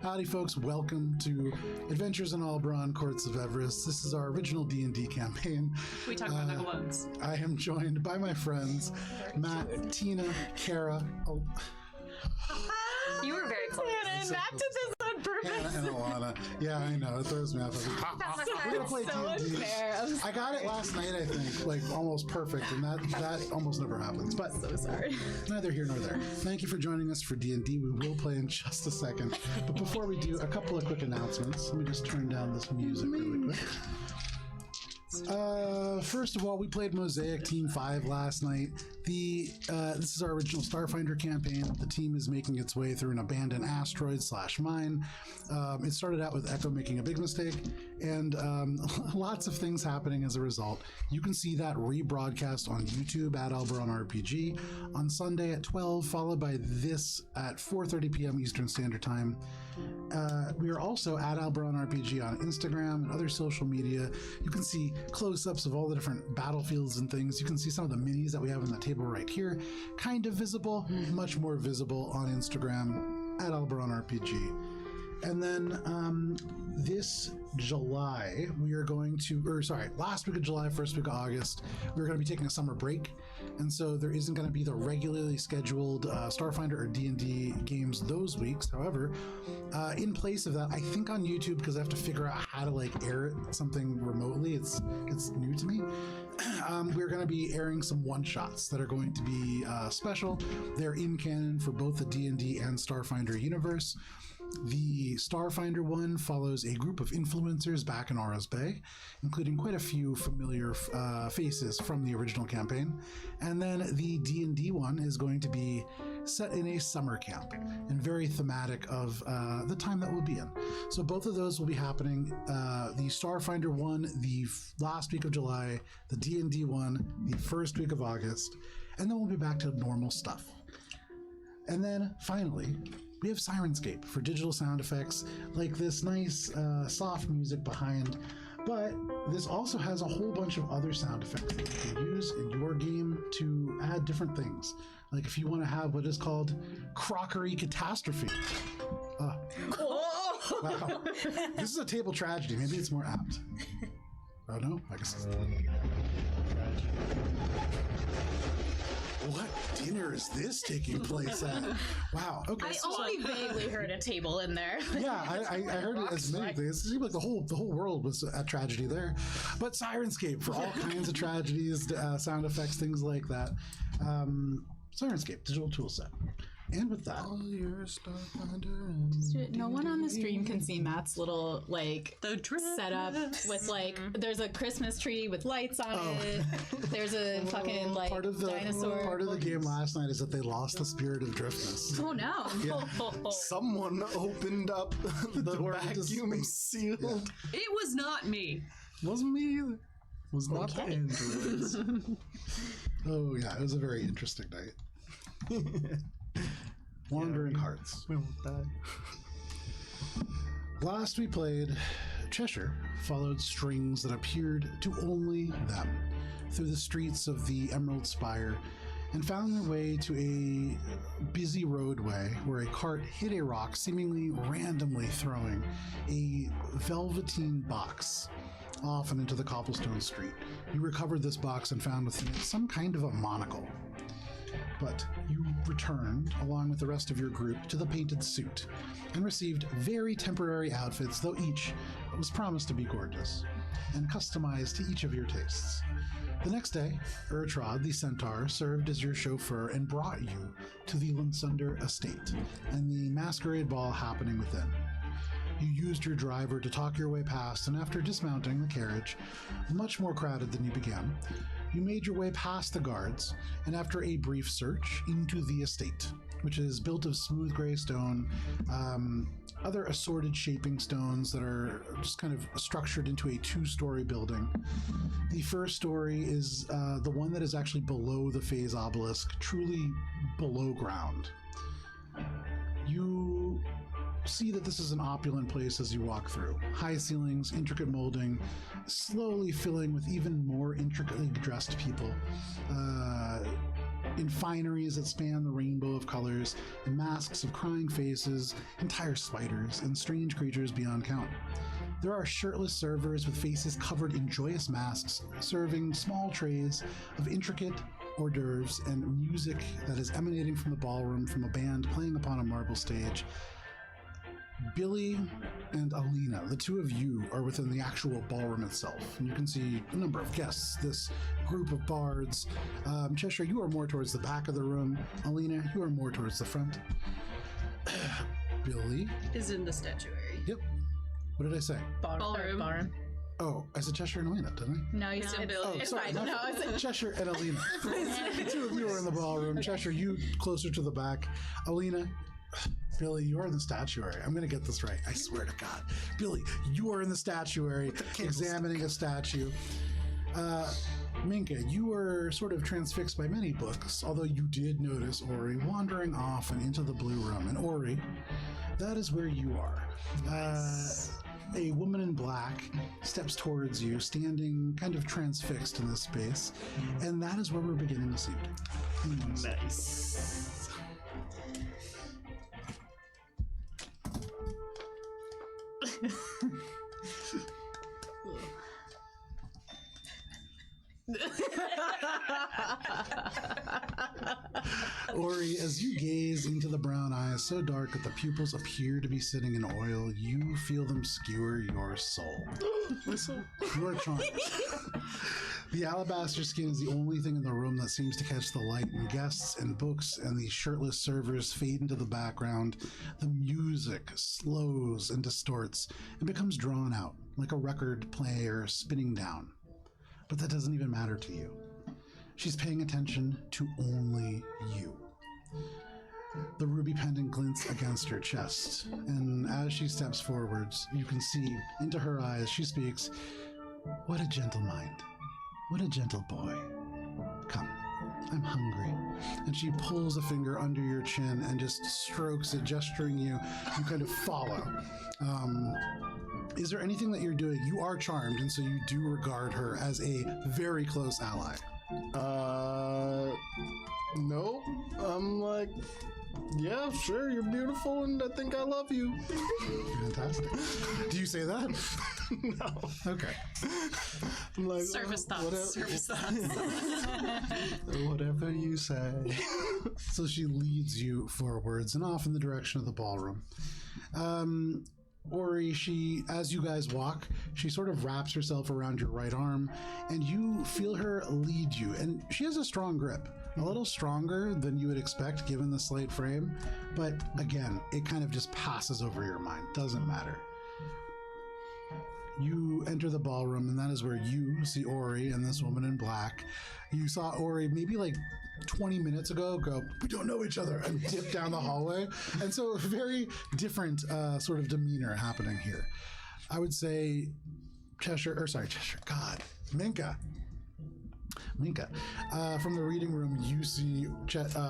Howdy, folks. Welcome to Adventures in Alberon, Courts of Everest. This is our original D&D campaign. We talk about balloons. I am joined by my friends, Matt, Tina, Kara. You were very close. And Matt did this on purpose. And Alana. Yeah, I know. It throws me off. We're going to play D&D. I got it last night, I think, like almost perfect, and that almost never happens. But So sorry. neither here nor there. Thank you for joining us for D&D. We will play in just a second. But before we do, a couple of quick announcements. Let me just turn down this music really quick. First of all, we played Mosaic Team 5 last night. This is our original Starfinder campaign. The team is making its way through an abandoned asteroid / mine. It started out with Echo making a big mistake, and lots of things happening as a result. You can see that rebroadcast on YouTube at Alberon RPG on Sunday at 12, followed by this at 4:30 p.m. Eastern Standard Time. We are also at Alberon RPG on Instagram and other social media. You can see close-ups of all the different battlefields and things. You can see some of the minis that we have on the table right here. Kind of visible, much more visible on Instagram at Alberon RPG. And then this July, we are going to, last week of July, first week of August, we're going to be taking a summer break. And so there isn't going to be the regularly scheduled Starfinder or D&D games those weeks. However, in place of that, I think on YouTube, because I have to figure out how to like air something remotely, it's new to me. We're going to be airing some one-shots that are going to be special. They're in canon for both the D&D and Starfinder universe. The Starfinder one follows a group of influencers back in Aura's Bay, including quite a few familiar faces from the original campaign. And then the D&D one is going to be set in a summer camp and very thematic of the time that we'll be in. So both of those will be happening. The Starfinder one, the last week of July, the D&D one, the first week of August, and then we'll be back to normal stuff. And then finally, we have Sirenscape for digital sound effects, like this nice soft music behind. But this also has a whole bunch of other sound effects that you can use in your game to add different things. Like if you want to have what is called crockery catastrophe. Wow. This is a table tragedy. Maybe it's more apt. Oh no, I guess it's what dinner is this taking place at? Wow. Okay. I only vaguely heard a table in there. Yeah, I heard it as many things. It seemed like the whole world was a tragedy there. But Sirenscape for all kinds of tragedies, sound effects, things like that. Sirenscape digital tool set. And with that, No one on the stream can see Matt's little like setup with like there's a Christmas tree with lights on it. There's a fucking like dinosaur. Part of the game last night is that they lost the spirit of driftness. Oh no! Yeah. Someone opened up the vacuum sealed. Yeah. It was not me. Wasn't me either. Was not the androids. Oh yeah, it was a very interesting night. Wandering Hearts. We won't die. Last we played, Cheshire followed strings that appeared to only them through the streets of the Emerald Spire and found their way to a busy roadway where a cart hit a rock, seemingly randomly throwing a velveteen box off and into the cobblestone street. You recovered this box and found within it some kind of a monocle. But you returned, along with the rest of your group, to the Painted Suit and received very temporary outfits, though each was promised to be gorgeous and customized to each of your tastes. The next day, Urtrod, the centaur, served as your chauffeur and brought you to the Lunsunder estate and the masquerade ball happening within. You used your driver to talk your way past, and after dismounting the carriage, much more crowded than you began, you made your way past the guards, and after a brief search, into the estate, which is built of smooth gray stone, other assorted shaping stones that are just kind of structured into a two-story building. The first story is the one that is actually below the Phase Obelisk, truly below ground. You see that this is an opulent place as you walk through. High ceilings, intricate molding, slowly filling with even more intricately dressed people. in fineries that span the rainbow of colors, in masks of crying faces, entire spiders, and strange creatures beyond count. There are shirtless servers with faces covered in joyous masks, serving small trays of intricate hors d'oeuvres and music that is emanating from the ballroom from a band playing upon a marble stage. Billy and Alina, the two of you, are within the actual ballroom itself, and you can see a number of guests, this group of bards. Cheshire, you are more towards the back of the room. Alina, you are more towards the front. Billy is in the statuary. Yep. What did I say? Ballroom. Oh, I said Cheshire and Alina, didn't I? No, you said Billy. Oh, It's sorry, fine. No, it's Cheshire and Alina. The two of you are in the ballroom. Cheshire, you closer to the back. Alina, Billy, you are in the statuary. I'm going to get this right. I swear to God. Billy, you are in the statuary examining a statue. Minka, you were sort of transfixed by many books, although you did notice Ori wandering off and into the blue room. And Ori, that is where you are. A woman in black steps towards you, standing kind of transfixed in this space. And that is where we're beginning this evening. Nice. Ori, as you gaze into the brown eyes so dark that the pupils appear to be sitting in oil, you feel them skewer your soul. You are charmed. The alabaster skin is the only thing in the room that seems to catch the light, and guests and books and the shirtless servers fade into the background. The music slows and distorts and becomes drawn out, like a record player spinning down. But that doesn't even matter to you. She's paying attention to only you. The ruby pendant glints against her chest, and as she steps forwards, you can see into her eyes. She speaks, "What a gentle mind. What a gentle boy. Come, I'm hungry." And she pulls a finger under your chin and just strokes it, gesturing you. You kind of follow. Is there anything that you're doing? You are charmed, and so you do regard her as a very close ally. No. I'm like, yeah, sure, you're beautiful, and I think I love you. Fantastic. Do you say that? No. Okay. I'm like, Surface thoughts. Surface thoughts. Whatever you say. So she leads you forwards and off in the direction of the ballroom. Ori, as you guys walk, she sort of wraps herself around your right arm, and you feel her lead you. And she has a strong grip, a little stronger than you would expect given the slight frame. But again, it kind of just passes over your mind. Doesn't matter. You enter the ballroom, and that is where you see Ori and this woman in black. You saw Ori maybe like 20 minutes ago go, "We don't know each other," and dip down the hallway. And so very different sort of demeanor happening here. I would say Minka. From the reading room, you see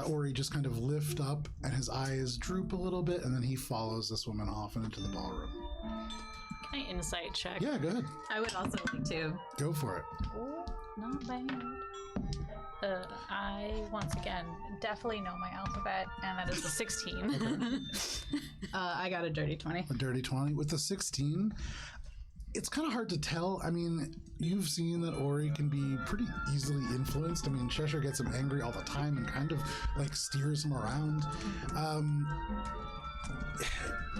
Ori just kind of lift up and his eyes droop a little bit, and then he follows this woman off and into the ballroom. Can I insight check? Yeah, go ahead. I would also like to. Go for it. Not bad. I, once again, definitely know my alphabet, and that is a 16. I got a dirty 20. A dirty 20. With the 16, it's kind of hard to tell. I mean, you've seen that Ori can be pretty easily influenced. I mean, Cheshire gets him angry all the time and kind of like steers him around.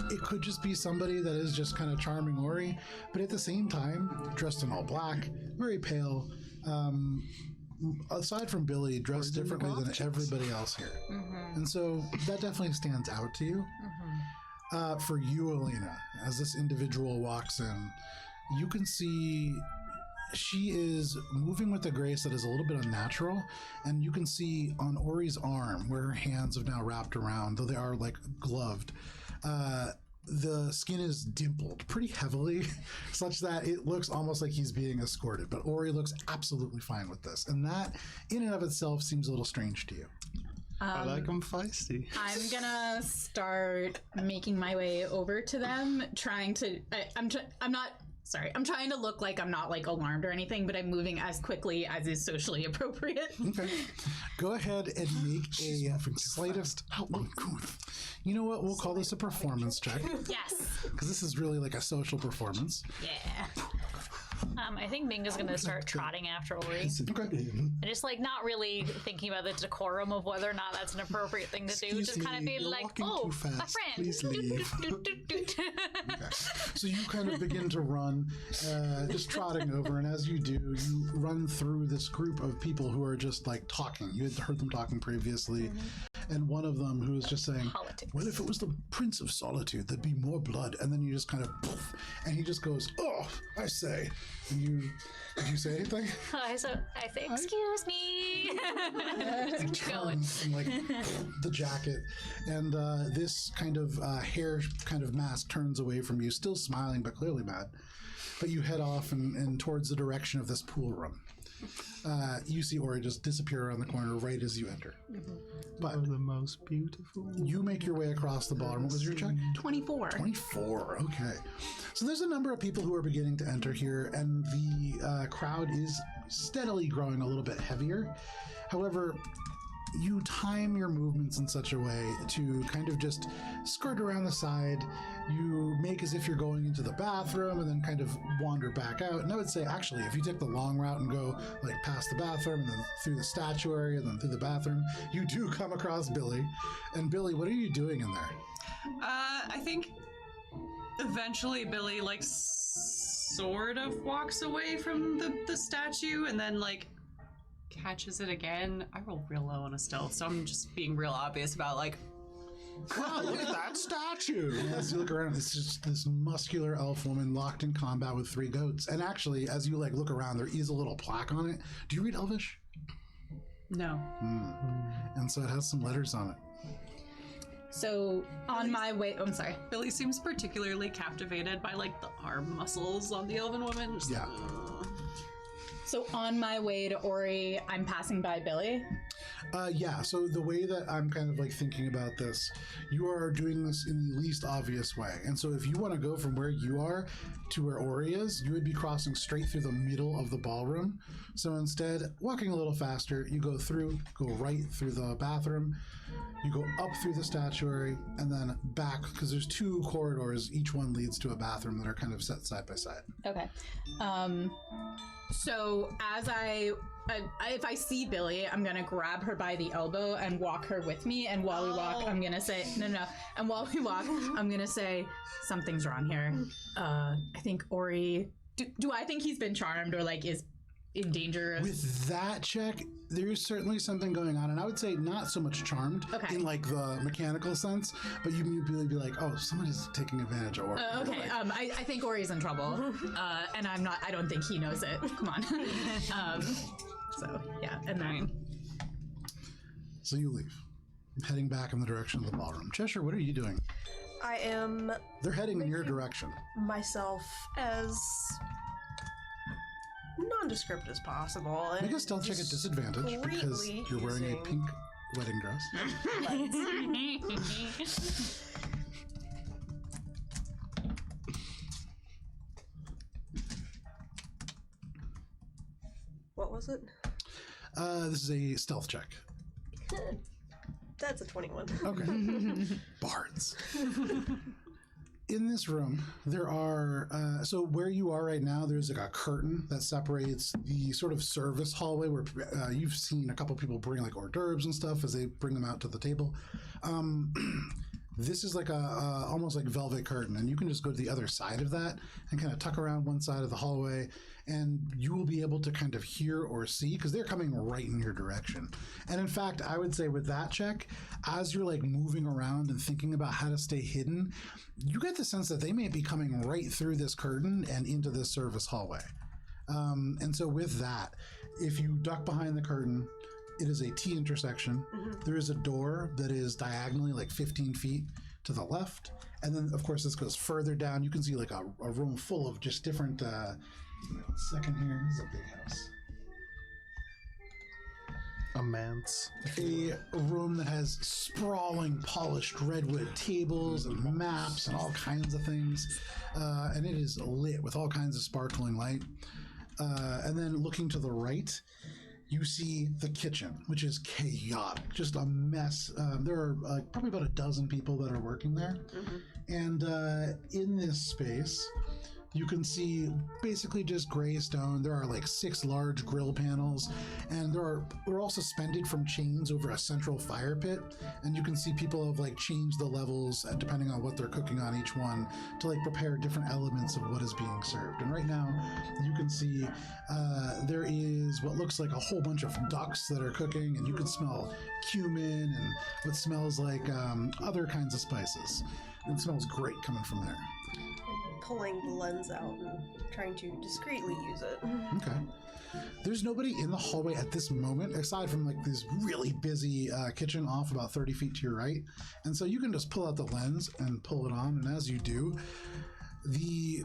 It could just be somebody that is just kind of charming Ori, but at the same time, dressed in all black, very pale. Aside from Billy, dressed differently than everybody else here. Mm-hmm. And so that definitely stands out to you. Mm-hmm. For you, Alina, as this individual walks in, you can see she is moving with a grace that is a little bit unnatural, and you can see on Ori's arm, where her hands have now wrapped around, though they are like gloved, the skin is dimpled pretty heavily, such that it looks almost like he's being escorted. But Ori looks absolutely fine with this, and that in and of itself seems a little strange to you. I like him feisty. I'm gonna start making my way over to them, trying to. I'm not Sorry, I'm trying to look like I'm not like alarmed or anything, but I'm moving as quickly as is socially appropriate. Okay. Go ahead and make a sleight of... You know what? We'll call this a performance check. Yes. Because this is really like a social performance. Yeah. I think Minga's gonna start trotting after Ori. Okay. And just like not really thinking about the decorum of whether or not that's an appropriate thing to do. Just kind of being you're like, walking oh, too fast. my friend. Please leave. Okay. So you kind of begin to run, just trotting over, and as you do, you run through this group of people who are just like talking. You had heard them talking previously, and one of them who is just saying, Politics. "Well, if it was the Prince of Solitude, there'd be more blood." And then you just kind of, poof, and he just goes, "Oh, I say." And did you say anything? I say, excuse me. Just going. And like the jacket, and this kind of hair kind of mask turns away from you, still smiling but clearly mad. But you head off and towards the direction of this pool room. You see Ori just disappear around the corner right as you enter. But The most beautiful. you make your way across the ballroom. What was your check? 24. 24. Okay. So there's a number of people who are beginning to enter here, and the crowd is steadily growing a little bit heavier. However, you time your movements in such a way to kind of just skirt around the side. You make as if you're going into the bathroom and then kind of wander back out. And I would say, actually, if you take the long route and go like past the bathroom and then through the statuary and then through the bathroom, you do come across Billy. And Billy, what are you doing in there? I think eventually Billy like sort of walks away from the statue and then like catches it again. I roll real low on a stealth, so I'm just being real obvious about like, Wow, look at that statue! As you look around, it's just this muscular elf woman locked in combat with 3 goats. And actually, as you like look around, there is a little plaque on it. Do you read Elvish? no. And so it has some letters on it. So on my way, I'm sorry. Billy seems particularly captivated by like the arm muscles on the elven woman. Just, Yeah. So on my way to Ori, I'm passing by Billy. Yeah, so the way that I'm kind of like thinking about this, you are doing this in the least obvious way. And so if you want to go from where you are to where Ori is, you would be crossing straight through the middle of the ballroom. So instead, walking a little faster, you go right through the bathroom, you go up through the statuary, and then back, because there's 2 corridors, each one leads to a bathroom that are kind of set side by side. Okay. So as if I see Billy, I'm gonna grab her by the elbow and walk her with me. And while we walk, I'm gonna say no. And while we walk, I'm gonna say something's wrong here. I think Ori. Do I think he's been charmed or like is in danger of... With that check, there's certainly something going on, and I would say not so much charmed Okay. in like the mechanical sense, but you immediately be like, oh, somebody's taking advantage of Ori. Okay. I think Ori's in trouble, and I'm not. I don't think he knows it. Come on. So yeah, and then So you leave, heading back in the direction of the ballroom. Cheshire, what are you doing? I am They're heading in your direction. myself as nondescript as possible. And Make a stealth check at disadvantage because discreetly you're wearing a using pink wedding dress. What was it? This is a stealth check. That's a 21. Okay. Bards. In this room, there are, so where you are right now, there's like a curtain that separates the sort of service hallway where you've seen a couple people bring like hors d'oeuvres and stuff as they bring them out to the table. This is like a almost like velvet curtain, and you can just go to the other side of that and kind of tuck around one side of the hallway, and you will be able to kind of hear or see because they're coming right in your direction. And in fact, I would say with that check, as you're like moving around and thinking about how to stay hidden, you get the sense that they may be coming right through this curtain and into this service hallway. And so with that, if you duck behind the curtain, it is a T intersection. There is a door that is diagonally like 15 feet to the left. And then, of course, this goes further down. You can see like a room full of just different... second here. This is a big house. A manse. A room that has sprawling polished redwood tables and maps and all kinds of things. And it is lit with all kinds of sparkling light. And then looking to the right, you see the kitchen, which is chaotic, just a mess. There are probably about a dozen people that are working there. And in this space, you can see basically just gray stone. There are like 6 large grill panels, and they're all suspended from chains over a central fire pit. And you can see people have like changed the levels depending on what they're cooking on each one to like prepare different elements of what is being served. And right now, you can see there is what looks like a whole bunch of ducks that are cooking, and you can smell cumin and what smells like other kinds of spices. And it smells great coming from there. Pulling the lens out and trying to discreetly use it. Okay. There's nobody in the hallway at this moment, aside from like this really busy kitchen off about 30 feet to your right. And so you can just pull out the lens and pull it on. And as you do, the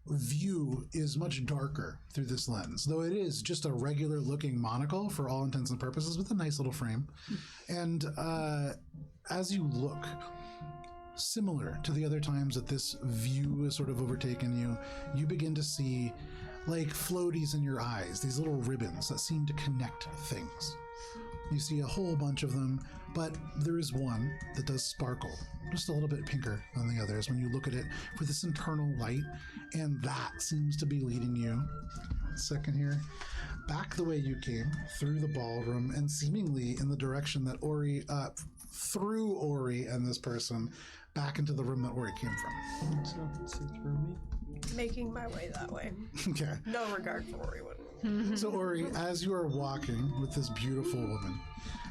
view is much darker through this lens, though it is just a regular looking monocle for all intents and purposes with a nice little frame. And as you look, similar to the other times that this view has sort of overtaken you, you begin to see like floaties in your eyes, these little ribbons that seem to connect things. You see a whole bunch of them, but there is one that does sparkle, just a little bit pinker than the others when you look at it with this internal light, and that seems to be leading you, 1 second here, back the way you came, through the ballroom, and seemingly in the direction that Ori, through Ori and this person, back into the room that Ori came from. So, see through me. Making my way that way. Okay. No regard for Ori. So Ori, as you are walking with this beautiful woman,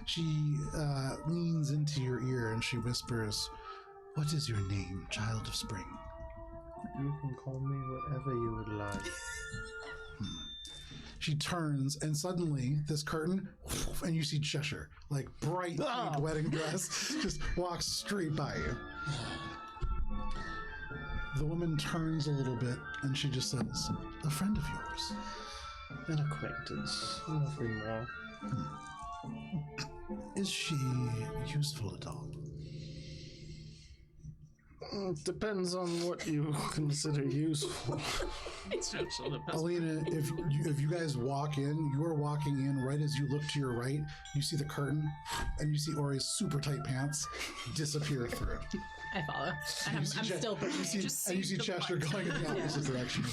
she leans into your ear and she whispers, "What is your name, child of spring?" You can call me whatever you would like. She turns, and suddenly this curtain, and you see Cheshire, like bright pink wedding dress, just walks straight by you. The woman turns a little bit, and she just says, "A friend of yours." An acquaintance. Nothing more. Is she useful at all? Depends on what you consider useful. Alina, if you guys walk in, you are walking in right as you look to your right, you see the curtain, and you see Ori's super tight pants disappear through. I follow. I'm still pretty. And you see Cheshire going in the opposite direction.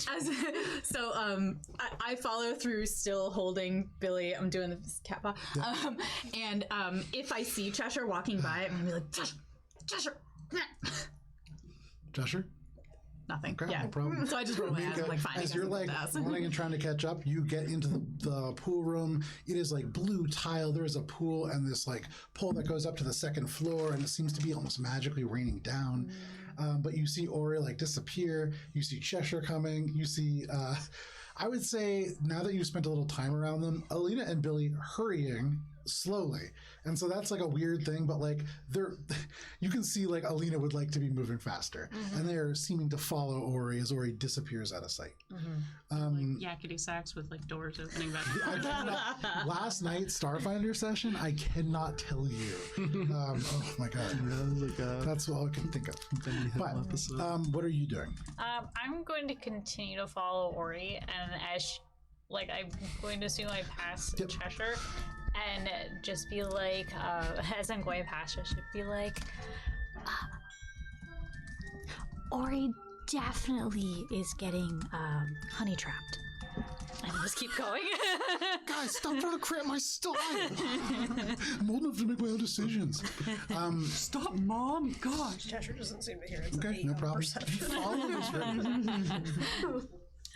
I follow through, still holding Billy. I'm doing the cat paw. And if I see Cheshire walking by, I'm gonna be like, Cheshire. Cheshire? Nothing. Okay, Yeah. no problem. So I just roll my eyes. I'm like, fine. As you're like running and trying to catch up, you get into the pool room. It is like blue tile. There is a pool and this like pole that goes up to the second floor, and it seems to be almost magically raining down. But you see Ori like disappear. You see Cheshire coming. You see, I would say now that you've spent a little time around them, Alina and Billy hurrying slowly. And so that's like a weird thing, but like you can see like Alina would like to be moving faster, and they're seeming to follow Ori as Ori disappears out of sight. Like yakety sax with like doors opening back. Last night's Starfinder session, I cannot tell you. Oh my god, that's all I can think of. But what are you doing? I'm going to continue to follow Ori, and as I'm going to assume I pass Cheshire, and just be like, as I'm going past her, should be like, Ori definitely is getting honey trapped. And I'll just keep going. Guys, stop trying to cramp my style. I'm old enough to make my own decisions. Stop, Mom! Gosh. Cheshire doesn't seem to hear it. Okay, no problem. Follow this ribbon.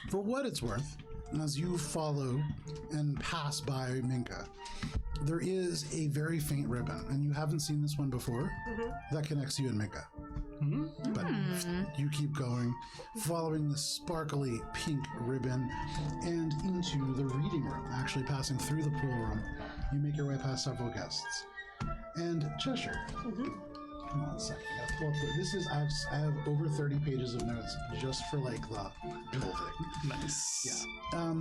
For what it's worth, as you follow and pass by Minka, there is a very faint ribbon, and you haven't seen this one before, that connects you and Minka. But you keep going, following the sparkly pink ribbon and into the reading room, actually passing through the pool room. You make your way past several guests. And Cheshire, Come on a second. I gotta pull up this is I have over 30 pages of notes just for like the building. Nice. Yeah.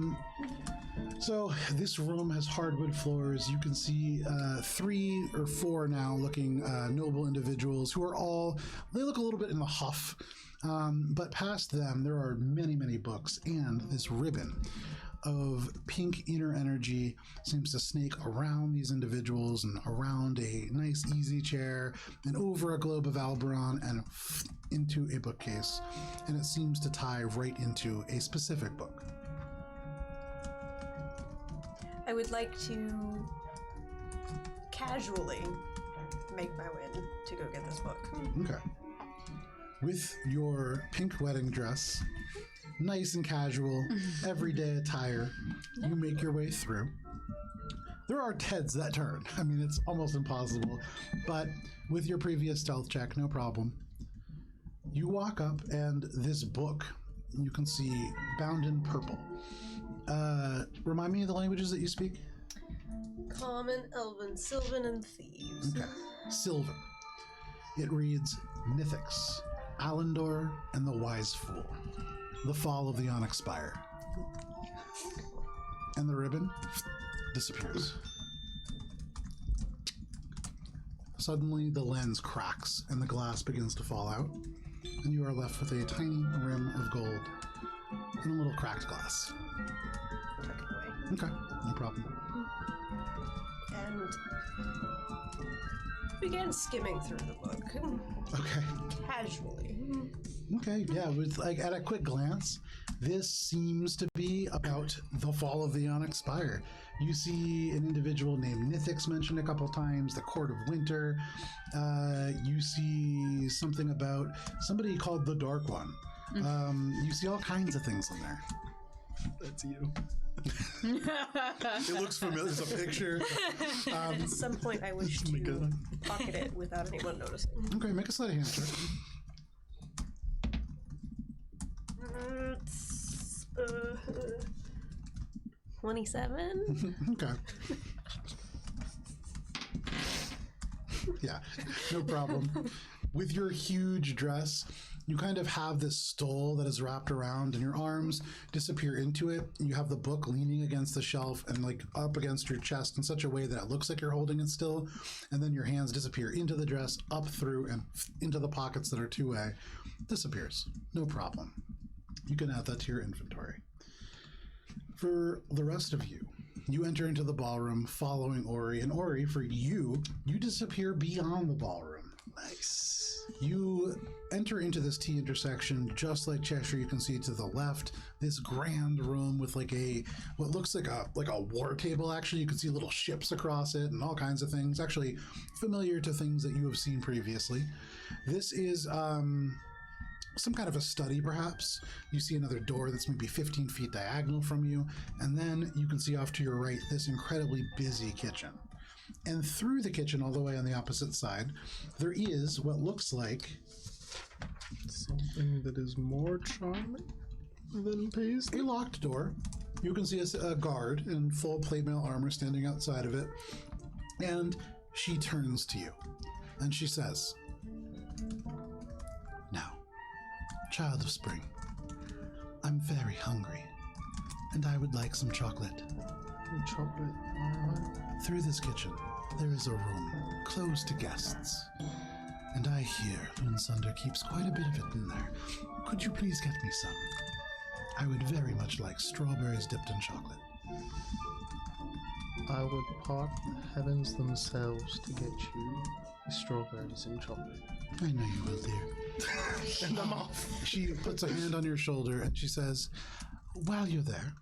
So this room has hardwood floors. You can see 3 or 4 now looking noble individuals who are all, they look a little bit in a huff. But past them, there are many, many books, and this ribbon of pink inner energy seems to snake around these individuals and around a nice easy chair and over a globe of Alberon and into a bookcase. And it seems to tie right into a specific book. I would like to casually make my way to go get this book. Okay. With your pink wedding dress, nice and casual, everyday attire, you make your way through. There are heads that turn. I mean, it's almost impossible. But with your previous stealth check, no problem. You walk up, and this book, you can see bound in purple. Remind me of the languages that you speak? Common, Elven, Sylvan, and Thieves. Okay. Sylvan. It reads Mythics, Alendor, and the Wise Fool. The Fall of the Onyx Spire. And the ribbon disappears. Suddenly, the lens cracks and the glass begins to fall out, and you are left with a tiny rim of gold and a little cracked glass. Tuck it away. Okay, no problem. And began skimming through the book. Okay. Casually. Okay, yeah, with like at a quick glance, this seems to be about the fall of the Onyx Spire. You see an individual named Nithix mentioned a couple times, the Court of Winter. You see something about somebody called the Dark One. You see all kinds of things in there. That's you. It looks familiar. There's a picture. At some point, I wish to pocket it without anyone noticing. Okay, make a sleight of hand check. It's 27. Okay. Yeah, no problem. With your huge dress, you kind of have this stole that is wrapped around, and your arms disappear into it. You have the book leaning against the shelf and like up against your chest in such a way that it looks like you're holding it still. And then your hands disappear into the dress, up through, and into the pockets that are two-way. Disappears. No problem. You can add that to your inventory. For the rest of you, you enter into the ballroom following Ori, and Ori, for you, you disappear beyond the ballroom. Nice. You enter into this T intersection, just like Cheshire. You can see to the left this grand room with like a what looks like a war table. Actually, you can see little ships across it and all kinds of things. Actually, familiar to things that you have seen previously. This is some kind of a study, perhaps. You see another door that's maybe 15 feet diagonal from you, and then you can see off to your right this incredibly busy kitchen. And through the kitchen, all the way on the opposite side, there is what looks like something that is more charming than paisley. a locked door. You can see a guard in full plate mail armor standing outside of it, and she turns to you, and she says, "Now, child of spring, I'm very hungry, and I would like some chocolate. Chocolate. Through this kitchen, there is a room closed to guests, and I hear Lunsunder keeps quite a bit of it in there. Could you please get me some? I would very much like strawberries dipped in chocolate." I would part the heavens themselves to get you strawberries and chocolate. "I know you will, dear." And I'm off. She puts a hand on your shoulder and she says, "While you're there,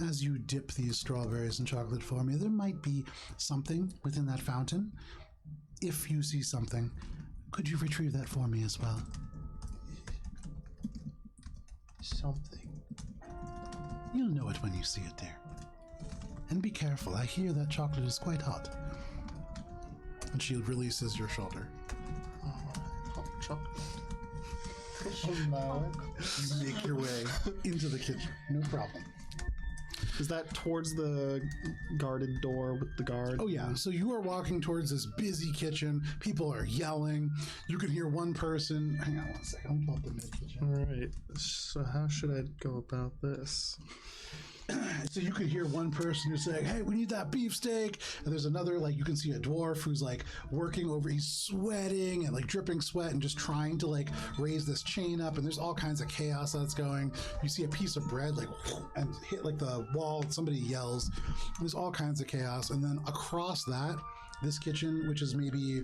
as you dip these strawberries in chocolate for me, there might be something within that fountain. If you see something, could you retrieve that for me as well?" Something. "You'll know it when you see it, dear. And be careful, I hear that chocolate is quite hot." And she releases your shoulder. Hot chocolate. Oh no. You make your way into the kitchen. No problem. Is that towards the guarded door with the guard? Oh yeah, so you are walking towards this busy kitchen. People are yelling. You can hear one person. Hang on one second. I'll pull up the mid kitchen. All right. So how should I go about this? So you could hear one person who's saying, "Hey, we need that beefsteak," and there's another, like, you can see a dwarf who's like working over. He's sweating and like dripping sweat and just trying to like raise this chain up. And there's all kinds of chaos that's going. You see a piece of bread like and hit like the wall. Somebody yells. There's all kinds of chaos. And then across that, this kitchen, which is maybe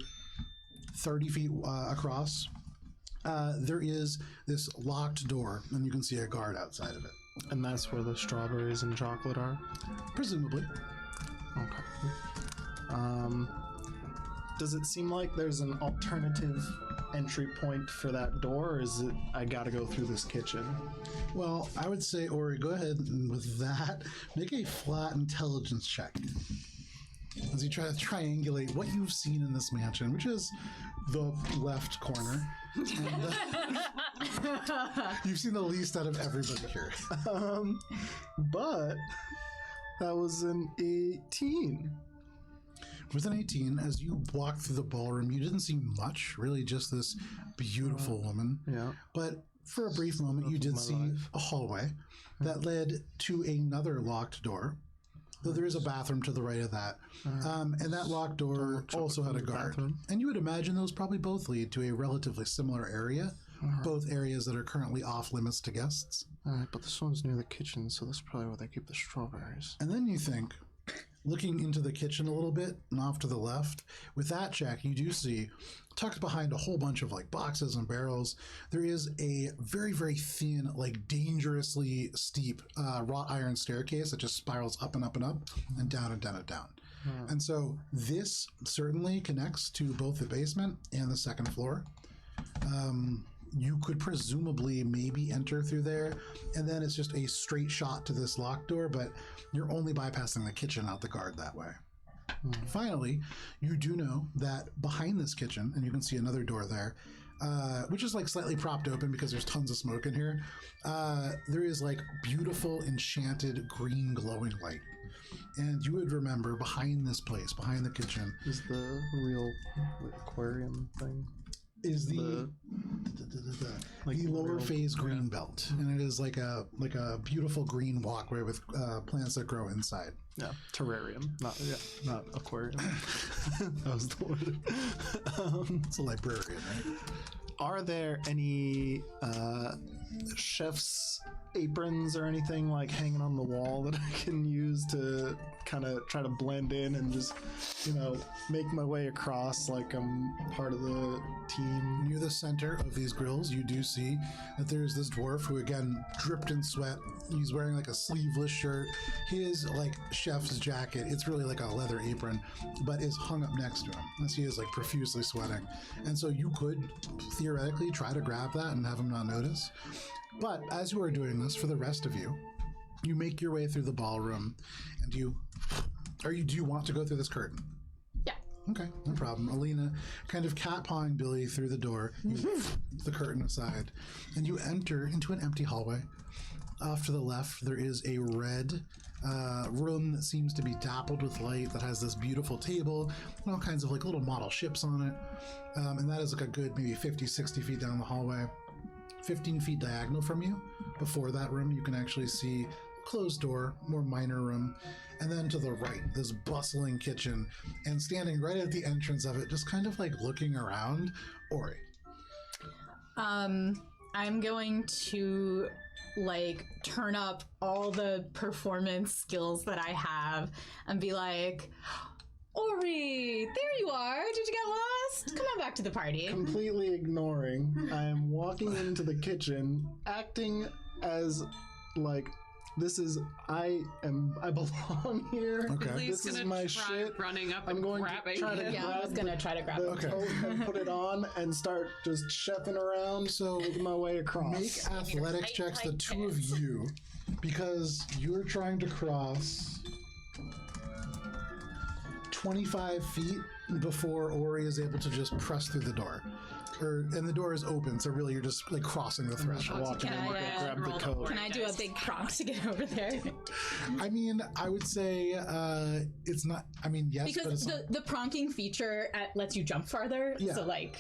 30 feet across, there is this locked door, and you can see a guard outside of it. And that's where the strawberries and chocolate are? Presumably. Okay. Does it seem like there's an alternative entry point for that door, or is it I gotta go through this kitchen? Well, I would say, Ori, go ahead and with that, make a flat intelligence check. As you try to triangulate what you've seen in this mansion, which is the left corner. And, you've seen the least out of everybody here. But that was an 18. With an 18, as you walked through the ballroom, you didn't see much, really just this beautiful woman. Yeah. But for a brief moment, you did see a hallway that led to another locked door. Though there is a bathroom to the right of that. And that locked door also had a guard. And you would imagine those probably both lead to a relatively similar area. Both areas that are currently off limits to guests. All right, but this one's near the kitchen, so that's probably where they keep the strawberries. And then you think, looking into the kitchen a little bit and off to the left, with that check, you do see, tucked behind a whole bunch of like boxes and barrels, there is a very, very thin, like dangerously steep wrought iron staircase that just spirals up and up and up and down and down and down. And so this certainly connects to both the basement and the second floor. You could presumably maybe enter through there, and then it's just a straight shot to this locked door, but you're only bypassing the kitchen, not the guard that way. Finally, you do know that behind this kitchen, and you can see another door there, which is like slightly propped open because there's tons of smoke in here, there is like beautiful, enchanted, green glowing light. And you would remember behind this place, behind the kitchen, Is the real aquarium thing? is the lower phase green belt, and it is like a beautiful green walkway with plants that grow inside. Yeah, terrarium, not aquarium. That was the word. It's a librarian, right? Are there any chef's aprons or anything like hanging on the wall that I can use to kind of try to blend in and just, make my way across like I'm part of the team? Near the center of these grills, you do see that there's this dwarf who, again, dripped in sweat. He's wearing like a sleeveless shirt. His like chef's jacket, it's really like a leather apron, but is hung up next to him as he is like profusely sweating. And so you could theoretically try to grab that and have him not notice. But as you are doing this, for the rest of you, you make your way through the ballroom, and do you want to go through this curtain? Yeah. Okay, no problem. Alina kind of cat-pawing Billy through the door, the curtain aside, and you enter into an empty hallway. Off to the left, there is a red room that seems to be dappled with light that has this beautiful table and all kinds of like little model ships on it. And that is like a good maybe 50, 60 feet down the hallway. 15 feet diagonal from you, before that room, you can actually see closed door, more minor room, and then to the right, this bustling kitchen, and standing right at the entrance of it, just kind of like looking around, Ori. I'm going to like turn up all the performance skills that I have and be like, Ori, there you are. Did you get lost? Come on back to the party. Completely ignoring. I am walking into the kitchen, acting as like I belong here. Okay. Billy's This is gonna my try shit. running up I'm and going to grabbing try to him. Yeah, I was gonna try to grab the it. coat and put it on and start just chefing around, So making my way across. make athletics checks, the two of you, because you're trying to cross 25 feet before Ori is able to just press through the door. and the door is open, so really you're just like crossing the threshold. Walking Can in, I, grab the roll coat. Can I do a big pronk to get over there? I mean, I would say it's not. I mean, yes, but Because it's not. the pronking feature lets you jump farther. Yeah. So like,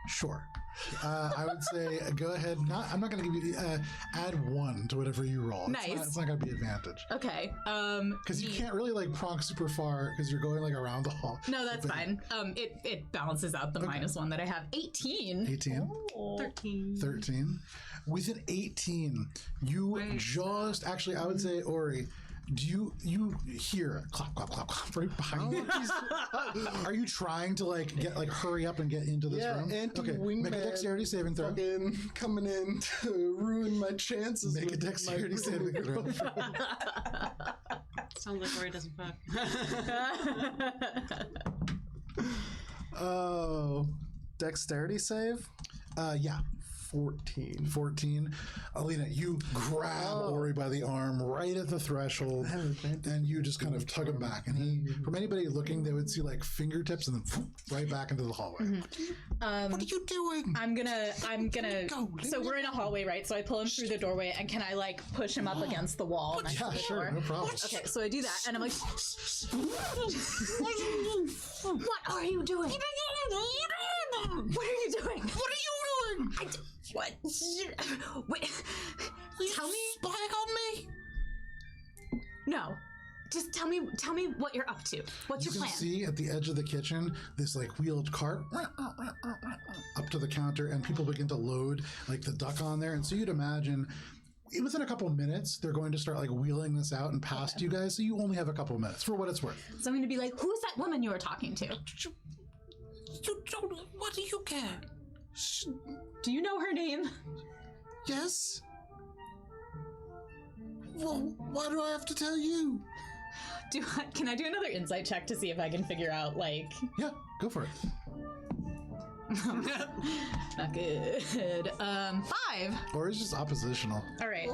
Sure. I would say go ahead. I'm not going to give you add 1 to whatever you roll. Nice. It's not going to be advantage okay. because you can't really like pronk super far because you're going like around the hall. No, that's fine. It balances out the -1 that I have. 18. 18, 13. 13. With an 18, you just actually. I would say Ori. Do you hear clap clap clap clap right behind you? Are you trying to like hurry up and get into this room? Anti-wingman. Make a dexterity saving throw. Fucking coming in to ruin my chances. Make a with dexterity my- saving throw. Sounds like Rory doesn't fuck. Oh, dexterity save? Yeah. 14. Alina, you grab Ori by the arm right at the threshold, and you just kind of tug him back. And he, from anybody looking, they would see like fingertips, and then right back into the hallway. What are you doing? I'm gonna. So we're in a hallway, right? So I pull him through the doorway, and can I like push him up against the wall next Yeah, to the sure, door? no problem. Okay, so I do that, and I'm like, "What are you doing? What are you doing? What are you doing? What? Wait, tell me. Spying on me? No, just tell me what you're up to. What's You your can plan? see at the edge of the kitchen this like wheeled cart up to the counter, and people begin to load like the duck on there. And so you'd imagine within a couple of minutes they're going to start like wheeling this out and past you guys. So you only have a couple of minutes for what it's worth. So I'm gonna be like, "Who's that woman you were talking to? You don't. What do you care? Do you know her name?" Yes. Well, why do I have to tell you? Can I do another insight check to see if I can figure out like? Yeah, go for it. Not good. 5. Or it's just oppositional. All right.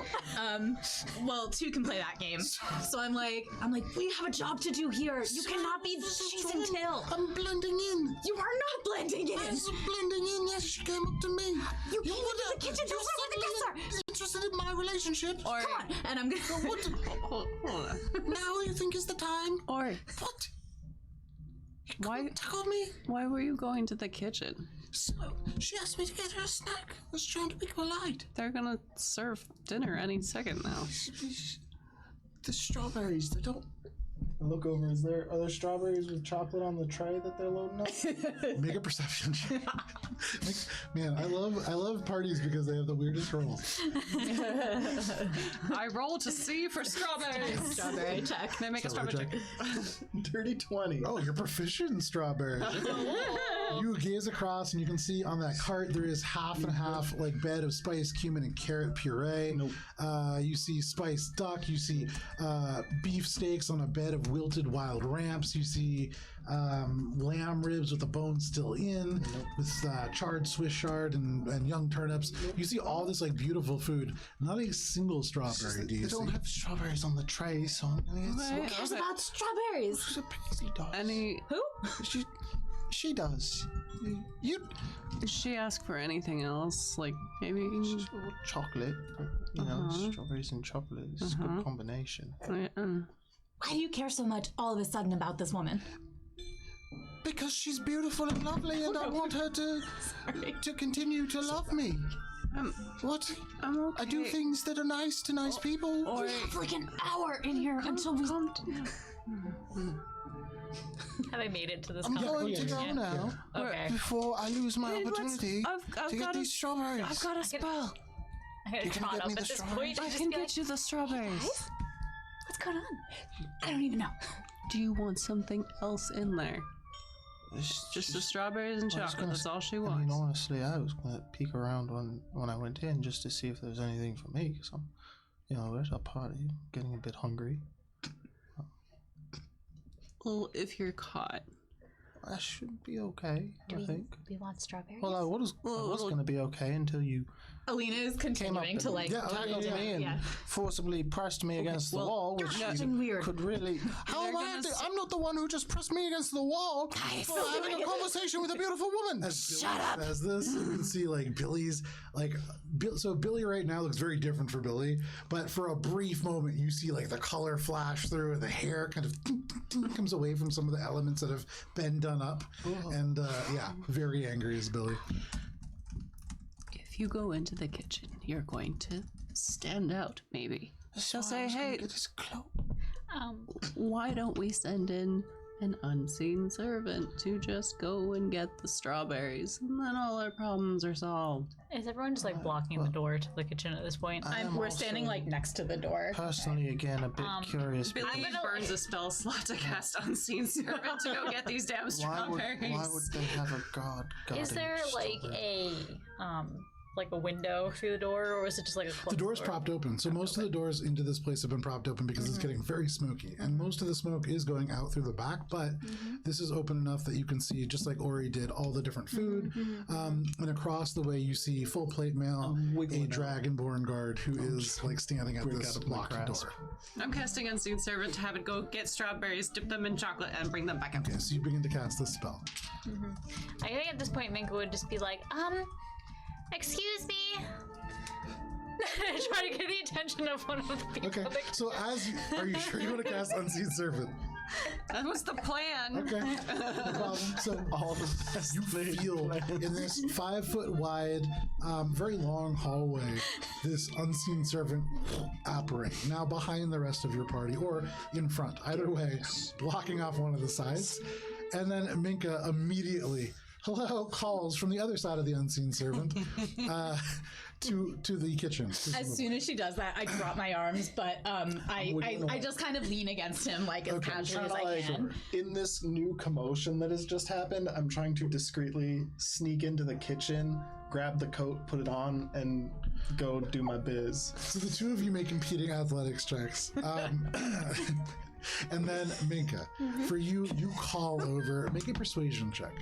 Well, 2 can play that game. So I'm like, we have a job to do here. You cannot be chasing Till. I'm blending in. You are not blending in. I'm blending in. Yes, she came up to me. You came into the kitchen to where the guests are. Interested in my relationship? Or Come on. And I'm gonna. hold on. Now you think is the time? Or What? why Tell me. why were you going to the kitchen? So she asked me to get her a snack. I was trying to be polite. They're gonna serve dinner any second now. The strawberries, they don't. I look over. Are there strawberries with chocolate on the tray that they're loading up? Make a perception check. Man, I love parties because they have the weirdest rolls. I roll to see for strawberries. Strawberry check. They make a strawberry check. Dirty 20. Oh, you're proficient in strawberries. You gaze across and you can see on that cart there is half and half like bed of spiced cumin and carrot puree. Nope. You see spiced duck. You see beef steaks on a bed of wilted wild ramps. You see lamb ribs with the bones still in, with charred Swiss chard and young turnips. You see all this like beautiful food. Not a single strawberry do you They don't see. have strawberries on the tray, so I'm gonna get Right. Cares about strawberries? She's a pixie dog. Any? Who? She does. You Did she ask for anything else? Like maybe? she's a little chocolate. You know, strawberries and chocolate is a good combination. Why do you care so much all of a sudden about this woman? Because she's beautiful and lovely, and I want her to continue to love me. What? I'm okay. I do things that are nice to nice people. Or We have like an hour in here until we. Have I made it to this I'm going conversation to go yet? now Okay. before I lose my Wait, opportunity I've to get got these strawberries. I've got a spell. I gotta You can trot get up me at the this strawberries? point. I and can just be get you the strawberries. What's going on? I don't even know. Do you want something else in there? Just the strawberries and chocolate. That's all she I wants. mean, honestly, I was gonna peek around when I went in just to see if there was anything for me, because I'm, we're at a party, getting a bit hungry. Well, if you're caught. I should be okay, I think. We want strawberries. Well, I was going to be okay until you Alina is continuing to like tackled me and forcibly pressed me against the wall, which you could really. How am I? I'm not the one who just pressed me against the wall for having a conversation with a beautiful woman. Shut up. As this, you can see like Billy's like. So Billy right now looks very different for Billy, but for a brief moment you see like the color flash through, and the hair kind of comes away from some of the elements that have been done up, and very angry is Billy. If you go into the kitchen, you're going to stand out, maybe. She'll say, hey, why don't we send in an unseen servant to just go and get the strawberries, and then all our problems are solved. Is everyone just like blocking the door to the kitchen at this point? We're standing like next to the door. Personally, again, a bit curious. Billy burns a spell slot to cast unseen servant to go get these damn strawberries. Why would they have a god? Is there like a window through the door, or is it just like a closed The door's door? propped open, so most of the doors into this place have been propped open because it's getting very smoky, and most of the smoke is going out through the back, but this is open enough that you can see, just like Ori did, all the different food, and across the way you see full plate mail, a dragonborn guard who is like standing at this locked door. I'm casting unseen servant to have it go get strawberries, dip them in chocolate, and bring them back up. Okay, so you begin to cast this spell. I think at this point Minka would just be like, excuse me. Try to get the attention of one of the people. Okay, so are you sure you want to cast Unseen Servant? That was the plan. Okay, no problem. So all the best you feel in this 5 foot wide, very long hallway, this Unseen Servant operate. Now behind the rest of your party, or in front, either way, blocking off one of the sides. And then Minka immediately hello calls from the other side of the Unseen Servant to the kitchen. As soon as she does that, I drop my arms, but I just kind of lean against him like as casually as I can. In this new commotion that has just happened, I'm trying to discreetly sneak into the kitchen, grab the coat, put it on, and go do my biz. So the two of you make competing athletics checks. And then Minka, for you call over, make a persuasion check.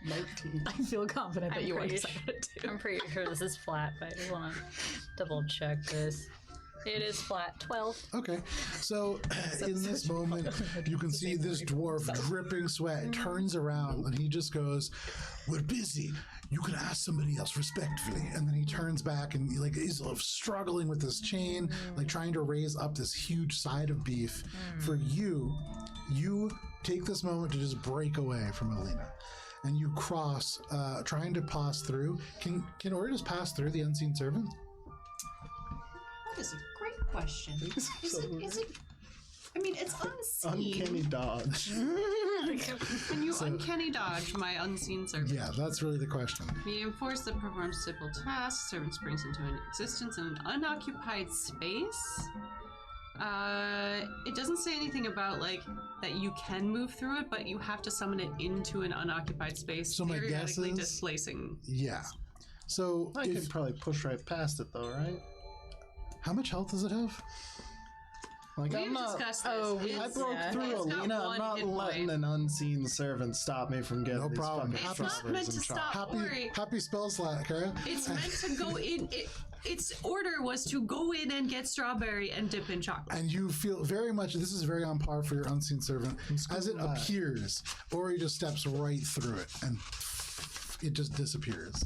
19. I feel confident that you want to say it too. I'm pretty sure this is flat, but I just want to double check this. It is flat. 12. Okay, so in this moment, you can see this dwarf dripping sweat turns around and he just goes, "We're busy. You can ask somebody else respectfully." And then he turns back and he's struggling with this chain, like trying to raise up this huge side of beef. For you take this moment to just break away from Alina. And you cross, trying to pass through. Can Ori just pass through the Unseen Servant? That is a great question. Is it? I mean, it's unseen. Uncanny dodge. Can you uncanny dodge my unseen servant? Yeah, that's really the question. Medium force that performs simple tasks. Servant springs into an existence in an unoccupied space. It doesn't say anything about that you can move through it, but you have to summon it into an unoccupied space. So my guess is displacing. Yeah. So I could probably push right past it, though, right? How much health does it have? We've discussed this. I broke through Alina. I'm not letting an unseen servant stop me from getting these fucking It's not meant to stop. Happy spell slot, Kara. It's meant to go in. Its order was to go in and get strawberry and dip in chocolate. And you feel very much, this is very on par for your unseen servant. As it appears, Ori just steps right through it and it just disappears.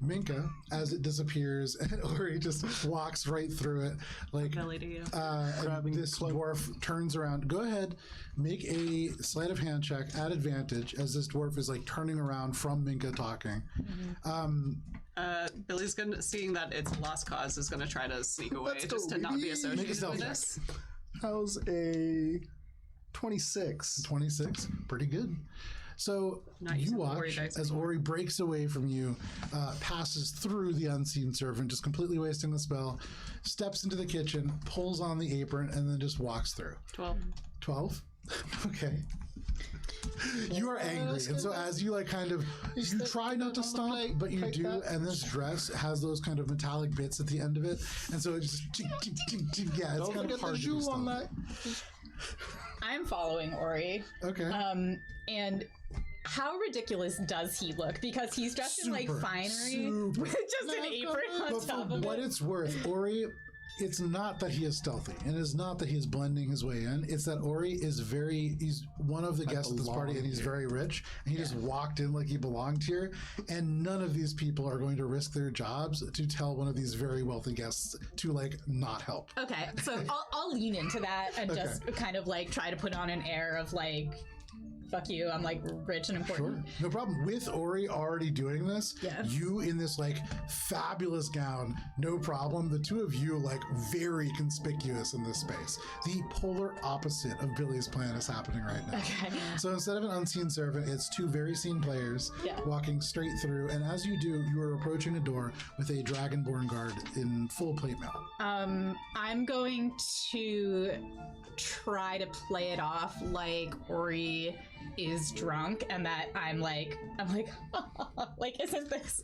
Minka, as it disappears, and Ori just walks right through it. And this dwarf turns around. Go ahead, make a sleight of hand check at advantage as this dwarf is turning around from Minka talking. Billy's seeing that it's a lost cause, is gonna try to sneak away just to not be associated with this. How's a 26? 26, pretty good. So you watch as Ori breaks away from you, passes through the unseen servant, just completely wasting the spell, steps into the kitchen, pulls on the apron, and then just walks through. 12. 12? Okay. You are angry, and so as you you try not to stop, but you do, and this dress has those kind of metallic bits at the end of it, and so it's just it's kind of hard to stop. I'm following Ori. Okay. And how ridiculous does he look? Because he's dressed in like Super, finery super. with just an apron on But top for of what it. it's worth, Ori, it's not that he is stealthy, and it's not that he is blending his way in. It's that Ori is he's one of the guests at this party, and he's very rich, and he just walked in like he belonged here, and none of these people are going to risk their jobs to tell one of these very wealthy guests to like not help. Okay, so I'll lean into that and just kind of like try to put on an air of like, fuck you, I'm like rich and important. Sure, no problem. With Ori already doing this, Yeah. you in this like fabulous gown, no problem. The two of you like very conspicuous in this space. The polar opposite of Billy's plan is happening right now. Okay. So instead of an unseen servant, it's two very seen players Yeah. walking straight through. And as you do, you are approaching a door with a dragonborn guard in full plate mail. I'm going to try to play it off like Ori is drunk and that I'm like like, isn't this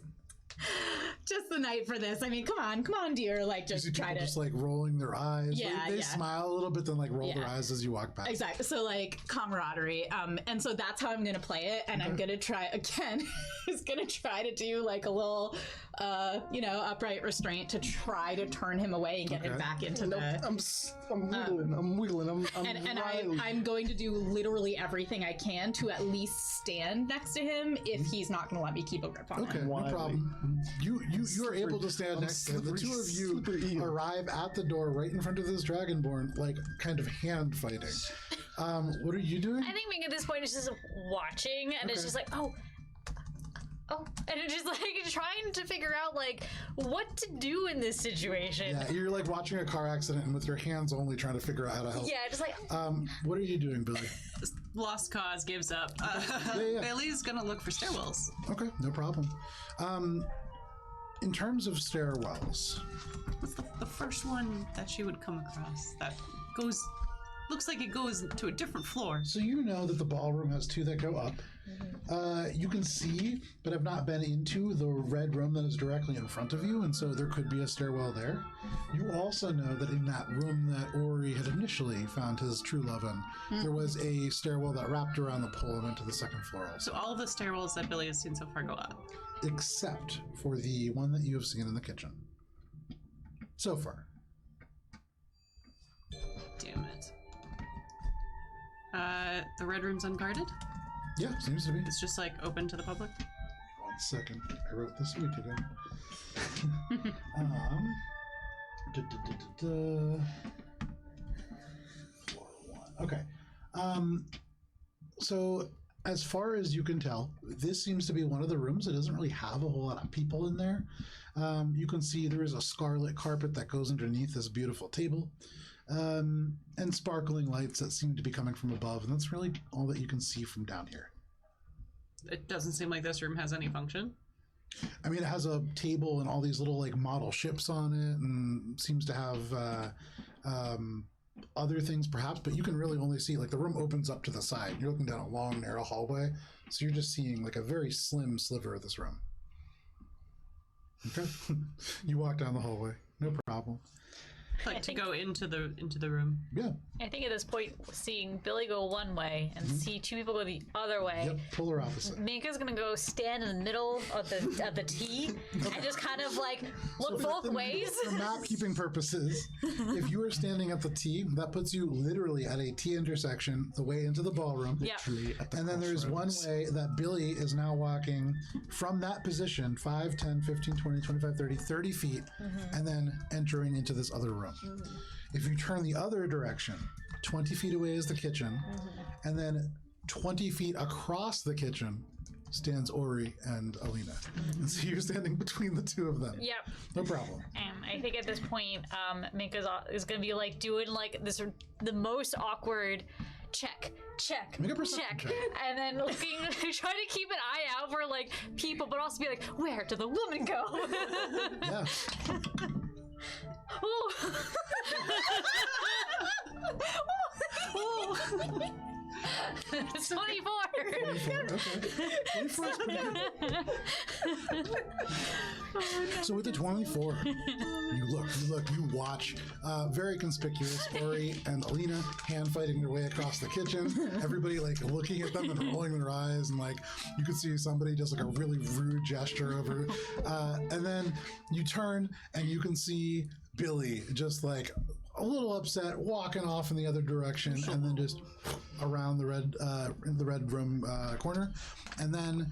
just the night for this? I mean, come on, dear. Like, You see just people try to. just like rolling their eyes. Yeah, They yeah. smile a little bit, then like roll their Yeah. eyes as you walk past. Exactly. So like camaraderie. And so that's how I'm gonna play it. And I'm gonna try again. Is gonna try to do like a little, upright restraint to try to turn him away and get him Okay. back into No, the. I'm wiggling. I'm And wily. I'm going to do literally everything I can to at least stand next to him if he's not going to let me keep a grip on Okay, him. no Wily. problem. You are able to stand I'm next to him. The two of slippery you eel. arrive at the door right in front of this dragonborn, like kind of hand fighting. What are you doing? I think Ming at this point is just watching, and it's Okay. just like, oh, and it's just like trying to figure out like what to do in this situation. Yeah, you're like watching a car accident and with your hands only trying to figure out how to help. Yeah, just like What are you doing, Billy? Lost cause gives up. yeah. Billy's gonna look for stairwells. Okay, no problem. In terms of stairwells, What's the first one that she would come across that looks like it goes to a different floor? so you know that the ballroom has two that go up. You can see, but have not been into the red room that is directly in front of you, and so there could be a stairwell there. You also know that in that room that Ori had initially found his true love in, there was a stairwell that wrapped around the pole and went to the second floor also, So all the stairwells that Billy has seen so far go up. except for the one that you have seen in the kitchen. So far. Damn it. The red room's unguarded? Yeah, seems to be. It's just like open to the public? 1 second. I wrote this week ago. Da, da, da, da, da. Floor 1. Okay. So as far as you can tell, this seems to be one of the rooms that doesn't really have a whole lot of people in there. You can see there is a scarlet carpet that goes underneath this beautiful table. And sparkling lights that seem to be coming from above, and that's really all that you can see from down here. It doesn't seem like this room has any function. I mean, it has a table and all these little like model ships on it, and seems to have other things perhaps, but you can really only see like the room opens up to the side. You're looking down a long, narrow hallway, so you're just seeing like a very slim sliver of this room. Okay, you walk down the hallway, no problem. Like to go into the room. Yeah, I think at this point, seeing Billy go one way and see two people go the other way, yep, polar opposite. Minka's gonna go stand in the middle of the T and just kind of like look both ways. For map keeping purposes, if you are standing at the T, that puts you literally at a T intersection, the way into the ballroom. Yep. And then there's one way that Billy is now walking from that position 5, 10, 15, 20, 25, 30 feet, and then entering into this other room. If you turn the other direction, 20 feet away is the kitchen, and then 20 feet across the kitchen stands Ori and Alina. And so you're standing between the two of them. Yep. No problem. And I think at this point, Minka is gonna be like doing like this the most awkward check, Make a perception check. and then looking, trying to keep an eye out for like people, but also be like, where did the woman go? Yeah. Ooh. Ooh. 24. Okay. 24 is pretty good. So with the 24, you look, you watch. Very conspicuous. Ori and Alina hand fighting their way across the kitchen. Everybody like looking at them and rolling their eyes, and like you could see somebody does like a really rude gesture over. And then you turn and you can see Billy just like a little upset, walking off in the other direction, and then just around the red room corner, and then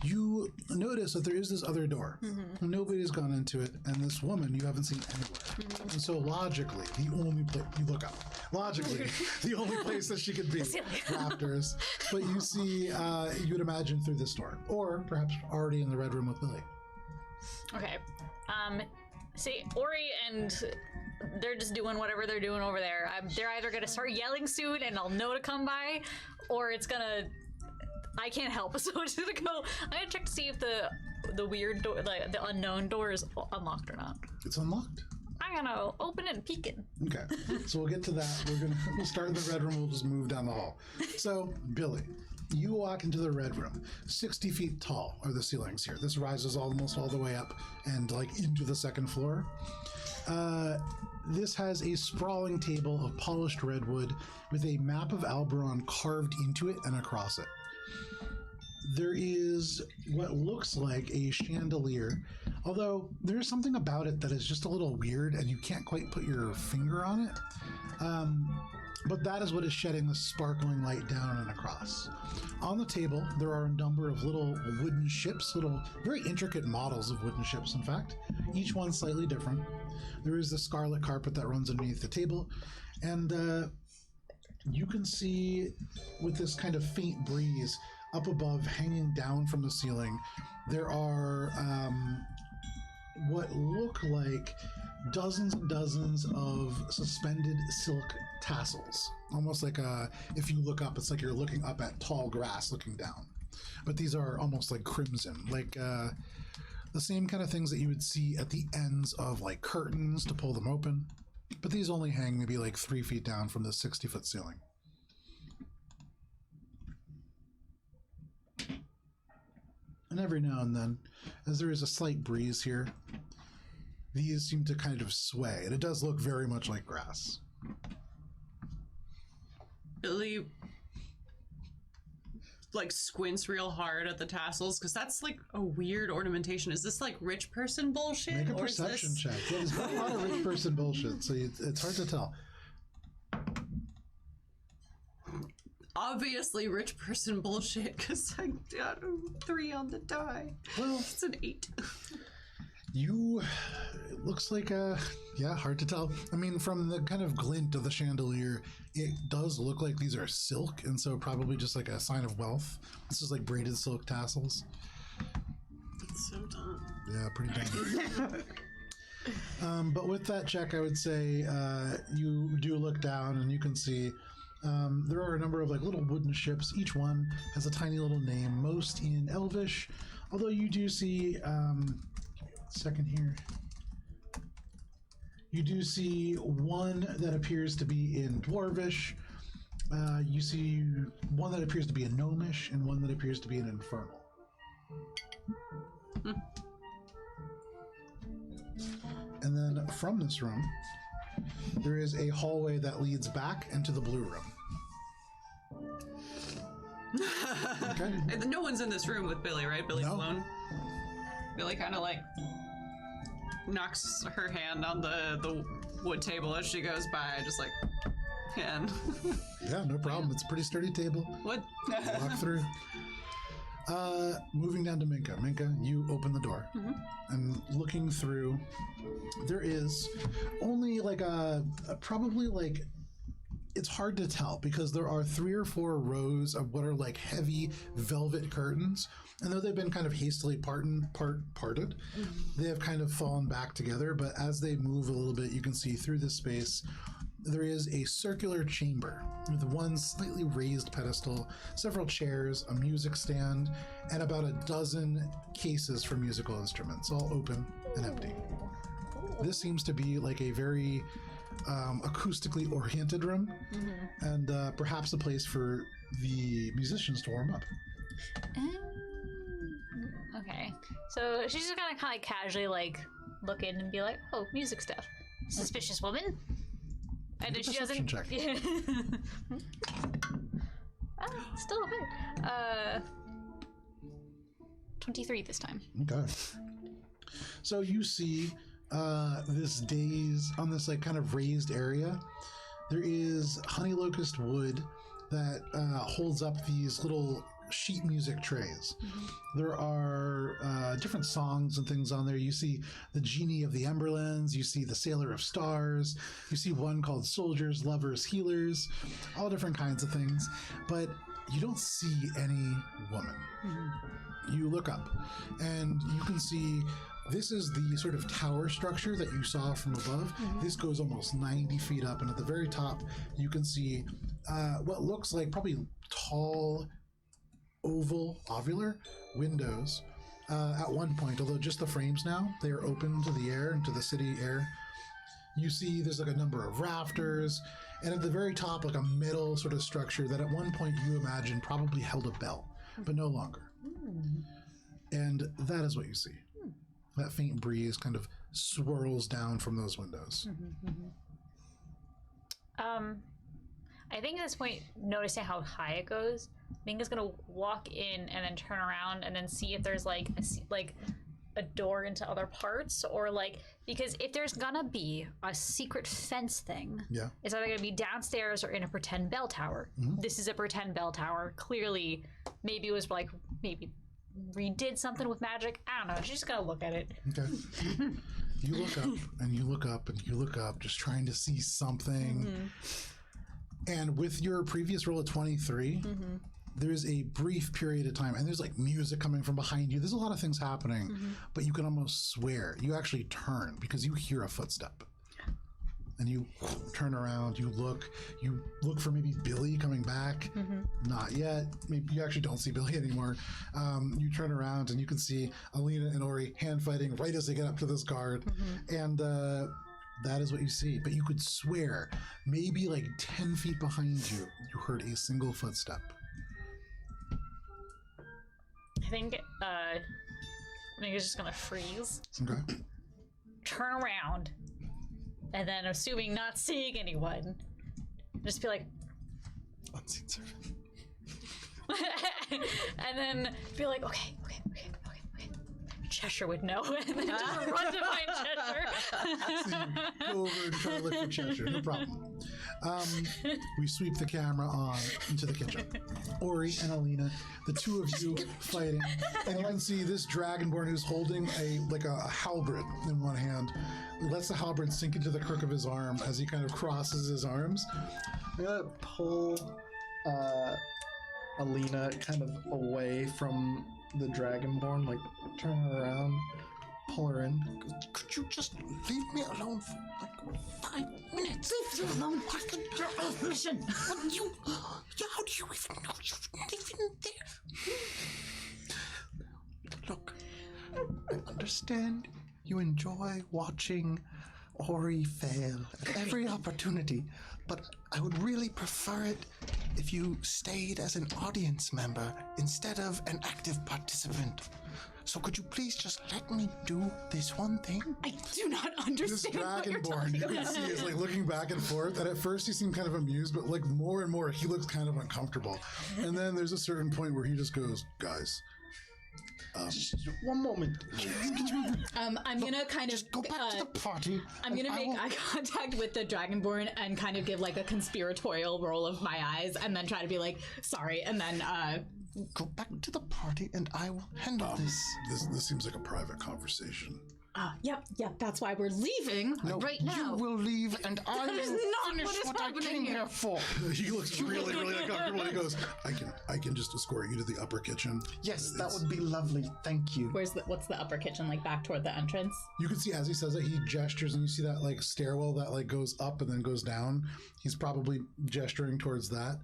you notice that there is this other door. Nobody's gone into it, and this woman you haven't seen anywhere. And so logically, the only place you look up, the only place that she could be, rafters. But you see, you would imagine through this door, or perhaps already in the red room with Billy. Okay. See, Ori and they're just doing whatever they're doing over there. They're either gonna start yelling soon and I'll know to come by, or it's gonna. I can't help, so I'm just gonna go. I'm gonna check to see if the weird door, the unknown door, is unlocked or not. It's unlocked. I'm gonna open it and peek it. Okay, so we'll get to that. We'll start in the red room. We'll just move down the hall. So, Billy, you walk into the red room. 60 feet tall are the ceilings here. This rises almost all the way up and like into the second floor. This has a sprawling table of polished redwood with a map of Alberon carved into it and across it. There is what looks like a chandelier, although there's something about it that is just a little weird and you can't quite put your finger on it. But that is what is shedding the sparkling light down and across. On the table, there are a number of little wooden ships, little very intricate models of wooden ships, in fact, each one slightly different. There is the scarlet carpet that runs underneath the table, and you can see with this kind of faint breeze up above, hanging down from the ceiling, there are what look like dozens and dozens of suspended silk tassels. Almost like if you look up, it's like you're looking up at tall grass looking down. But these are almost like crimson, like the same kind of things that you would see at the ends of like curtains to pull them open. But these only hang maybe like 3 feet down from the 60-foot ceiling. And every now and then, as there is a slight breeze here, these seem to kind of sway, and it does look very much like grass. Billy like squints real hard at the tassels because that's like a weird ornamentation. Is this like rich person bullshit? Make a perception check. Yeah, there's not a lot of rich person bullshit, so it's hard to tell. Obviously rich person bullshit because I got a 3 on the die. Well, it's an 8. It looks like, hard to tell. I mean, from the kind of glint of the chandelier, it does look like these are silk, and so probably just like a sign of wealth. This is like braided silk tassels. It's so dumb. Yeah, pretty dumb. But with that check, I would say you do look down and you can see there are a number of like little wooden ships. Each one has a tiny little name, most in Elvish, although you do see second here. You do see one that appears to be in Dwarvish. You see one that appears to be in Gnomish and one that appears to be in Infernal. And then from this room, there is a hallway that leads back into the blue room. Okay. No one's in this room with Billy, right? Billy's alone. Billy kind of like knocks her hand on the wood table as she goes by, just like, and yeah, no problem. It's a pretty sturdy table. Wood. Walk through. Moving down to Minka. Minka, you open the door, and looking through, there is only like probably like, it's hard to tell because there are 3 or 4 rows of what are like heavy velvet curtains, and though they've been kind of hastily parted, they have kind of fallen back together. But as they move a little bit, you can see through this space there is a circular chamber with one slightly raised pedestal, several chairs, a music stand, and about a dozen cases for musical instruments, all open and empty. This seems to be like a very acoustically oriented room, and perhaps a place for the musicians to warm up. Okay. So she's just gonna kind of casually like look in and be like, "Oh, music stuff. Suspicious woman." And then she doesn't. Check. Still okay. 23 this time. Okay. So you see this daze on this like kind of raised area. There is honey locust wood that holds up these little sheet music trays. There are different songs and things on there. You see the Genie of the Emberlands, you see the Sailor of Stars, you see one called Soldiers, Lovers, Healers, all different kinds of things, but you don't see any woman. You look up and you can see this is the sort of tower structure that you saw from above. This goes almost 90 feet up, and at the very top you can see what looks like probably tall ovular windows at one point, although just the frames now, they are open to the air and to the city air. You see there's like a number of rafters, and at the very top like a metal sort of structure that at one point you imagine probably held a bell, but no longer. And that is what you see. That faint breeze kind of swirls down from those windows. I think at this point, noticing how high it goes, Minga's gonna walk in and then turn around and then see if there's like a door into other parts, or like, because if there's gonna be a secret fence thing, it's either gonna be downstairs or in a pretend bell tower. This is a pretend bell tower. Clearly, maybe it was like redid something with magic. I don't know. She's just gonna look at it. Okay. You look up and you look up and you look up, just trying to see something. And with your previous roll of 23, there's a brief period of time, and there's like music coming from behind you. There's a lot of things happening, but you can almost swear. You actually turn because you hear a footstep. And you turn around, you look for maybe Billy coming back. Not yet. Maybe you actually don't see Billy anymore. You turn around and you can see Alina and Ori hand fighting right as they get up to this guard. And that is what you see. But you could swear maybe like 10 feet behind you, you heard a single footstep. I think Minga's just gonna freeze. Okay. Turn around. And then, assuming not seeing anyone, just be like, Unseen servant. and then be like, okay. Cheshire would know, and then just run to find Cheshire. So you go over and try to look for Cheshire, no problem. We sweep the camera on into the kitchen. Ori and Alina, the two of you fighting, and you can see this dragonborn who's holding a halberd in one hand. Lets the halberd sink into the crook of his arm as he kind of crosses his arms. I'm gonna pull Alina kind of away from the dragonborn, like turn her around, pull her in. Could you just leave me alone for like 5 minutes? Leave you alone. I can Mission. How do you even know you're living there? Look, I understand you enjoy watching Ori fail at every opportunity, but I would really prefer it if you stayed as an audience member instead of an active participant. So could you please just let me do this one thing? I do not This understand what you're dragonborn, talking you can about. see, is like looking back and forth. And at first he seemed kind of amused, but like more and more he looks kind of uncomfortable. And then there's a certain point where he just goes, "Guys, Just one moment. I'm gonna kind of Go back to the party. I'm gonna make eye contact with the dragonborn and kind of give like a conspiratorial roll of my eyes, and then try to be like, sorry, and then Go back to the party, and I will handle this. this seems like a private conversation." Yep, that's why we're leaving right now. You will leave, and I That is will not finish what is what I happening came here. here for. He looks really, really uncomfortable. He goes, I can just escort you to the upper kitchen." Yes, that would be lovely. Thank you. What's the upper kitchen, like back toward the entrance? You can see as he says that, he gestures, and you see that like stairwell that like goes up and then goes down. He's probably gesturing towards that.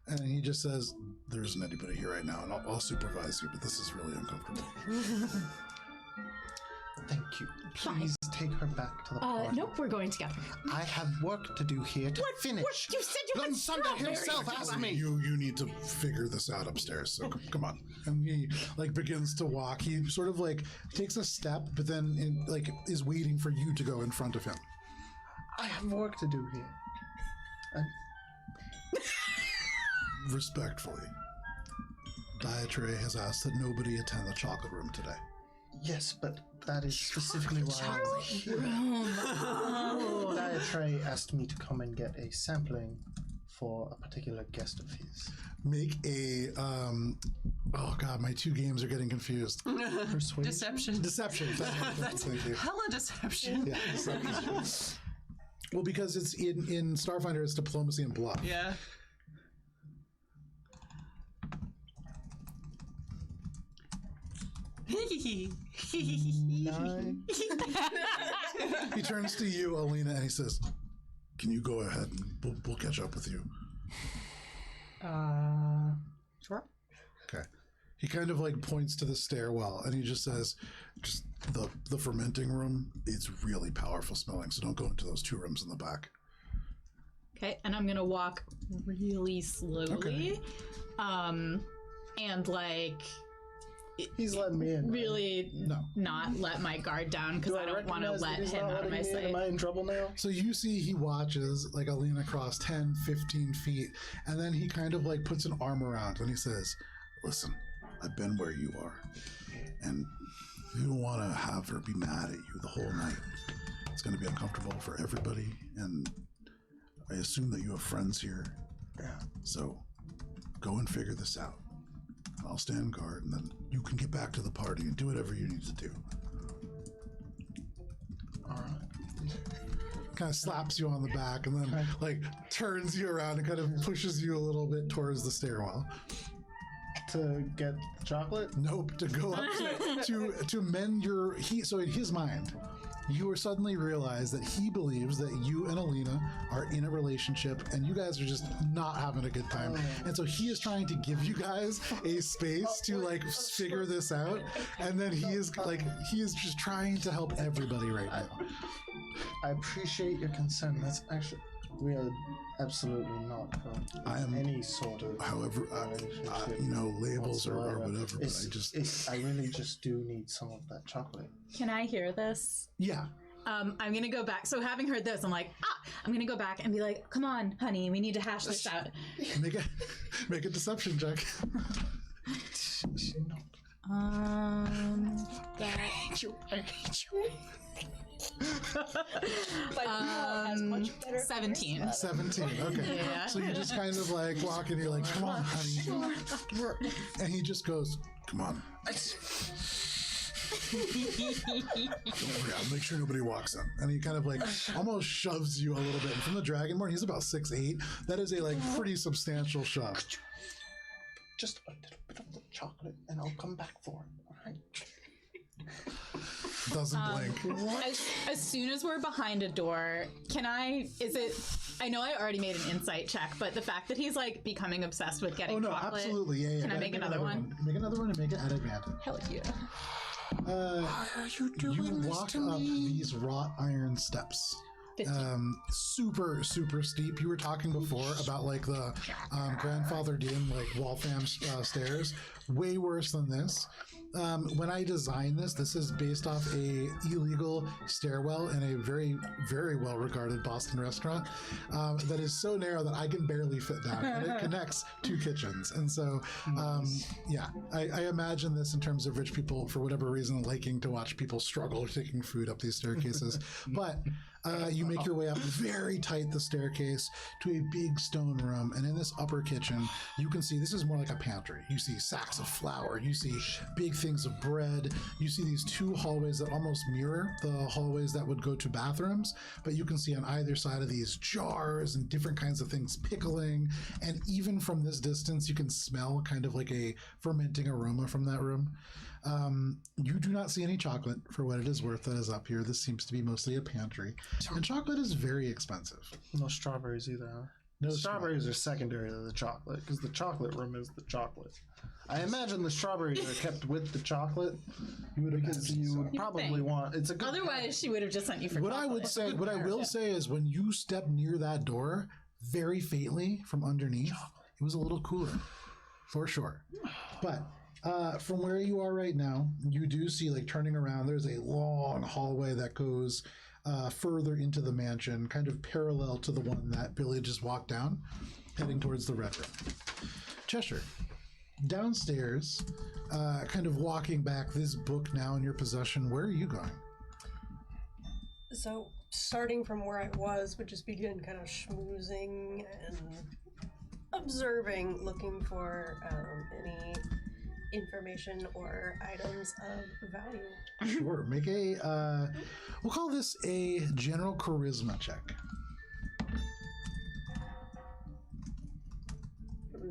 And he just says, "There isn't anybody here right now, and I'll supervise you, but this is really uncomfortable." Thank you. Please take her back to the party. Nope, we're going together. I have work to do here to finish. What? You said you had Lunsunder strawberries. himself asked me. You need to figure this out upstairs. So come on. And he like begins to walk. He sort of like takes a step, but then is waiting for you to go in front of him. I have work to do here. Respectfully, Diatre has asked that nobody attend the chocolate room today. Yes, but that is specifically why I'm here. Diatre asked me to come and get a sampling for a particular guest of his. Make a oh god, my two games are getting confused. Persuasion? Deception. Thank you. Hella deception. Yeah, deception. Well, because it's in Starfinder, it's diplomacy and bluff. Yeah. Nine. He turns to you, Alina, and he says, "Can you go ahead and we'll catch up with you?" Sure. Okay. He kind of like points to the stairwell, and he just says, "Just the fermenting room. It's really powerful smelling, so don't go into those two rooms in the back." Okay, and I'm gonna walk really slowly. Okay. And like He's letting me in. really No. not let my guard down because I don't want to recognize that let he's him not out of my letting me in? sight. Am I in trouble now? So you see he watches like Alina cross 10, 15 feet, and then he kind of like puts an arm around and he says, "Listen, I've been where you are, and you don't want to have her be mad at you the whole night. It's going to be uncomfortable for everybody, and I assume that you have friends here. Yeah. So go and figure this out. I'll stand guard, and then you can get back to the party and do whatever you need to do." All right. Kind of slaps you on the back and then like turns you around and kind of pushes you a little bit towards the stairwell. To get chocolate? Nope, to go up to mend your so in his mind, you are suddenly realize that he believes that you and Alina are in a relationship and you guys are just not having a good time. And so he is trying to give you guys a space to like figure this out. And then he is just trying to help everybody right now. I appreciate your concern. That's actually, we are absolutely not I am- any sort of However, relationship. Labels or whatsoever. whatever, but I really just do need some of that chocolate. Can I hear this? yeah. I'm gonna go back. So having heard this, I'm like, I'm gonna go back and be like, "Come on, honey, we need to hash this out." Make a deception check. That, I hate you. But has much better 17. 17. Okay. Yeah. So you just kind of like walk and you're like, "Come on, honey." And he just goes, "Come on. Don't worry, I'll make sure nobody walks in." And he kind of like almost shoves you a little bit. And from the Dragonborn, he's about 6'8". That is a like pretty substantial shove. Just a little bit of the chocolate, and I'll come back for it. All right. Doesn't blink. As soon as we're behind a door, I know I already made an insight check, but the fact that he's like becoming obsessed with getting Oh no, chocolate. absolutely. Yeah. Can I make another one? Make another one and make it at advantage. Hell yeah. Why are you doing You this walk to up me? these wrought iron steps. 15. Super steep. You were talking before about like the grandfather Dim like Waltham stairs. Way worse than this. When I designed this is based off a illegal stairwell in a very, very well regarded Boston restaurant that is so narrow that I can barely fit down, and it connects two kitchens. And so, I imagine this in terms of rich people, for whatever reason, liking to watch people struggle taking food up these staircases. But you make your way up very tight the staircase to a big stone room, and in this upper kitchen, you can see this is more like a pantry. You see sacks of flour, you see big things of bread, you see these two hallways that almost mirror the hallways that would go to bathrooms, but you can see on either side of these jars and different kinds of things pickling, and even from this distance, you can smell kind of like a fermenting aroma from that room. You do not see any chocolate for what it is worth that is up here. This seems to be mostly a pantry. And chocolate is very expensive. No strawberries either, huh? No Strawberries are secondary to the chocolate because the chocolate room is the chocolate. I imagine the strawberries are kept with the chocolate because you would probably think. want. It's a good. Otherwise, she would have just sent you for What I would say, what I will say is when you step near that door, very faintly from underneath, it was a little cooler, for sure. But from where you are right now, you do see, like, turning around, there's a long hallway that goes further into the mansion, kind of parallel to the one that Billy just walked down, heading towards the red room. Cheshire. Downstairs, kind of walking back, this book now in your possession, where are you going? So, starting from where I was, would just begin kind of schmoozing and observing, looking for any information or items of value. Sure. Make a, we'll call this a general charisma check.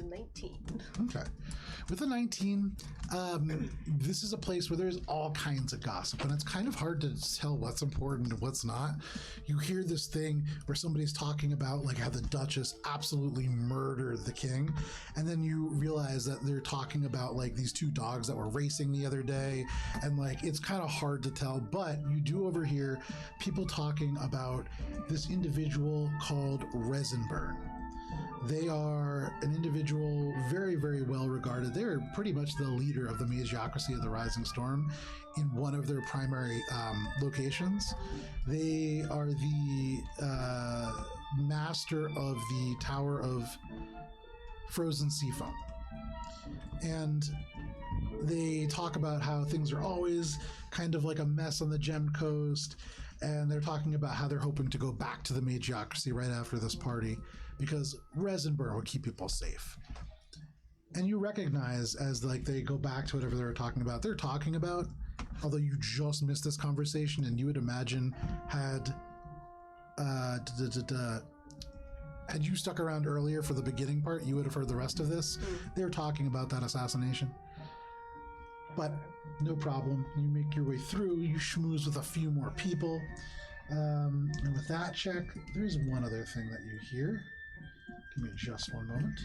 19. Okay. With a 19, this is a place where there's all kinds of gossip, and it's kind of hard to tell what's important and what's not. You hear this thing where somebody's talking about, like, how the Duchess absolutely murdered the king, and then you realize that they're talking about, like, these two dogs that were racing the other day, and, like, it's kind of hard to tell, but you do overhear people talking about this individual called Resinburn. They are an individual very, very well regarded. They're pretty much the leader of the Magiocracy of the Rising Storm in one of their primary locations. They are the master of the Tower of Frozen Seafoam. And they talk about how things are always kind of like a mess on the Gem Coast. And they're talking about how they're hoping to go back to the Magiocracy right after this party, because Resinburn will keep people safe. And you recognize, as like they go back to whatever they're talking about, although you just missed this conversation, and you would imagine had you stuck around earlier for the beginning part, you would have heard the rest of this. They're talking about that assassination. But no problem. You make your way through, you schmooze with a few more people. And with that check, there's one other thing that you hear. Give me just one moment.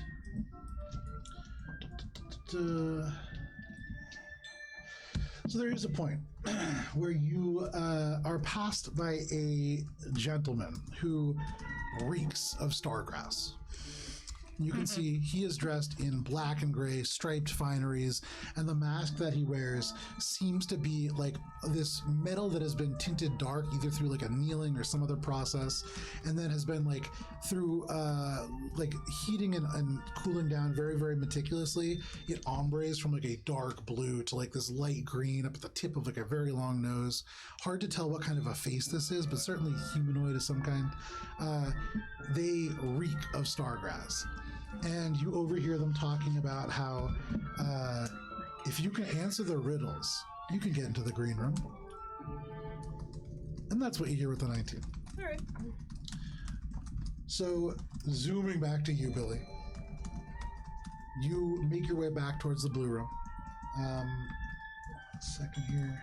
So there is a point where you are passed by a gentleman who reeks of stargrass. You can see he is dressed in black and gray striped fineries, and the mask that he wears seems to be like this metal that has been tinted dark, either through like annealing or some other process, and then has been like through like heating and cooling down very, very meticulously. It ombres from like a dark blue to like this light green up at the tip of like a very long nose. Hard to tell what kind of a face this is, but certainly humanoid of some kind. They reek of stargrass. And you overhear them talking about how if you can answer the riddles, you can get into the green room. And that's what you hear with the 19. All right. So, zooming back to you, Billy, you make your way back towards the blue room. Second here.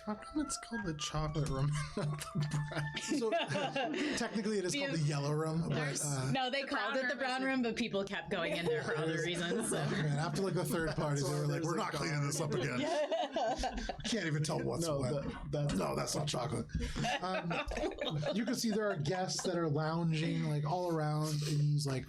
How come it's called the chocolate room, not the brown? So technically it is called the yellow room, but No, they called it the brown room, but people kept going in there for other reasons. So. man, after like the third party, they were like, "We're not cleaning this up again." Can't even tell what's what. That's not chocolate. You can see there are guests that are lounging like all around in these like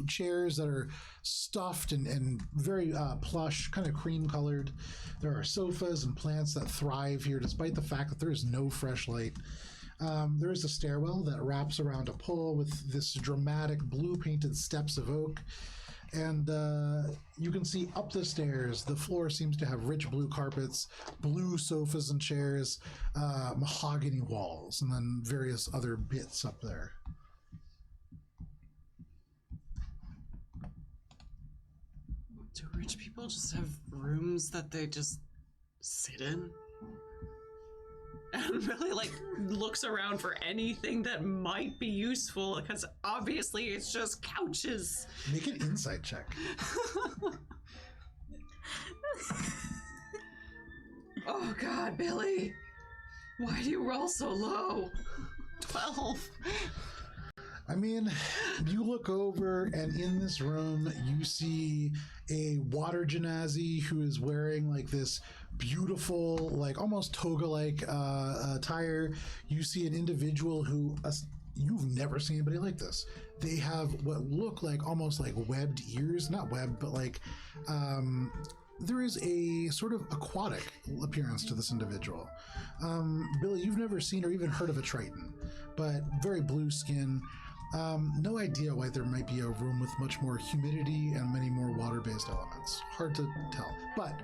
chairs that are stuffed and very plush, kind of cream colored. There are sofas and plants that thrive here despite the fact that there is no fresh light. There is a stairwell that wraps around a pole with this dramatic blue painted steps of oak. And you can see up the stairs, the floor seems to have rich blue carpets, blue sofas and chairs, mahogany walls, and then various other bits up there. Do rich people just have rooms that they just sit in? And really, like, looks around for anything that might be useful, because obviously it's just couches. Make an insight check. Oh God, Billy. Why do you roll so low? 12. I mean, you look over, and in this room, you see a water genasi who is wearing like this beautiful, like almost toga-like attire. You see an individual who you've never seen anybody like this. They have what look like almost like webbed ears, not webbed, but like there is a sort of aquatic appearance to this individual. Billy, you've never seen or even heard of a Triton, but very blue skin. No idea why there might be a room with much more humidity and many more water-based elements. Hard to tell, but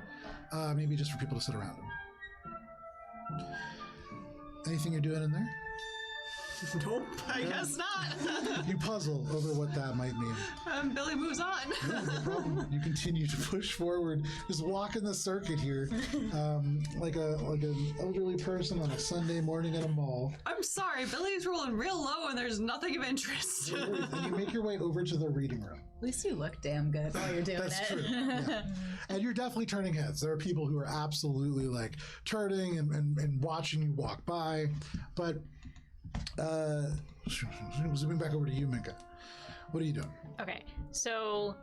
maybe just for people to sit around him. Anything you're doing in there? Nope, I guess not. You puzzle over what that might mean. Billy moves on. Yeah, no problem. You continue to push forward, just walking the circuit here, like an elderly person on a Sunday morning at a mall. I'm sorry, Billy's rolling real low and there's nothing of interest. And you make your way over to the reading room. At least you look damn good while you're doing That's it. true. Yeah. And you're definitely turning heads. There are people who are absolutely like turning and watching you walk by, but. Zooming back over to you, Minka. What are you doing? Okay, so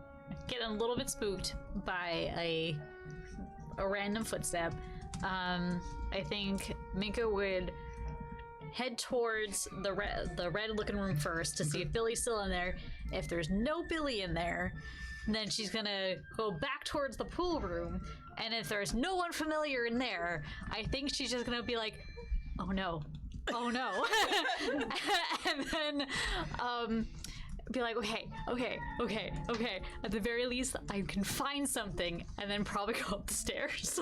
getting a little bit spooked by a random footstep. I think Minka would head towards the red looking room first to see if Billy's still in there. If there's no Billy in there, then she's gonna go back towards the pool room. And if there's no one familiar in there, I think she's just gonna be like, oh no. And then be like, okay. At the very least, I can find something, and then probably go up the stairs.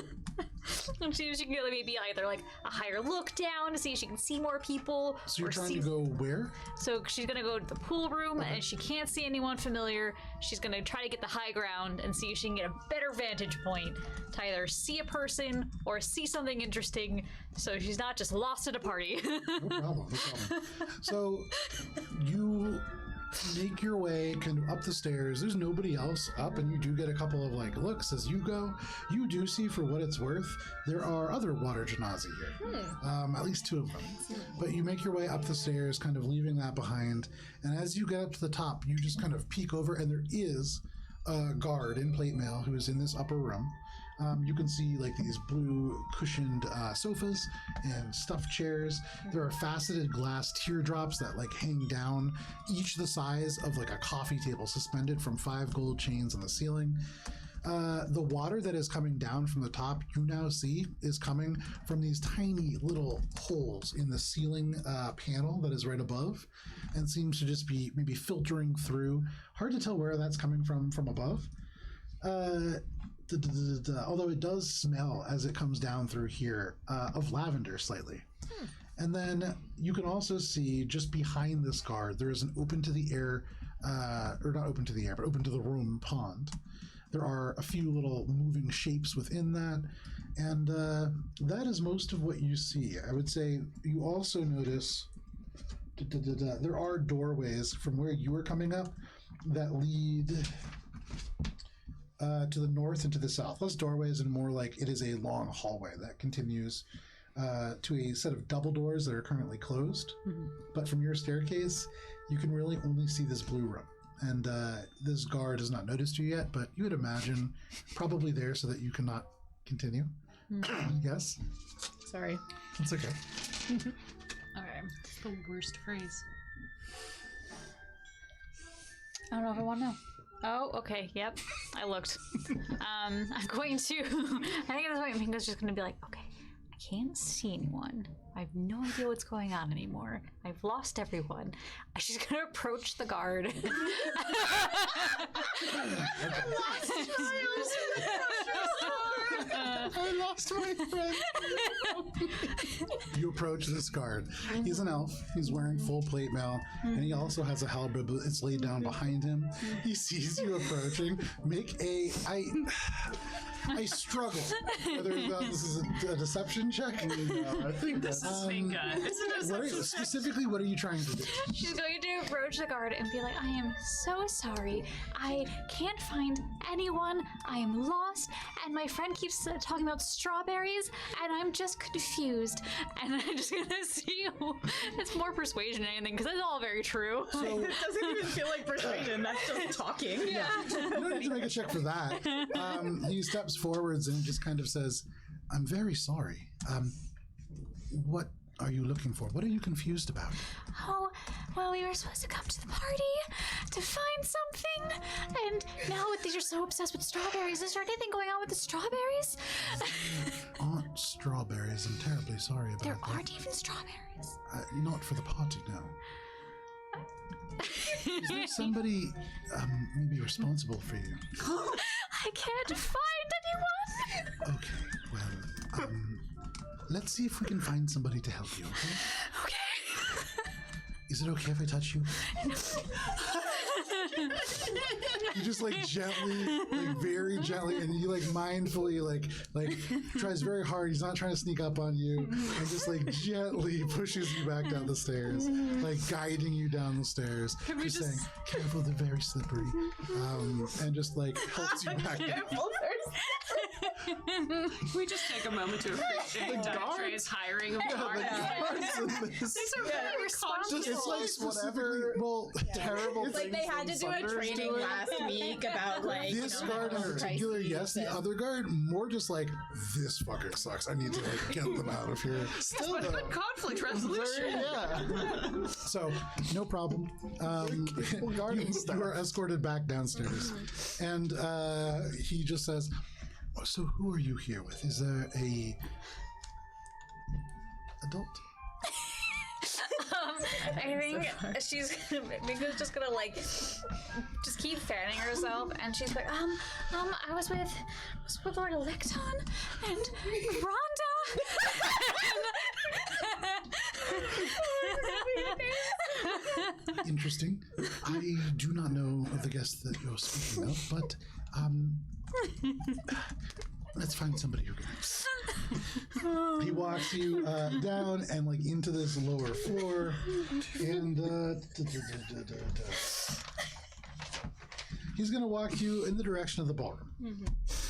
And see if she can get maybe either like a higher look down to see if she can see more people. So you're trying to go where? So she's gonna go to the pool room, and if she can't see anyone familiar, she's gonna try to get the high ground and see if she can get a better vantage point to either see a person or see something interesting, so she's not just lost at a party. No problem. So you make your way kind of up the stairs. There's nobody else up, and you do get a couple of like looks as you go. You do see, for what it's worth, there are other water genasi here. At least 2 of them. But you make your way up the stairs, kind of leaving that behind. And as you get up to the top, you just kind of peek over, and there is a guard in plate mail who is in this upper room. You can see like these blue cushioned sofas and stuffed chairs. There are faceted glass teardrops that like hang down, each the size of like a coffee table, suspended from 5 gold chains on the ceiling. The water that is coming down from the top, you now see, is coming from these tiny little holes in the ceiling panel that is right above, and seems to just be maybe filtering through. Hard to tell where that's coming from above. Although it does smell as it comes down through here of lavender slightly. And then you can also see just behind this guard, there is an open to the air, or not open to the air, but open to the room pond. There are a few little moving shapes within that, and that is most of what you see. I would say you also notice there are doorways from where you are coming up that lead to the north and to the south. Less doorways and more like it is a long hallway that continues to a set of double doors that are currently closed. But from your staircase, you can really only see this blue room. And this guard has not noticed you yet, but you would imagine probably there so that you cannot continue. Yes? Sorry. It's okay. Okay. It's the worst phrase. I don't know if I want to know. Oh, okay. Yep. I looked. I'm going to. I think at this point, Minka's just going to be like, okay, I can't see anyone. I have no idea what's going on anymore. I've lost everyone. She's going to approach the guard. I lost my friend. You approach this guard. He's an elf. He's wearing full plate mail, and he also has a halberd, but it's laid down behind him. He sees you approaching. Make a I struggle. Whether this is a deception check. No, I think that's Minka. It's a deception. Specifically, what are you trying to do? She's going to approach the guard and be like, I am so sorry. I can't find anyone. I am lost. And my friend keeps talking about strawberries, and I'm just confused. And I'm just going to see who... It's more persuasion than anything, because it's all very true. So, It doesn't even feel like persuasion. That's just talking. Yeah. you don't need to make a check for that. He steps forwards and just kind of says, I'm very sorry. What are you looking for? What are you confused about? Oh, well, we were supposed to come to the party to find something. And now that you're so obsessed with strawberries, is there anything going on with the strawberries? Aren't strawberries. I'm terribly sorry about There that. aren't even strawberries. Not for the party, no. Is there somebody maybe responsible for you? I can't find anyone. Okay, well, let's see if we can find somebody to help you, okay? Okay. Is it okay if I touch you? You just like gently, like very gently, and you like mindfully, like tries very hard. He's not trying to sneak up on you, and just like gently pushes you back down the stairs, like guiding you down the stairs. Just saying, careful, they're very slippery, and just like helps you back down. We just take a moment to appreciate Trey's hiring of guards. These are really responsible. It's like specifically, well, terrible It's like they had to do a training last week about like this guard in particular, yes. The other guard, more just like, this fucking sucks. I need to like get them out of here. still But though. conflict resolution. Yeah. So, no problem. Guarding You stuff. are escorted back downstairs. And he just says, so who are you here with? Is there a adult? I think Minka's just gonna like just keep fanning herself, and she's like, I was with Lord Electon and Rhonda. Interesting. I do not know of the guest that you're speaking of, but let's find somebody who can. He walks you down and like into this lower floor, and he's gonna walk you in the direction of the ballroom.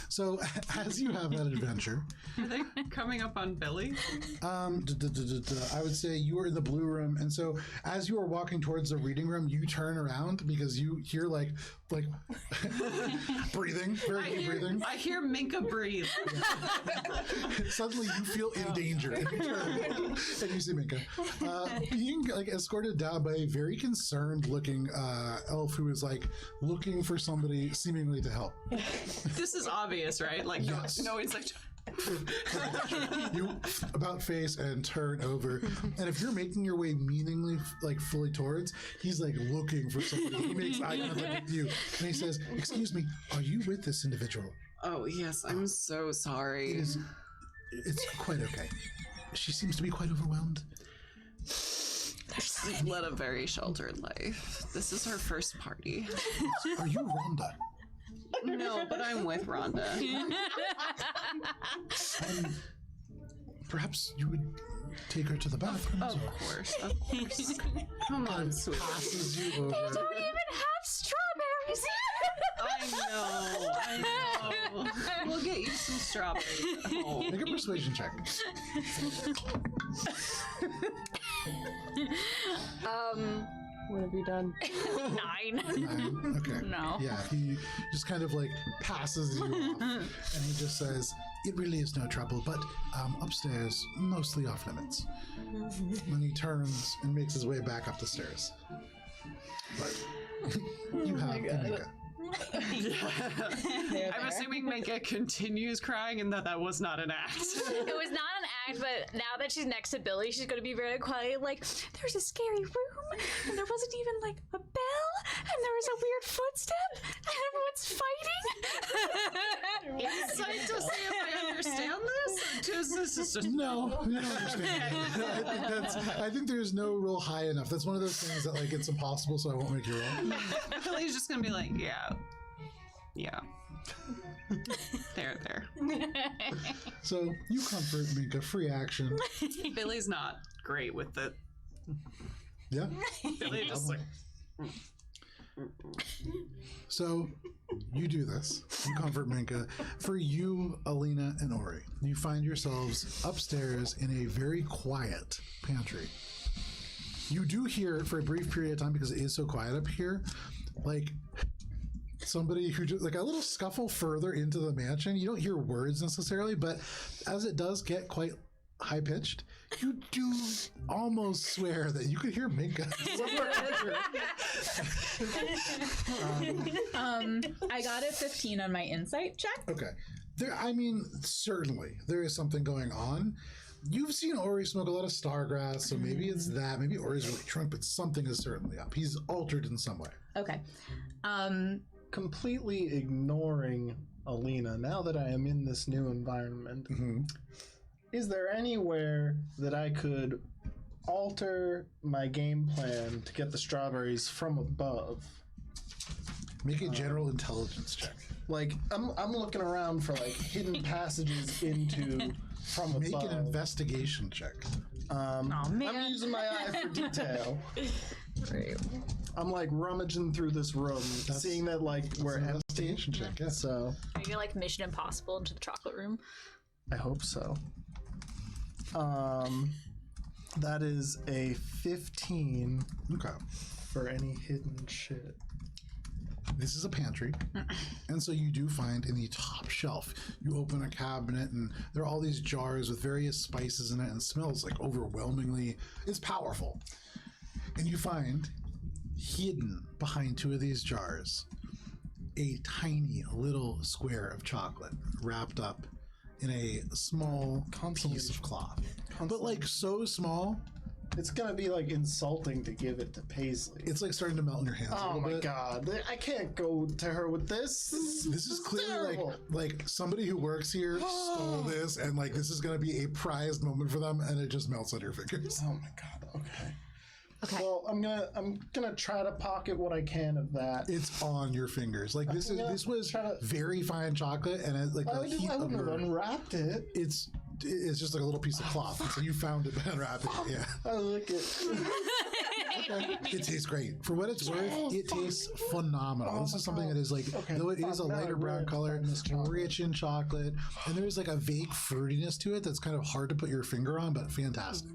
So as you have that adventure, Are they coming up on Billy? I would say you are in the blue room, and so as you are walking towards the reading room, you turn around because you hear like breathing, very deep breathing. I hear Minka breathe. Suddenly you feel in danger, and you turn and you see Minka being like escorted down by a very concerned-looking elf who is like looking for somebody seemingly to help. This is obvious, right? Like, Yes. no, it's like, You about face and turn over, and if you're making your way meaningly like fully towards, he's like looking for somebody. He makes eye contact with you, and he says, "Excuse me, are you with this individual?" oh, yes, I'm so sorry. It's quite okay. She seems to be quite overwhelmed. She's led a very sheltered life. This is her first party. Are you Rhonda? No, but I'm with Rhonda. Perhaps you would take her to the bathroom. Of course, of course. Come on, sweetie. Passes you over. Don't even have strawberries. I know. We'll get you some strawberries at home. Make a persuasion check. What have you done? 9. 9. Okay. No. Yeah, he just kind of like passes you off, and he just says, "It really is no trouble, but upstairs, mostly off limits." When he turns and makes his way back up the stairs. But you have Minka. I'm assuming Minka continues crying and that was not an act. It was not an act, but now that she's next to Billy, she's going to be very quiet. Like, there's a scary room, and there wasn't even like a bell, and there was a weird footstep, and everyone's fighting. Insight to see if I understand this? Because this is just No, you don't understand. I think there's no real high enough. That's one of those things that like it's impossible, so I won't make you roll. Billy's just gonna be like, yeah. There. So you comfort Minka, free action. Billy's not great with it. Yeah. Billy just like. So you do this. You comfort Minka. For you, Alina, and Ori, you find yourselves upstairs in a very quiet pantry. You do hear, for a brief period of time, because it is so quiet up here, like somebody who just, like a little scuffle further into the mansion. You don't hear words necessarily, but as it does get quite high pitched, you do almost swear that you could hear Minka somewhere under. I got a 15 on my insight check. Okay. Certainly there is something going on. You've seen Ori smoke a lot of stargrass, so maybe it's that. Maybe Ori's really drunk, but something is certainly up. He's altered in some way. Okay. Completely ignoring Alina, now that I am in this new environment, is there anywhere that I could alter my game plan to get the strawberries from above? Make a general intelligence check. Like, I'm looking around for, like, hidden passages into from above. Make an investigation check. Oh, man. I'm using my eye for detail. Right. I'm, like, rummaging through this room, seeing that, like, we're An empty. investigation check, yeah. So, Are you like Mission Impossible into the chocolate room? I hope so. That is a 15 Okay. for any hidden shit. This is a pantry, and so you do find in the top shelf, you open a cabinet and there are all these jars with various spices in it, and it smells like overwhelmingly, it's powerful. And you find hidden behind two of these jars a tiny little square of chocolate wrapped up in a small piece of cloth. But like so small, It's gonna be like insulting to give it to Paisley. it's like starting to melt in your hands a Oh little my bit. god! I can't go to her with this. This is clearly terrible. like somebody who works here stole this, and like this is going to be a prized moment for them, and it just melts on your fingers. Oh my god! Okay. Okay. Well, I'm gonna try to pocket what I can of that. It's on your fingers. Like this was try to- very fine chocolate, and it, like the heat I of wouldn't have your, unwrapped it. it's just like a little piece of cloth. And so you found it by unwrapping it. Yeah, I lick it. it tastes great for what it's worth. It tastes phenomenal. This is something that is like, though it is a Now I lighter brown really color, find this chocolate. rich in chocolate, and there's like a vague fruitiness to it that's kind of hard to put your finger on, but fantastic.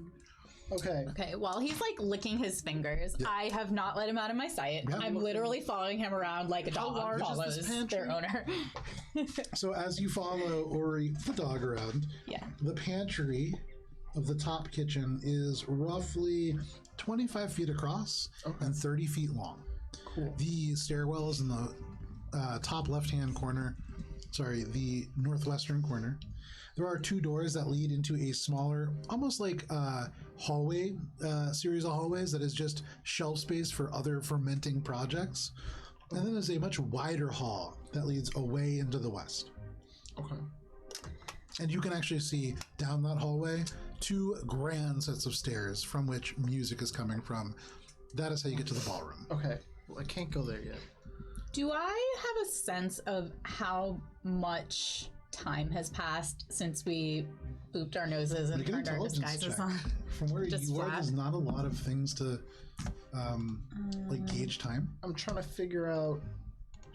Okay. Okay, while he's like licking his fingers, I have not let him out of my sight. Yeah. I'm literally following him around like a dog large is follows this pantry? their owner. So as you follow Ori the dog around, Yeah. the pantry of the top kitchen is roughly 25 feet across and 30 feet long. Cool. The stairwell is in the top left-hand corner, the northwestern corner. There are two doors that lead into a smaller, almost like hallway, series of hallways that is just shelf space for other fermenting projects. And then there's a much wider hall that leads away into the west. Okay. And you can actually see down that hallway two grand sets of stairs from which music is coming from. That is how you get to the ballroom. Okay. Well, I can't go there yet. Do I have a sense of how much time has passed since we booped our noses and Make an turned our intelligence disguises check. on? From where Just you are, flat. there's not a lot of things to like gauge time. I'm trying to figure out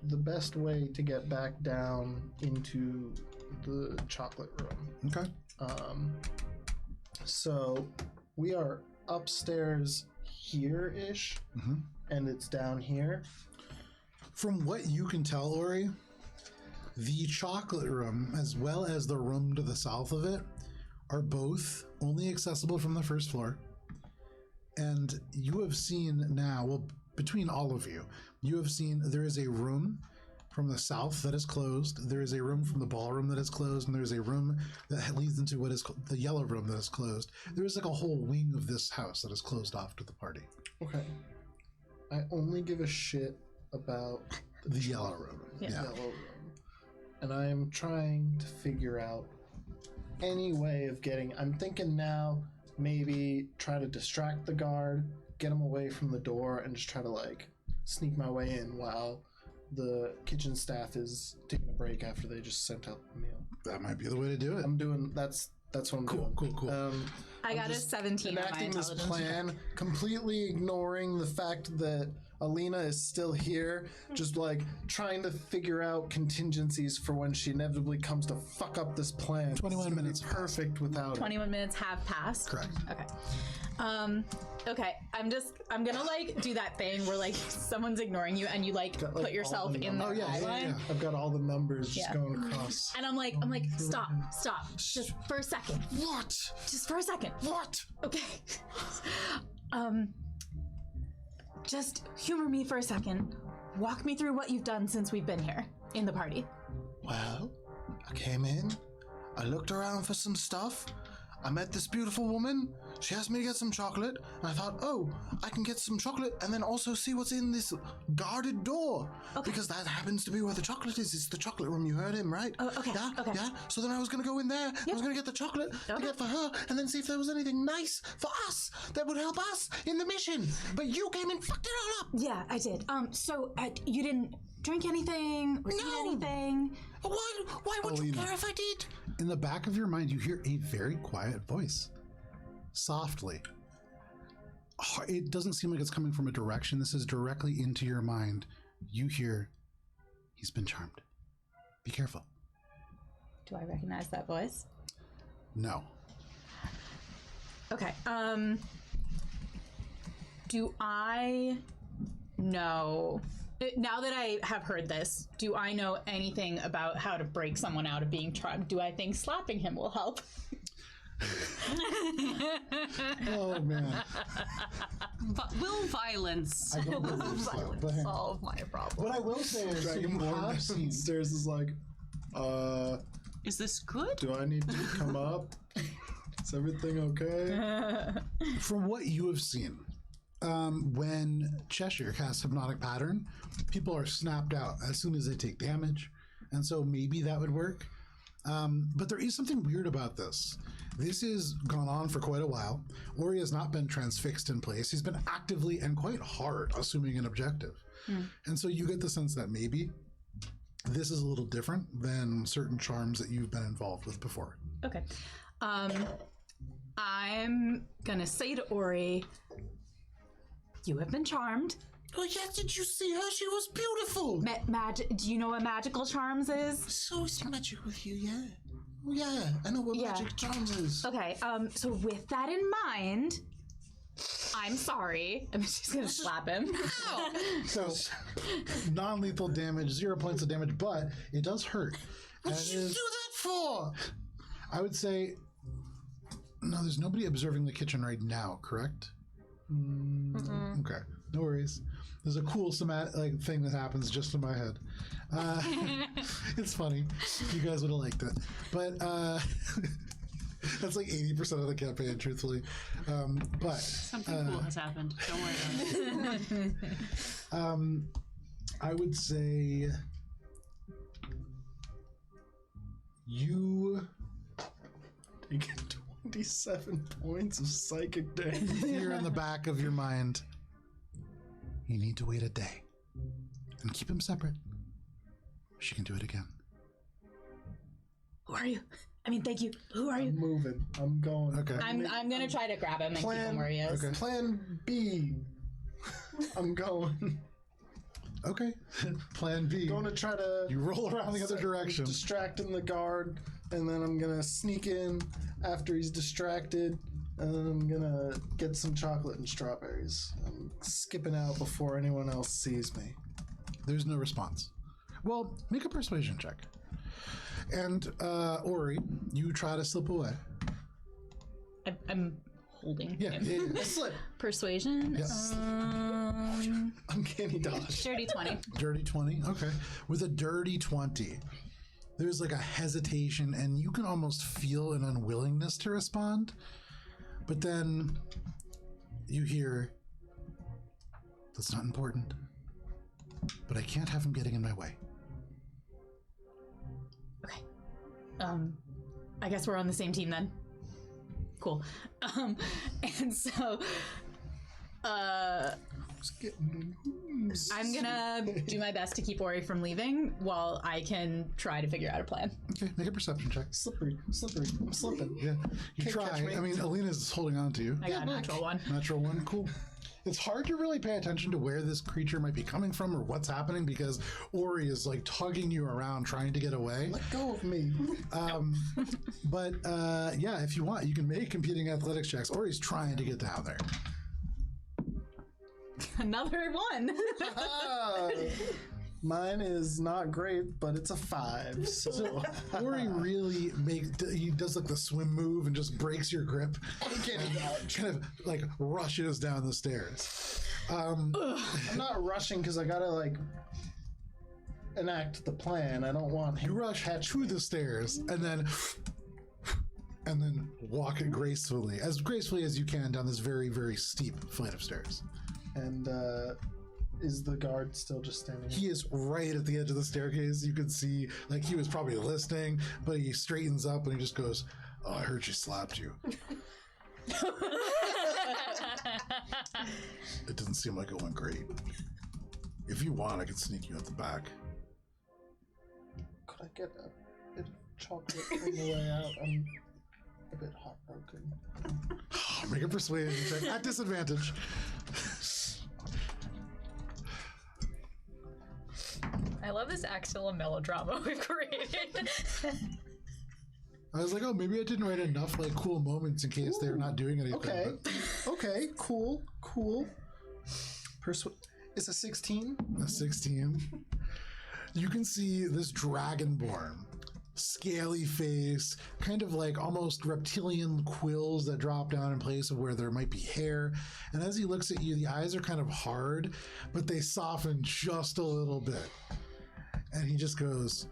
the best way to get back down into the chocolate room. Okay. So we are upstairs here-ish, and it's down here. From what you can tell, Ori, the chocolate room, as well as the room to the south of it, are both only accessible from the first floor. And you have seen now, well, between all of you, you have seen there is a room from the south that is closed. There is a room from the ballroom that is closed, and there is a room that leads into what is the yellow room that is closed. There is like a whole wing of this house that is closed off to the party. Okay. I only give a shit about The yellow room. Yeah. Yeah. yellow room. And I am trying to figure out any way of getting. I'm thinking now maybe try to distract the guard, get him away from the door, and just try to like sneak my way in while the kitchen staff is taking a break after they just sent out the meal. That might be the way to do it. I'm doing that's what I'm doing. Cool. I got a 17 on my enacting this intelligence. plan, completely ignoring the fact that Alina is still here, just like trying to figure out contingencies for when she inevitably comes to fuck up this plan. 21 It's gonna be minutes perfect without 21 minutes have passed. Correct. Okay. Okay. I'm gonna like do that thing where like someone's ignoring you and you like Got, like, put yourself all the in the numbers. eye line. it. I've got all the numbers just Yeah. going across. And I'm like, stop, just for a second, What? just for a second. What? Okay. Just humor me for a second. Walk me through what you've done since we've been here in the party. Well, I came in, I looked around for some stuff, I met this beautiful woman, she asked me to get some chocolate, and I thought, oh, I can get some chocolate and then also see what's in this guarded door. Okay. Because that happens to be where the chocolate is. It's the chocolate room, you heard him, right? Oh, okay, Yeah, okay. yeah. So then I was gonna go in there, I was gonna get the chocolate to Okay. get for her, and then see if there was anything nice for us that would help us in the mission. But you came and fucked it all up. Yeah, I did. So you didn't drink anything or eat No. anything? Why would you Alina. care if I did? In the back of your mind, you hear a very quiet voice. Softly. It doesn't seem like it's coming from a direction. This is directly into your mind. You hear, he's been charmed. Be careful. Do I recognize that voice? No. Okay. Do I know? Now that I have heard this, do I know anything about how to break someone out of being charmed? Do I think slapping him will help? Oh, man. Will violence. I don't believe so. But, Solve my problem. what I will say is, so you Dragonborn have seen... downstairs is like, Is this good? do I need to come up? Is everything okay? From what you have seen, when Cheshire casts Hypnotic Pattern, people are snapped out as soon as they take damage. And so maybe that would work. But there is something weird about this. This has gone on for quite a while. Ori has not been transfixed in place. He's been actively and quite hard assuming an objective. And so you get the sense that maybe this is a little different than certain charms that you've been involved with before. Okay. I'm gonna say to Ori, you have been charmed. Oh yes, did you see her? She was beautiful. Do you know what magical charms is? So is magic with you, yeah. Oh yeah, I know what Yeah. magic charms is. Okay, so with that in mind, I'm sorry. And then she's gonna slap him. So, non-lethal damage, 0 points of damage, but it does hurt. What And did it you is- do that for? I would say, no, there's nobody observing the kitchen right now, correct? Okay, no worries. There's a cool somatic thing that happens just in my head. It's funny. You guys would have liked it, but that's like 80% of the campaign, truthfully. But Something cool has happened. Don't worry about it. I would say you You get 27 points of psychic damage. hear in the back of your mind, you need to wait a day and keep them separate. She can do it again. Who are you? I mean, thank you. Who are you? I'm moving. I'm going. Okay. I'm gonna try to grab him and keep him where he is. Okay. Plan B. I'm going. Okay. Plan B. Going to try to You roll around the other direction. distracting the guard, and then I'm gonna sneak in after he's distracted, and then I'm gonna get some chocolate and strawberries. I'm skipping out before anyone else sees me. There's no response. Well, make a persuasion check. And Ori, you try to slip away. I'm holding Yeah. him. Slip. Persuasion. Yes. Uncanny dodge. Dirty 20. Dirty 20. Okay. With a dirty 20, there's like a hesitation, and you can almost feel an unwillingness to respond. But then you hear, that's not important. But I can't have him getting in my way. Okay. I guess we're on the same team then. Cool. And so, Just getting I'm gonna do my best to keep Ori from leaving while I can try to figure out a plan. Okay, make a perception check. Slippery. I'm slipping. Yeah, you Can't try. catch me. I mean, Alina's holding on to you. I got a natural one. Natural one, cool. It's hard to really pay attention to where this creature might be coming from or what's happening because Ori is like tugging you around trying to get away. Let go of me. But yeah, if you want, you can make competing athletics checks. Ori's trying to get down there. Another one. Mine is not great, but it's a 5. So Ori really he does like the swim move and just breaks your grip. Kind of like rushes down the stairs. I'm not rushing because I gotta like enact the plan. I don't want him You rush to the stairs and then walk it gracefully as you can down this very, very steep flight of stairs. And is the guard still just standing? He is right at the edge of the staircase. You can see, like, he was probably listening, but he straightens up and he just goes, "Oh, I heard she slapped you. It doesn't seem like it went great. If you want, I can sneak you out the back." Could I get a bit of chocolate on the way out? I'm a bit heartbroken. Make a persuasion check at disadvantage. I love this accidental melodrama we've created. I was like, oh, maybe I didn't write enough like cool moments in case they're not doing anything. Okay. But Okay. Cool. It's a 16. a 16. You can see this dragonborn, scaly face, kind of like almost reptilian quills that drop down in place of where there might be hair. And as he looks at you, the eyes are kind of hard, but they soften just a little bit. And he just goes,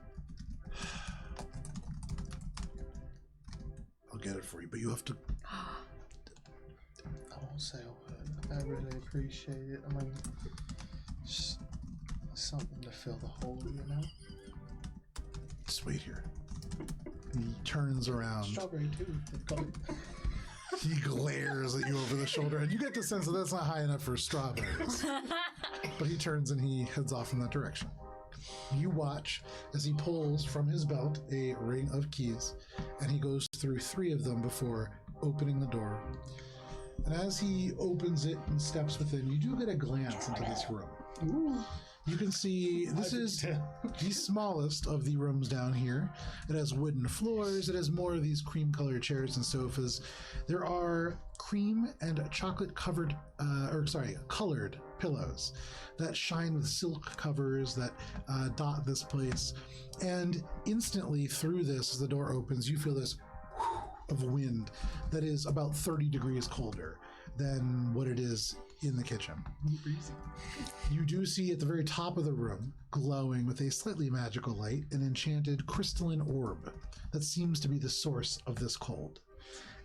"I'll get it for you, but you have to." I won't say a word. I really appreciate it. I mean, just something to fill the hole, you know? Just wait here. He turns around. Strawberry too. They've got it. He glares at you over the shoulder, and you get the sense that that's not high enough for strawberries. But he turns and he heads off in that direction. You watch as he pulls from his belt a ring of keys, and he goes through 3 of them before opening the door. And as he opens it and steps within, you do get a glance into this room. You can see this is the smallest of the rooms down here. It has wooden floors. It has more of these cream-colored chairs and sofas. There are cream and chocolate-covered, colored pillows that shine with silk covers that dot this place. And instantly through this, as the door opens, you feel this of wind that is about 30 degrees colder than what it is in the kitchen. You do see at the very top of the room, glowing with a slightly magical light, an enchanted crystalline orb that seems to be the source of this cold.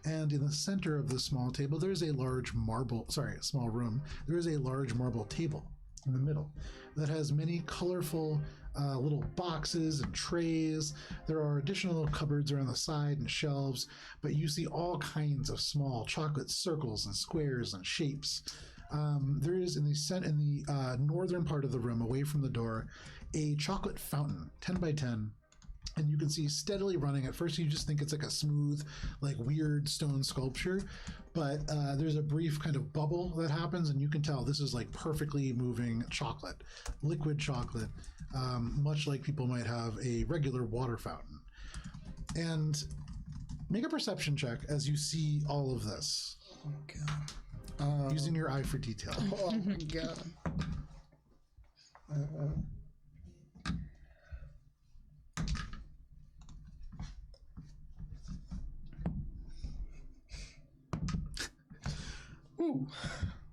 And in the center of the small table, there is a small room. There is a large marble table in the middle that has many colorful little boxes and trays. There are additional cupboards around the side and shelves, but you see all kinds of small chocolate circles and squares and shapes. There is in the northern part of the room, away from the door, a chocolate fountain, 10 by 10. And you can see steadily running. At first, you just think it's like a smooth, like weird stone sculpture. But there's a brief kind of bubble that happens, and you can tell this is like perfectly moving chocolate, liquid chocolate, much like people might have a regular water fountain. And make a perception check as you see all of this. Oh, God. Using your eye for detail. Oh, my God. Ooh,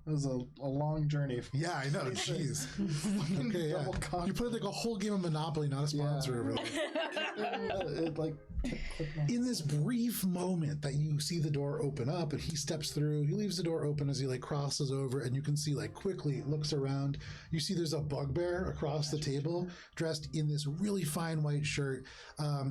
it was a long journey. Yeah, I know. Jeez. Okay, yeah. Double cock. You played like a whole game of Monopoly, not a sponsor. Really. It like clicked my- In this brief moment that you see the door open up and he steps through, he leaves the door open as he like crosses over, and you can see like quickly looks around. You see there's a bugbear across the table dressed in this really fine white shirt.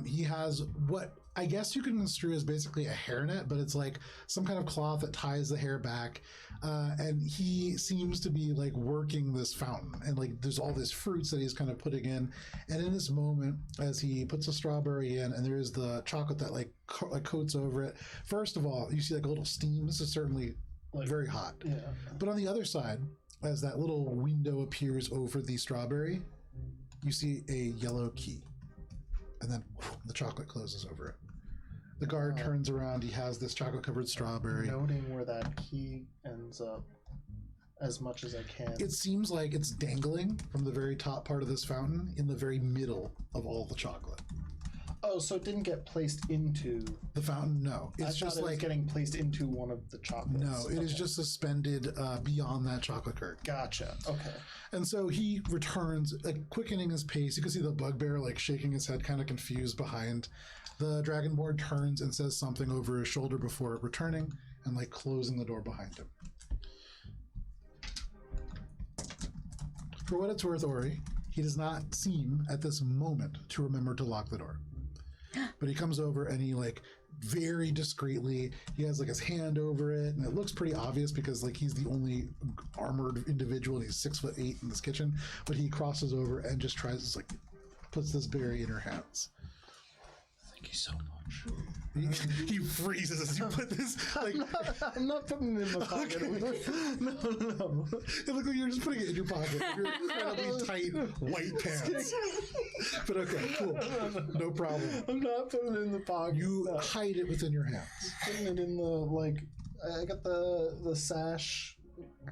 He has what I guess you can construe as basically a hairnet, but it's like some kind of cloth that ties the hair back. And he seems to be like working this fountain, and like there's all these fruits that he's kind of putting in. And in this moment, as he puts a strawberry in, and there's the chocolate that like coats over it. First of all, you see like a little steam. This is certainly like, very hot. Yeah. But on the other side, as that little window appears over the strawberry, you see a yellow key. And then the chocolate closes over it. The guard turns around. He has this chocolate-covered strawberry. Noting where that key ends up as much as I can. It seems like it's dangling from the very top part of this fountain in the very middle of all the chocolate. Oh, so it didn't get placed into the fountain? No. It's just like getting placed into one of the chocolates. No, it is just suspended beyond that chocolate curtain. Gotcha. Okay. And so he returns, like quickening his pace. You can see the bugbear like shaking his head, kind of confused behind. The dragonborn turns and says something over his shoulder before returning and like closing the door behind him. For what it's worth, Ori, he does not seem at this moment to remember to lock the door. But he comes over and he like very discreetly, he has like his hand over it, and it looks pretty obvious because like he's the only armored individual and he's 6'8" in this kitchen. But he crosses over and just tries to like puts this berry in her hands. Thank you so much. He freezes as you put this. Like, I'm not putting it in my pocket. Okay. No. It looks like you're just putting it in your pocket. Your incredibly tight white pants. But okay, cool. No problem. I'm not putting it in the pocket. You hide it within your hands. Putting it in the like. I got the sash.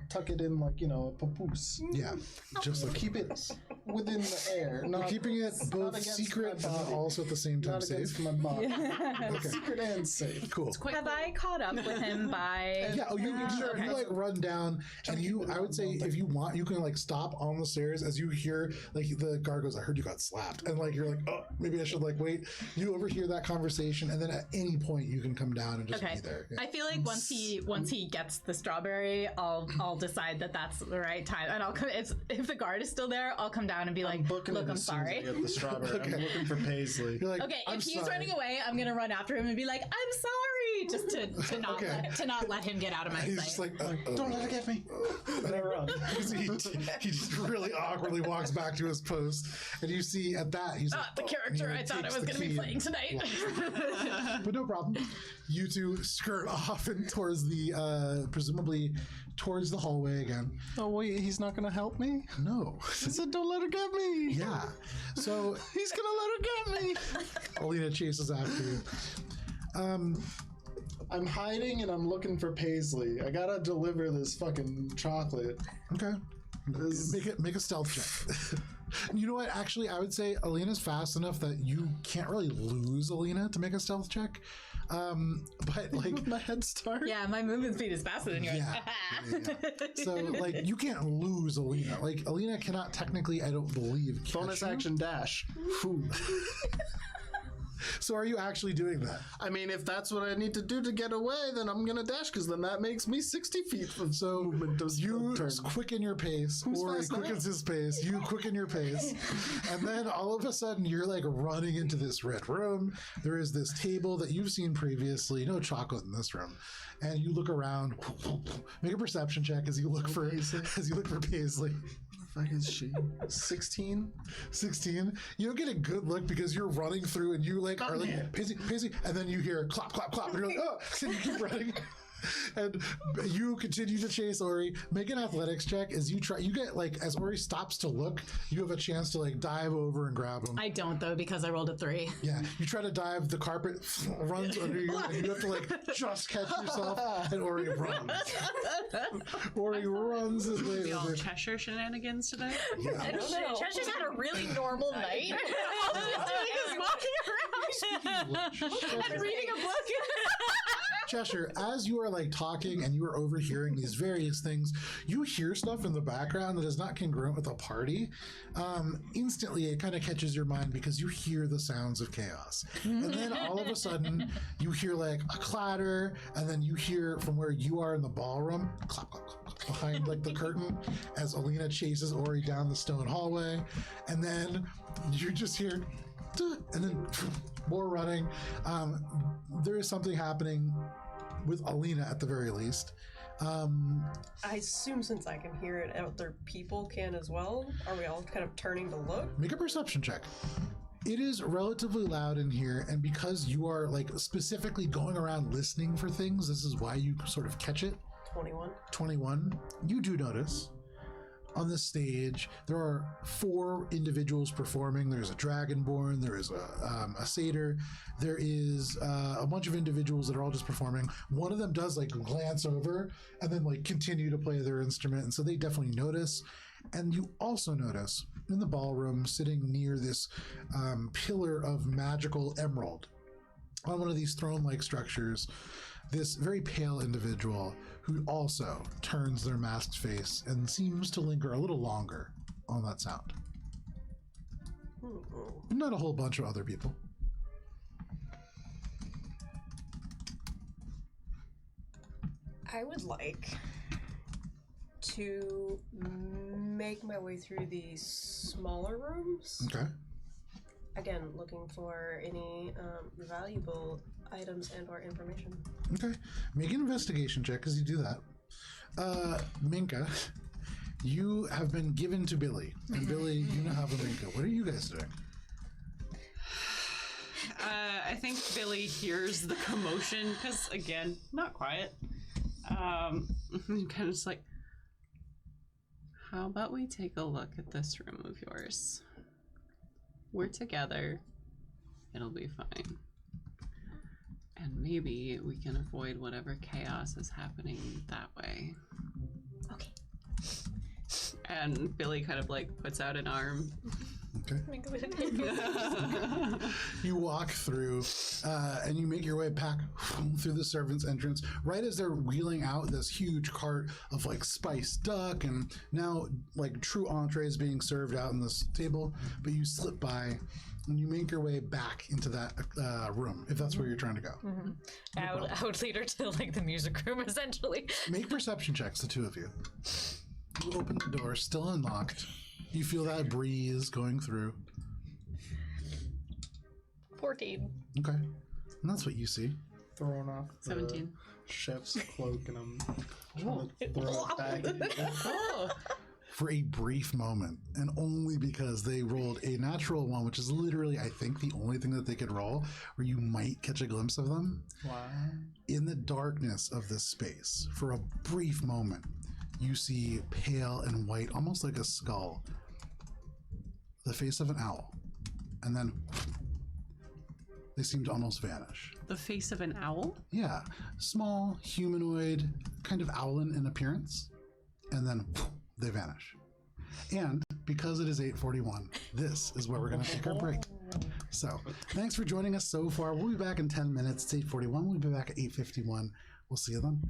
Tuck it in like, you know, a papoose. Yeah, just like keep it within the air. You're keeping it both secret but also at the same time not safe. Against my body. Okay. Secret and safe. Cool. Have I caught up with him by? Yeah. Oh, you like run down, and you. I would say if you want, you can like stop on the stairs as you hear like the guard goes, "I heard you got slapped," and like you're like, "Oh, maybe I should like wait." You overhear that conversation, and then at any point you can come down and just be there. Yeah. I feel like once he gets the strawberry, I'll decide that that's the right time, and I'll come. If the guard is still there, I'll come down and be like, "Look, I'm sorry." I get the strawberry. Okay. I'm looking for Paisley. You're like, Okay, I'm if he's sorry. running away, I'm gonna run after him and be like, "I'm sorry," just to not let him get out of my He's sight. just like, Don't let it get me. And I run. he just really awkwardly walks back to his post, and you see at that he's like, the character I thought I was going to be playing tonight. But no problem. You two skirt off and towards the presumably towards the hallway again. Oh wait, he's not gonna help me? No. He said don't let her get me. Yeah. So He's gonna let her get me. Alina chases after you. I'm hiding and I'm looking for Paisley. I gotta deliver this fucking chocolate. Okay. Make a stealth check. You know what? Actually, I would say Alina's fast enough that you can't really lose Alina to make a stealth check. But like My head start. Yeah, my movement speed is faster than yours. Yeah. So like you can't lose Alina. Like Alina cannot technically, I don't believe, catch Bonus you. action dash. Whew. So are you actually doing that? I mean, if that's what I need to do to get away, then I'm gonna dash because then that makes me 60 feet from So movement. you turn. quicken your pace, or he fast now? quickens his pace. You quicken your pace, and then all of a sudden you're like running into this red room. There is this table that you've seen previously. No chocolate in this room, and you look around. Make a perception check as you look for Paisley. Fuck is she? 16? 16. You don't get a good look because you're running through and you like are like Paisley, and then you hear clap, clap, clap, and you're like, oh, and you keep running. And you continue to chase Ori. Make an athletics check as you try. You get like as Ori stops to look, you have a chance to like dive over and grab him. I don't though because I rolled a 3. Yeah, you try to dive. The carpet runs under you, and you have to like just catch yourself. And Ori runs. Ori runs his way We all over. Cheshire shenanigans today. I don't know. Cheshire's had a really normal night. All she's doing is walking around and reading a book. Cheshire, as you are like talking and you are overhearing these various things, you hear stuff in the background that is not congruent with the party. Instantly, it kind of catches your mind because you hear the sounds of chaos. And then all of a sudden, you hear like a clatter, and then you hear from where you are in the ballroom, clap, clap, clap, clap, behind like the curtain as Alina chases Ori down the stone hallway. And then you just hear and then more running. There is something happening with Alina at the very least. I assume since I can hear it, other people can as well. Are we all kind of turning to look? Make a perception check. It is relatively loud in here, and because you are like specifically going around listening for things, this is why you sort of catch it. 21. 21. You do notice on the stage there are 4 individuals performing. There's a dragonborn, there is a satyr, there is a bunch of individuals that are all just performing. One of them does like glance over and then like continue to play their instrument, and so they definitely notice. And you also notice in the ballroom, sitting near this pillar of magical emerald on one of these throne-like structures, this very pale individual who also turns their masked face and seems to linger a little longer on that sound. Not a whole bunch of other people. I would like to make my way through the smaller rooms. Okay. Again, looking for any valuable items and or information. Okay. Make an investigation check as you do that. Minka, you have been given to Billy. And Billy, you now have a Minka. What are you guys doing? I think Billy hears the commotion because, again, not quiet. Kind of just like, how about we take a look at this room of yours? We're together. It'll be fine. And maybe we can avoid whatever chaos is happening that way. Okay. And Billy kind of like puts out an arm. Okay. You walk through and you make your way back through the servants' entrance right as they're wheeling out this huge cart of like spiced duck and now like true entrees being served out on this table, but you slip by and you make your way back into that room if that's where you're trying to go. I would lead her to like the music room essentially. Make perception checks, the two of you. You open the door, still unlocked. You feel that breeze going through. 14. Okay. And that's what you see. Throwing off the 17. chef's cloak and I'm trying to throw it back. For a brief moment, and only because they rolled a natural one, which is literally, I think, the only thing that they could roll, where you might catch a glimpse of them. Wow. In the darkness of this space, for a brief moment, you see pale and white, almost like a skull, the face of an owl, and then they seem to almost vanish. The face of an owl? Yeah, small, humanoid, kind of owlin in appearance, and then they vanish. And because it is 8:41, this is where we're going to take our break. So, thanks for joining us so far. We'll be back in 10 minutes. It's 8:41. We'll be back at 8:51. We'll see you then.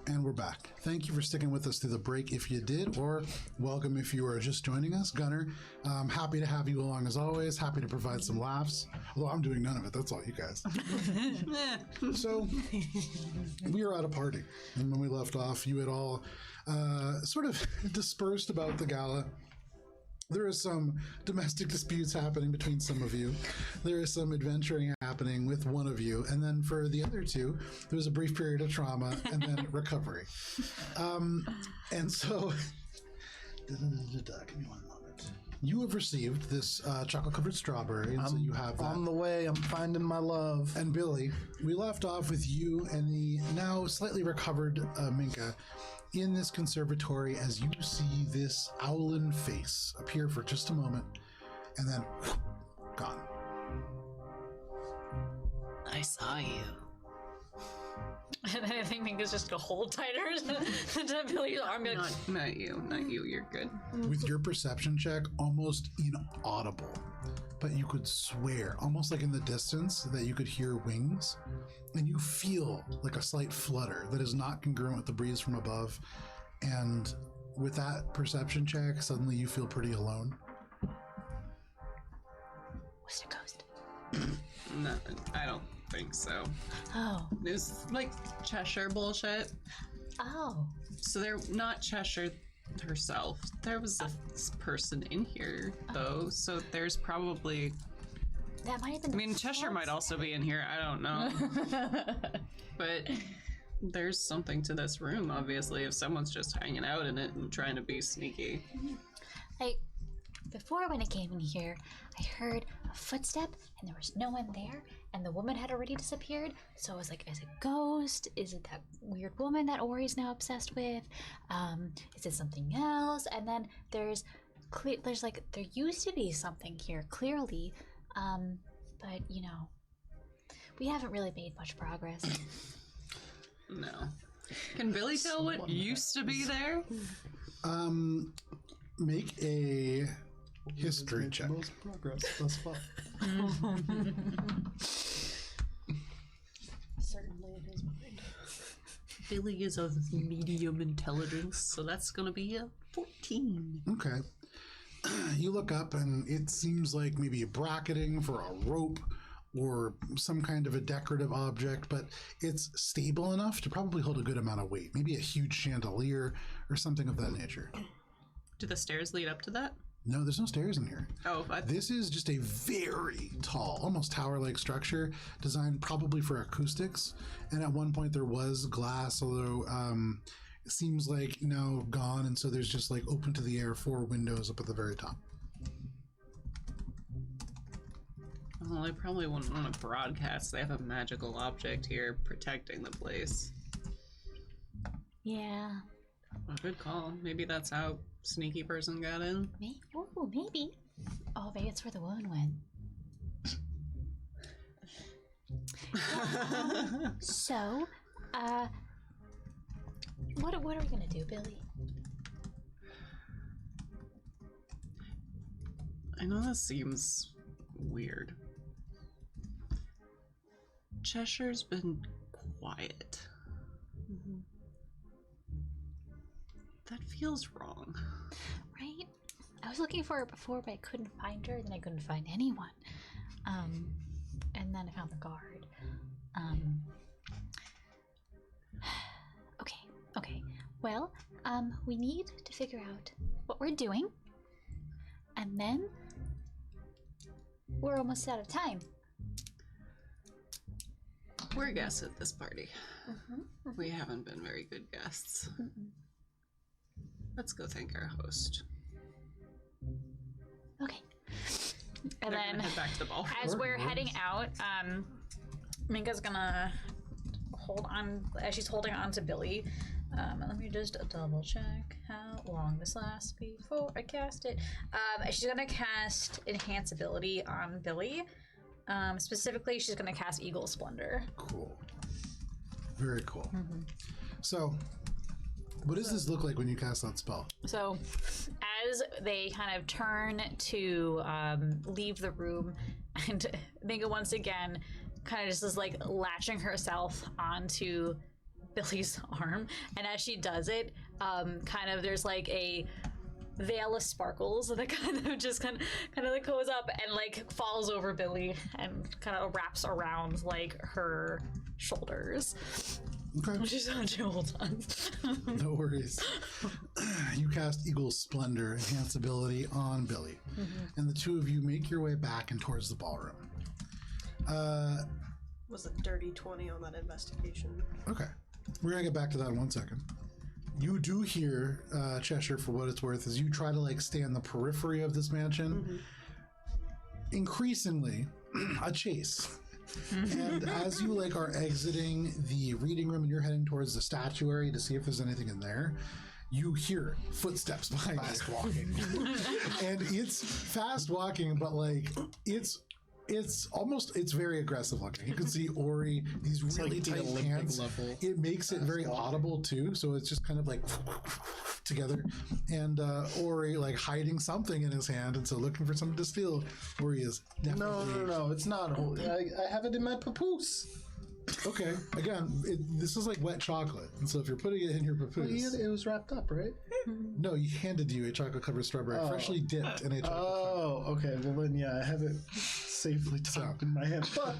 And we're back. Thank you for sticking with us through the break if you did, or welcome if you are just joining us. Gunnar, happy to have you along as always. Happy to provide some laughs. Although I'm doing none of it. That's all you guys. So, we are at a party. And when we left off, you had all sort of dispersed about the gala. There is some domestic disputes happening between some of you. There is some adventuring happening with one of you. And then for the other two, there was a brief period of trauma and then recovery. And so, give me one moment. You have received this chocolate-covered strawberry, and so you have that. On the way, I'm finding my love. And Billy, we left off with you and the now slightly recovered Minka in this conservatory as you see this owlin face appear for just a moment and then gone. I saw you. And I think Minka's just gonna hold tighter to Billy's arm. Be like, Not you. You're good. With your perception check, almost inaudible, but you could swear, almost like in the distance, that you could hear wings, and you feel like a slight flutter that is not congruent with the breeze from above. And with that perception check, suddenly you feel pretty alone. "What's the ghost?" No, I don't think so. Oh. It's like Cheshire bullshit. Oh. So they're not Cheshire herself. There was a person in here, though, so there's probably... That might have been. I mean, Cheshire might also be in here. I don't know. But there's something to this room, obviously, if someone's just hanging out in it and trying to be sneaky. Before when I came in here, I heard a footstep and there was no one there, and the woman had already disappeared. So I was like, is it a ghost? Is it that weird woman that Ori's now obsessed with? Is it something else? And then there used to be something here, clearly. But, you know, we haven't really made much progress. No. Can Billy tell what used to be there? Make a history check. Most progress thus far. Certainly in his mind. Billy is of medium intelligence, so that's gonna be a 14. Okay. You look up and it seems like maybe bracketing for a rope or some kind of a decorative object, but it's stable enough to probably hold a good amount of weight. Maybe a huge chandelier or something of that nature. Do the stairs lead up to that? No, there's no stairs in here. Oh, This is just a very tall, almost tower-like structure designed probably for acoustics. And at one point there was glass, although it seems like now gone, and so there's just like open to the air 4 windows up at the very top. well, I probably wouldn't want to broadcast. They have a magical object here protecting the place. Yeah. Well, good call. Maybe that's how sneaky person got in. Maybe. Oh, maybe it's where the woman went. So, what are we gonna do, Billy? I know this seems weird. Cheshire's been quiet. Mm-hmm. That feels wrong. Right? I was looking for her before, but I couldn't find her. Then I couldn't find anyone. And then I found the guard. Okay. Well, we need to figure out what we're doing, and then we're almost out of time. We're guests at this party. We haven't been very good guests. Let's go thank our host. Okay. And They're then gonna head back to the ball. as we're heading out, Minka's gonna hold on as she's holding on to Billy. Let me just double check how long this lasts before I cast it. She's gonna cast Enhance Ability on Billy. Specifically, she's gonna cast Eagle Splendor. Cool. Very cool. So, what does this look like when you cast that spell? So, as they kind of turn to leave the room, and Minka once again kind of just is like latching herself onto Billy's arm, and as she does it, kind of there's like a veil of sparkles that kind of like goes up and like falls over Billy and kind of wraps around like her shoulders. Okay. She holds on. No worries. You cast Eagle's Splendor, enhance ability on Billy, and the two of you make your way back and towards the ballroom. Was a dirty 20 on that investigation. Okay. We're going to get back to that in 1 second. You do hear, Cheshire, for what it's worth, as you try to like stay on the periphery of this mansion, increasingly a chase. And as you like are exiting the reading room and you're heading towards the statuary to see if there's anything in there, you hear footsteps behind you walking. And it's fast walking, but like it's very aggressive looking. You can see Ori, these really like the tight Olympic pants. level. It makes it very audible too, so it's just kind of like together. And Ori like hiding something in his hand, and so looking for something to steal. Ori is definitely No, it's not holy. I have it in my papoose. okay. Again, this is like wet chocolate, and so if you're putting it in your papoose, It was wrapped up, right? no, he handed you a chocolate covered strawberry, freshly dipped in a chocolate. Oh, okay. Well then, yeah, I have it safely tucked in my hand, but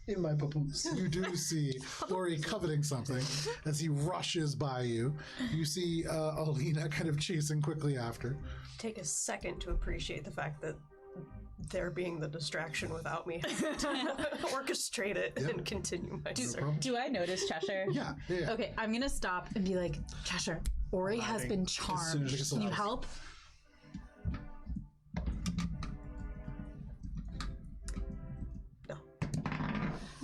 in my papoose. You do see Ori coveting something as he rushes by you. You see Alina kind of chasing quickly after. Take a second to appreciate the fact that they're being the distraction without me having to orchestrate it and continue my search. Do I notice Cheshire? Yeah. Okay, I'm gonna stop and be like, Cheshire, Ori has been charmed. as Can you possible. help? No.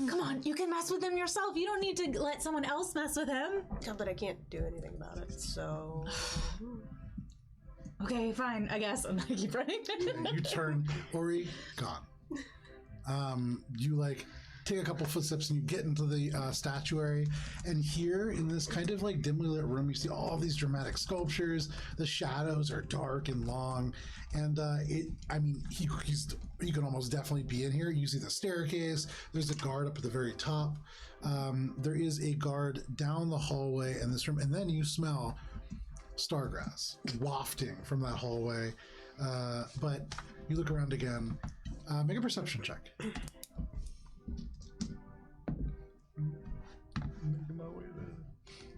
Come on, you can mess with him yourself. You don't need to let someone else mess with him. Tell that I can't do anything about it, so... Okay, fine, I guess. I'm gonna keep running. You turn, Ori, gone. You like take a couple footsteps and you get into the statuary, and here in this kind of like dimly lit room, you see all these dramatic sculptures. The shadows are dark and long, and he could almost definitely be in here. You see the staircase. There's a guard up at the very top. There is a guard down the hallway in this room, and then you smell stargrass wafting from that hallway. But you look around again. Make a perception check.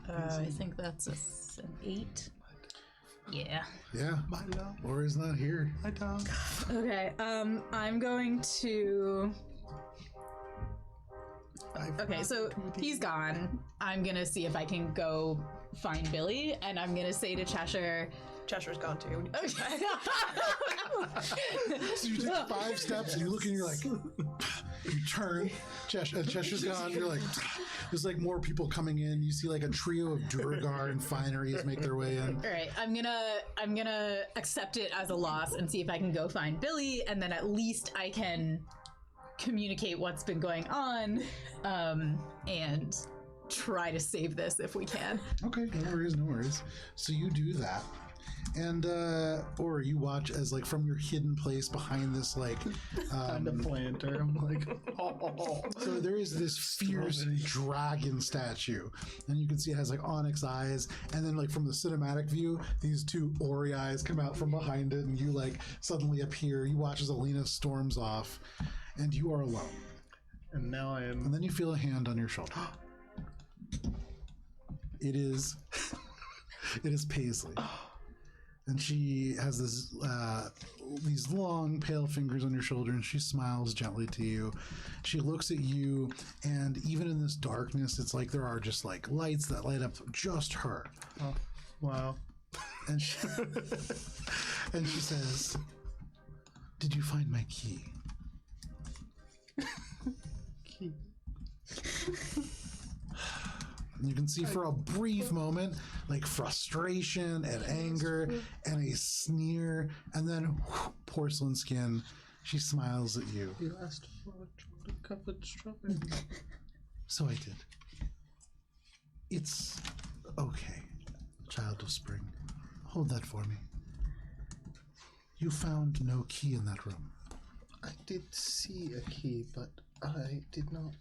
I think that's an 8. Yeah. Yeah. My love, Ori's not here. my dog. Okay, I'm going to... Okay, so he's gone. I'm gonna see if I can go find Billy, and I'm gonna say to Cheshire... Cheshire's gone too. So you take 5 steps and you look and you're like, you turn, Cheshire's gone. You're like, there's like more people coming in. You see like a trio of Duragar and fineries make their way in. All right, I'm gonna accept it as a loss and see if I can go find Billy, and then at least I can communicate what's been going on, and try to save this if we can. Okay, no worries. So you do that. And or you watch as like from your hidden place behind this like Kind of planter. I'm like, oh. so there is this fierce dragon statue, and you can see it has like onyx eyes, and then like from the cinematic view, these 2 Ori eyes come out from behind it, and you like suddenly appear. You watch as Alina storms off, and you are alone. And now I am. And then you feel a hand on your shoulder. It is Paisley. And she has these long, pale fingers on your shoulder, and she smiles gently to you. She looks at you, and even in this darkness, it's like there are just like lights that light up just her. Oh, wow. And she, and she says, "Did you find my key?" Key. And you can see for a brief moment, like frustration and anger and a sneer, and then porcelain skin. She smiles at you. You asked for a chocolate-covered strawberry. So I did. It's okay, child of spring. Hold that for me. You found no key in that room. I did see a key, but I did not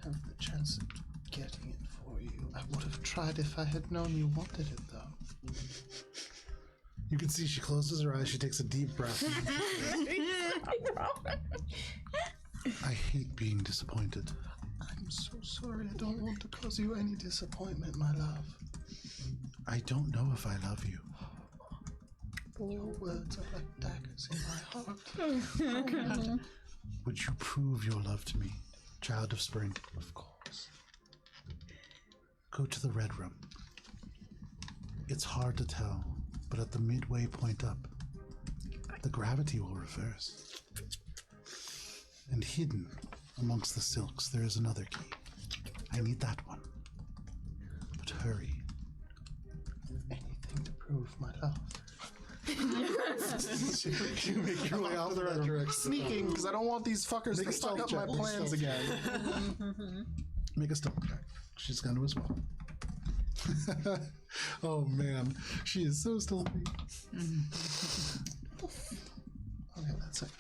have the chance of getting it for you. I would have tried if I had known you wanted it, though. You can see she closes her eyes. She takes a deep breath. I hate being disappointed. I'm so sorry. I don't want to cause you any disappointment, my love. I don't know if I love you. Your words are like daggers in my heart. Would you prove your love to me, child of spring? Of course. Go to the red room. It's hard to tell, but at the midway point up, the gravity will reverse. And hidden amongst the silks, there is another key. I need that one. But hurry. Anything to prove my love. You make your way out the red direction. Sneaking, because I don't want these fuckers Make to a fuck stealth up check, my make a plans stealth again. Make a stealth check. She's going to as well. Oh man, she is so stealthy. Okay, that's it.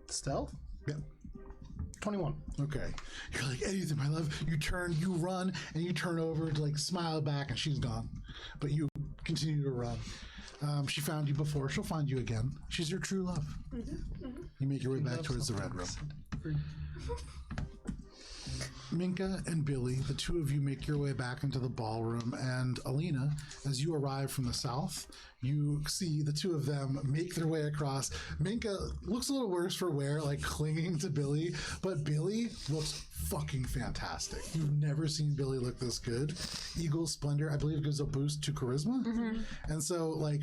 Stealth? Yep. 21. Okay. You're like, anything, my love. You turn, you run, and you turn over to like smile back, and she's gone. But you continue to run. She found you before. She'll find you again. She's your true love. You make your way back towards the red room. Minka and Billy, the two of you make your way back into the ballroom, and Alina, as you arrive from the south, you see the two of them make their way across. Minka looks a little worse for wear, like clinging to Billy, but Billy looks fucking fantastic. You've never seen Billy look this good. Eagle Splendor, I believe, gives a boost to charisma, and so like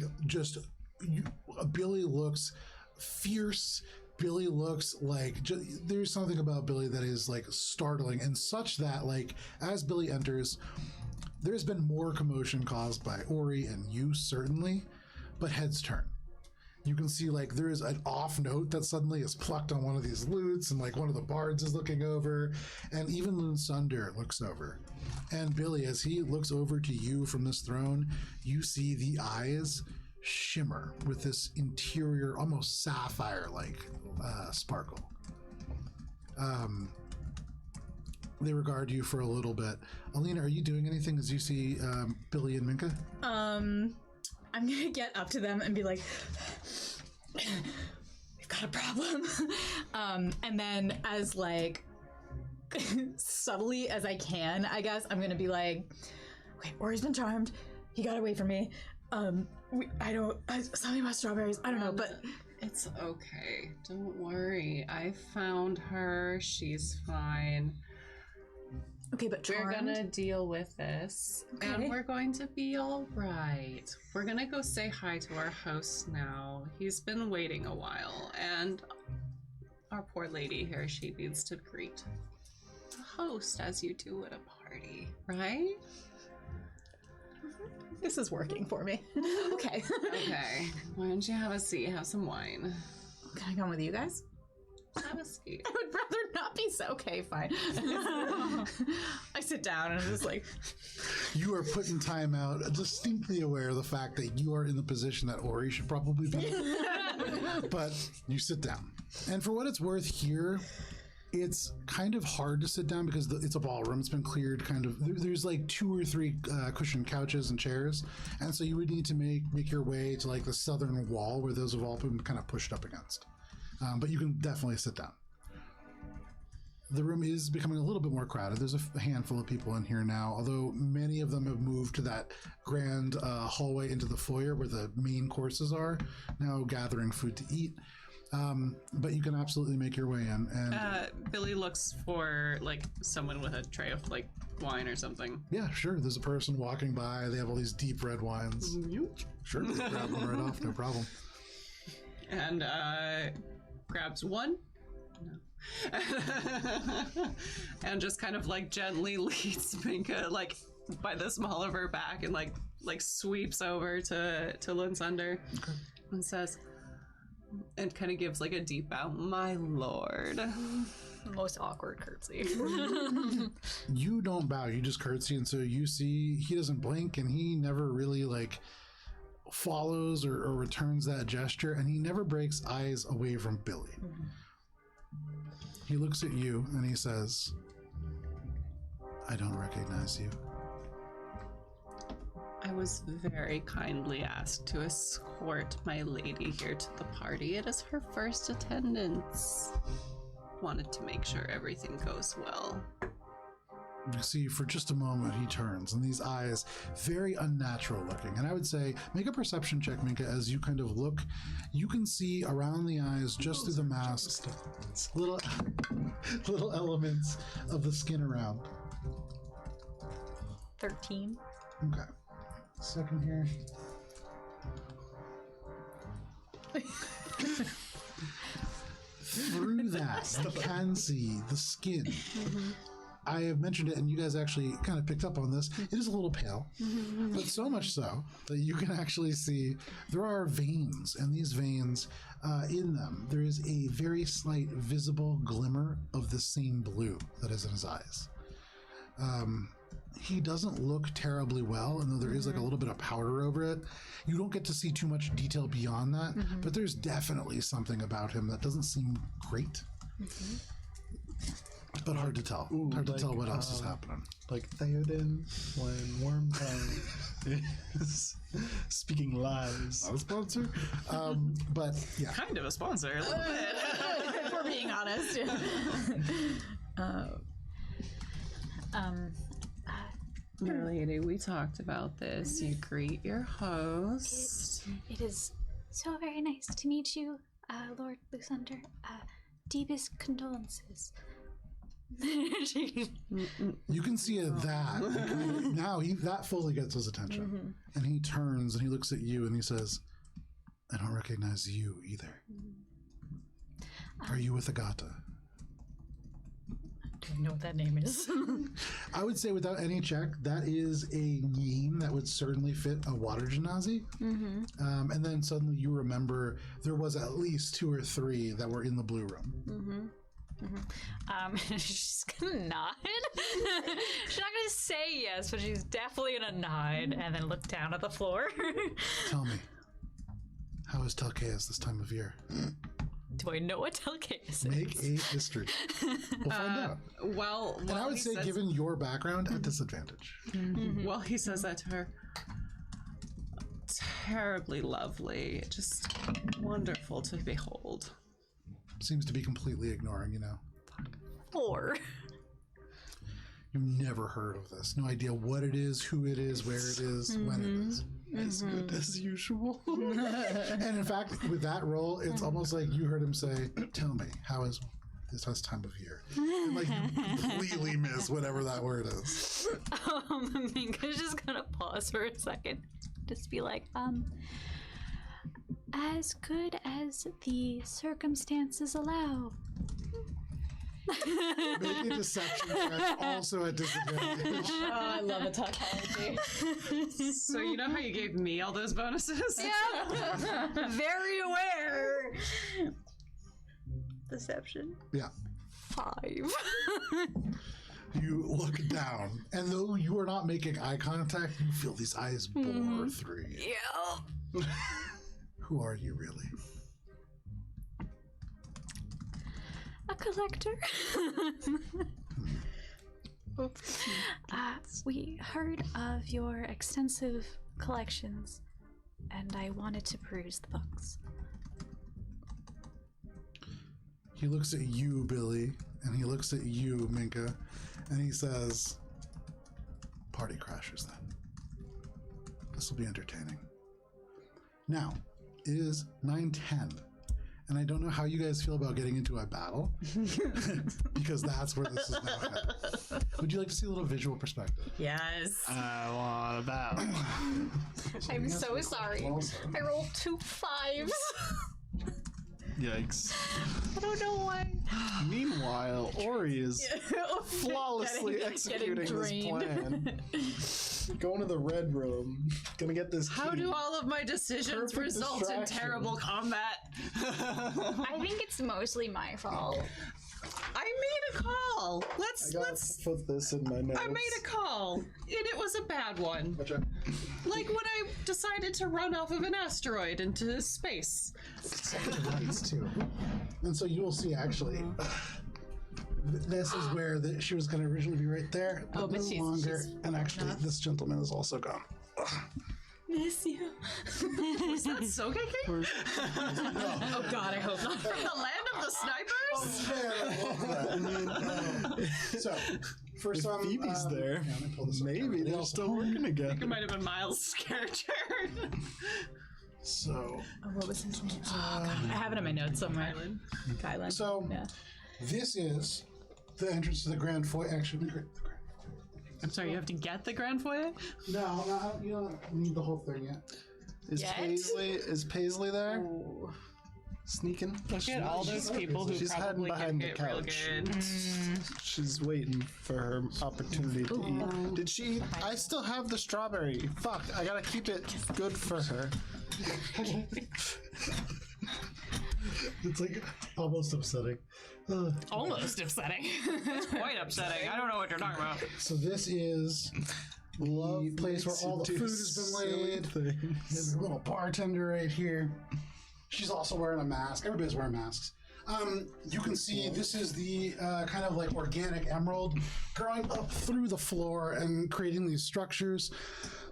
Billy looks fierce. Billy looks like there's something about Billy that is like startling, and such that like as Billy enters, there's been more commotion caused by Ori and you certainly, but heads turn. You can see like there is an off note that suddenly is plucked on one of these lutes, and like one of the bards is looking over, and even Loon Sunder looks over. And Billy, as he looks over to you from this throne, you see the eyes shimmer with this interior, almost sapphire-like sparkle. They regard you for a little bit. Alina, are you doing anything as you see Billy and Minka? I'm gonna get up to them and be like, we've got a problem. And then as like subtly as I can, I guess, I'm gonna be like, okay, Ori's been charmed. He got away from me. Something about strawberries. I don't know, but it's okay. Don't worry. I found her. She's fine. okay, but We're charmed? gonna deal with this, Okay. and we're going to be all right. We're gonna go say hi to our host now. He's been waiting a while, and our poor lady here, she needs to greet the host as you do at a party, right? This is working for me. Okay. Okay. Why don't you have a seat? Have some wine. Can I come with you guys? Have a seat. I would rather not be so. Okay, fine. I sit down and I'm just like, You are put in timeout, distinctly aware of the fact that you are in the position that Ori should probably be. But you sit down. And for what it's worth here, it's kind of hard to sit down because it's a ballroom. It's been cleared kind of. There's like 2 or 3 cushioned couches and chairs. And so you would need to make your way to like the southern wall where those have all been kind of pushed up against. But you can definitely sit down. The room is becoming a little bit more crowded. There's a handful of people in here now, although many of them have moved to that grand hallway into the foyer where the main courses are, now gathering food to eat. But you can absolutely make your way in. And Billy looks for like someone with a tray of like wine or something. yeah, sure. There's a person walking by. They have all these deep red wines. Sure, grab one right off, no problem. And grabs one. No. And just kind of like gently leads Minka like by the small of her back and like sweeps over to Linsunder and says, and kind of gives like a deep bow, my lord. Most awkward curtsy. You don't bow, you just curtsy, and so you see he doesn't blink, and he never really like follows or returns that gesture, and he never breaks eyes away from Billy. He looks at you and he says, I don't recognize you. I was very kindly asked to escort my lady here to the party. It is her first attendance. Wanted to make sure everything goes well. You see, for just a moment, he turns, and these eyes, very unnatural looking. And I would say, make a perception check, Minka, as you kind of look. You can see around the eyes, just through the mask, little elements of the skin around. 13. Okay. Second here. Through that, you can see the skin. Mm-hmm. I have mentioned it, and you guys actually kind of picked up on this. It is a little pale, but so much so that you can actually see there are veins, and these veins, in them, there is a very slight visible glimmer of the same blue that is in his eyes. He doesn't look terribly well, and though there is like a little bit of powder over it, you don't get to see too much detail beyond that, but there's definitely something about him that doesn't seem great. But hard to tell. Hard to tell what else is happening. Like Theoden when Wormtongue is speaking lies. Not a sponsor. But yeah. Kind of a sponsor, a little bit. If we're being honest. Your lady, we talked about this. You greet your host. It is so very nice to meet you, Lord Lucinder. Deepest condolences. You can see that. Now that fully gets his attention. And he turns and he looks at you and he says, I don't recognize you either. Are you with Agata? I don't know what that name is. I would say without any check, that is a name that would certainly fit a water genasi. And then suddenly you remember there was at least 2 or 3 that were in the blue room. She's gonna nod. She's not gonna say yes, but she's definitely gonna nod and then look down at the floor. Tell me, how is Telkeas this time of year? Do I know what Telkeas is? Make a history. We'll find out. Well, And I would say, given your background, at disadvantage. Well, he says that to her. Terribly lovely. Just wonderful to behold. Seems to be completely ignoring, 4. You've never heard of this. No idea what it is, who it is, where it is, when it is. As good as usual. And in fact, with that role, it's almost like you heard him say, tell me, how is this time of year? And like you completely miss whatever that word is. Minka's just gonna pause for a second. Just be like, as good as the circumstances allow. Make a deception check, also at disadvantage. Oh, I love a tautology. So you know how you gave me all those bonuses? Yeah. Very aware. Deception. Yeah. 5. You look down, and though you are not making eye contact, you feel these eyes bore through you. Yeah. Who are you really? A collector. Oops. We heard of your extensive collections, and I wanted to peruse the books. He looks at you, Billy, and he looks at you, Minka, and he says, party crashers then. This will be entertaining. Now, it is 9:10. And I don't know how you guys feel about getting into a battle, because that's where this is now headed. Would you like to see a little visual perspective? Yes. I want a battle. I'm so sorry. I rolled 2 5s. Yikes. I don't know why. Meanwhile, Ori is flawlessly executing this plan. Going to the red room. Gonna get this key. How do all of my decisions Perfect result in distraction. terrible combat? I think it's mostly my fault. I made a call. I Let's gotta put this in my notes. I made a call, and it was a bad one. Like when I decided to run off of an asteroid into space. Lights too. And so you will see actually, this is where she was going to originally be right there, but but no she's longer. And actually, this gentleman is also gone. Miss you. Is that Sogeki? Oh God, I hope not. From the land of the snipers? So, for some, Phoebe's there. yeah, let me pull this up. Maybe Everybody they're else still at home. working It together. might have been Miles' character. So, What was his name? Oh, God. I have it in my notes somewhere. Kylan. So, yeah. this is the entrance to the Grand Foyer. Actually, I'm sorry, you have to get the Grand Foyer? no, you don't need the whole thing yet. Is Paisley there? Sneaking? Look at all those people who She's hiding probably behind can the get real couch. good. She's waiting for her opportunity to eat. Did she eat? I still have the strawberry. Fuck, I gotta keep it good for her. It's like almost upsetting. Almost upsetting. Quite upsetting. I don't know what you're talking about. So this is the place where all the food has been laid. There's a little bartender right here. She's also wearing a mask. Everybody's wearing masks. You can see this is the kind of like organic emerald growing up through the floor and creating these structures.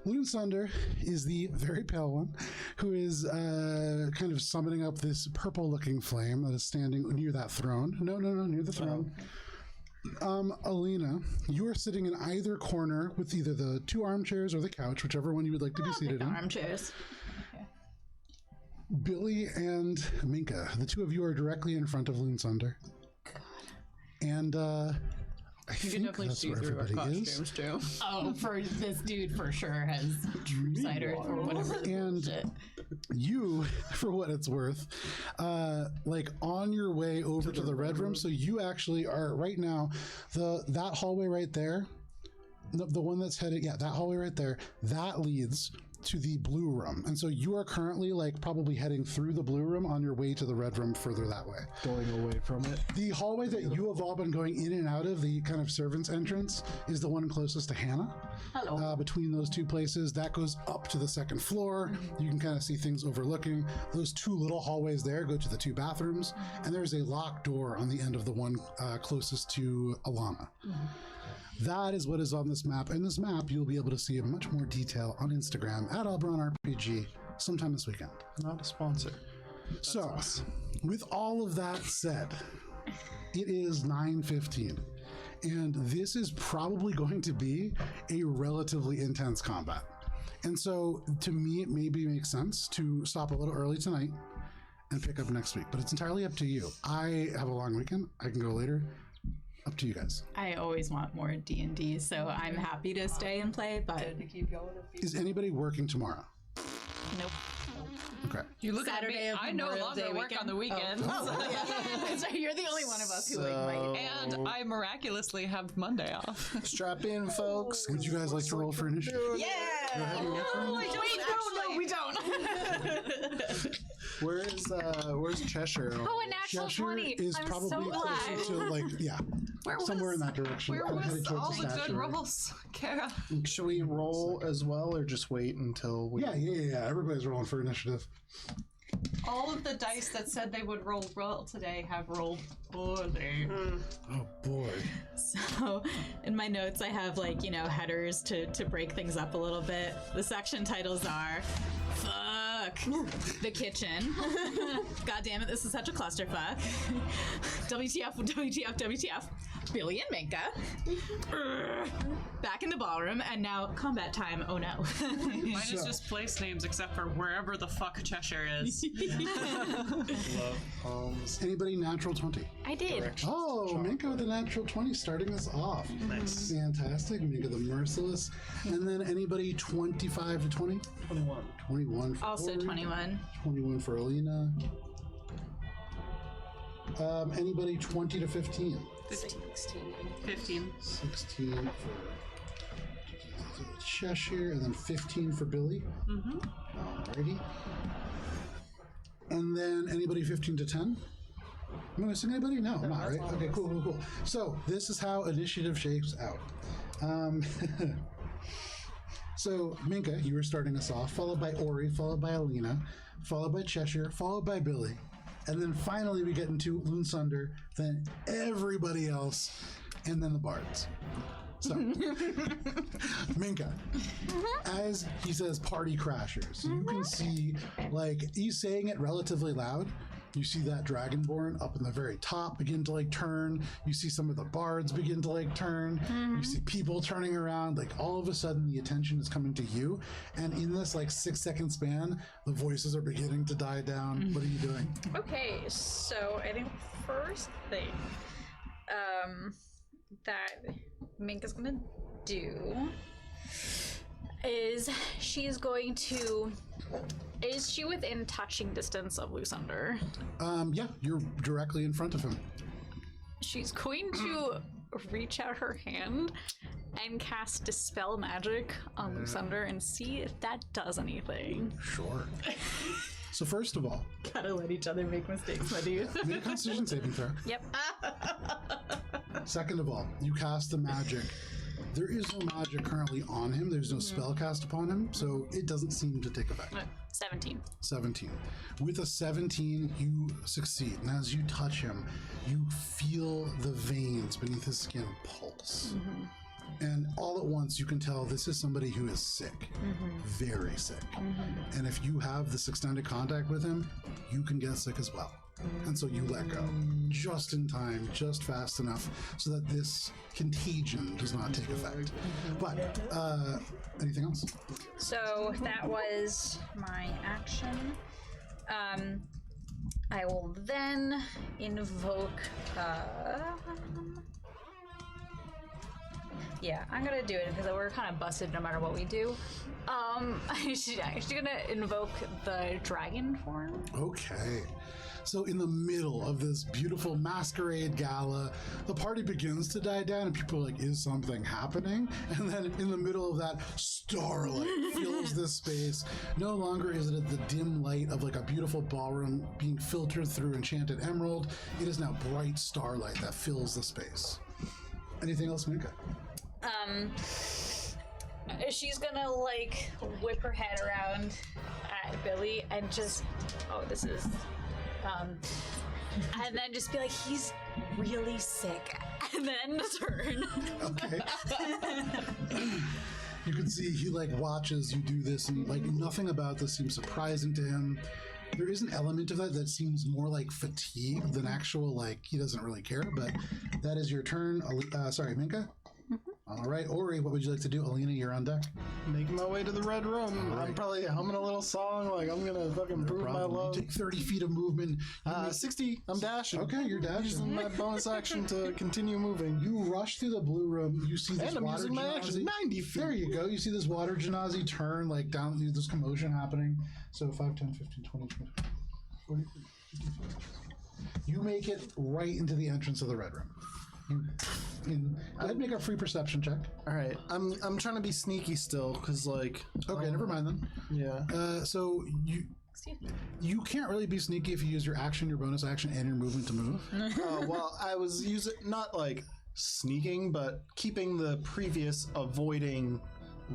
Loon Sunder is the very pale one who is kind of summoning up this purple-looking flame that is standing near that throne. No, near the throne. Alina, you are sitting in either corner with either the two armchairs or the couch, whichever one you would like to be seated in. Armchairs. Billy and Minka, the two of you are directly in front of Loon Sunder. And I think that's where everybody is. too. Oh, for this dude for sure has cider or whatever. And you, for what it's worth, like on your way over to the red room. So you actually are right now, that hallway right there, the one that's headed, that hallway right there, that leads to the blue room. And so you are currently like probably heading through the blue room on your way to the red room further that way. Going away from it. The hallway that you have all been going in and out of, the kind of servants entrance, is the one closest to Hannah. Hello. Between those two places, that goes up to the second floor. You can kind of see things overlooking. Those two little hallways there go to the two bathrooms, and there's a locked door on the end of the one closest to Alana. That is what is on this map. And this map, you'll be able to see in much more detail on Instagram at AlberonRPG sometime this weekend. Not a sponsor. So, with all of that said, it is 9:15, and this is probably going to be a relatively intense combat. And so, to me, it maybe makes sense to stop a little early tonight and pick up next week, but it's entirely up to you. I have a long weekend. I can go later. Up to you guys. I always want more D&D, so I'm happy to stay and play, but Is anybody working tomorrow? nope. Okay. You look Saturday at of me. I no Memorial longer Day work weekend. on the weekends. So you're the only one of us who like might. And I miraculously have Monday off. Strap in, folks. Would you guys like to roll for initiative? Yeah! No, we don't. Where's Cheshire? Oh, a natural Cheshire 20. is I'm probably so glad. closer to like, somewhere in that direction. Where headed was towards all the statue. good rolls, Kara? Should we roll as well, or just wait until we? Yeah. Everybody's rolling for initiative. All of the dice that said they would roll today have rolled poorly. Oh boy. So in my notes, I have headers to break things up a little bit. The section titles are Fuck the Kitchen. God damn it, this is such a clusterfuck. WTF. Billy and Minka. Back in the ballroom, and now combat time. Oh no. Mine is just place names except for wherever the fuck Cheshire is. Anybody natural 20? I did. Oh, Minka with a natural 20 starting us off. Nice. Fantastic. Minka the Merciless. And then anybody 25 to 20? 21. 21 for Also Corey. 21. 21 for Alina. Anybody 20 to 15? 15. 16 for Cheshire, and then 15 for Billy. Alrighty. And then anybody 15 to 10? Am I missing anybody? No, I'm not, right? Okay, cool. So this is how initiative shapes out. So Minka, you were starting us off, followed by Ori, followed by Alina, followed by Cheshire, followed by Billy, And then finally we get into Loonsunder, then everybody else, and then the bards. So, Minka, as he says party crashers, you can see, like, he's saying it relatively loud. You see that Dragonborn up in the very top begin to like turn. You see some of the bards begin to like turn. You see people turning around. Like all of a sudden the attention is coming to you. And in this like 6-second span, the voices are beginning to die down. What are you doing? Okay, so I think first thing that Minka's gonna do is she's going to. Is she within touching distance of Lucinder? Yeah, you're directly in front of him. She's going to reach out her hand and cast Dispel Magic on Lucinder and see if that does anything. Sure. So first of all, Gotta let each other make mistakes, my dude. make a Constitution saving throw. Yep. Second of all, you cast the magic. There is no magic currently on him. There's no spell cast upon him, so it doesn't seem to take effect. 17. 17. With a 17, you succeed. And as you touch him, you feel the veins beneath his skin pulse. And all at once, you can tell this is somebody who is sick. Very sick. And if you have this extended contact with him, you can get sick as well. And so you let go just in time, just fast enough so that this contagion does not take effect. But anything else? So that was my action. I will then invoke. Yeah, I'm gonna do it because we're kind of busted no matter what we do. I'm actually gonna invoke the dragon form. Okay. So in the middle of this beautiful masquerade gala, the party begins to die down and people are like, is something happening? And then in the middle of that, starlight fills this space. No longer is it the dim light of like a beautiful ballroom being filtered through enchanted emerald. It is now bright starlight that fills the space. Anything else, Minka? She's gonna like whip her head around at Billy and just, this is, and then just be like, he's really sick, and then turn. Okay. You can see he like watches you do this and like nothing about this seems surprising to him. There is an element of that seems more like fatigue than actual like he doesn't really care, but that is your turn. Sorry, Minka? All right, Ori, what would you like to do? Alina, you're on deck. Making my way to the red room. All right. I'm probably humming a little song like I'm gonna fucking prove my love. You take 30 feet of movement. 60. I'm dashing. Okay, you're dashing. Using my bonus action to continue moving. You rush through the blue room. You see this And I'm water using my action. 90 feet. There you go. You see this water genasi turn like down. This commotion happening. So 5, 10, 15, 20, 40, 50, 50. You make it right into the entrance of the red room. Go ahead and make a free perception check. All right, I'm trying to be sneaky still, cause like. Okay, never mind then. Yeah. So you can't really be sneaky if you use your action, your bonus action, and your movement to move. Well, I was using not like sneaking, but keeping the previous avoiding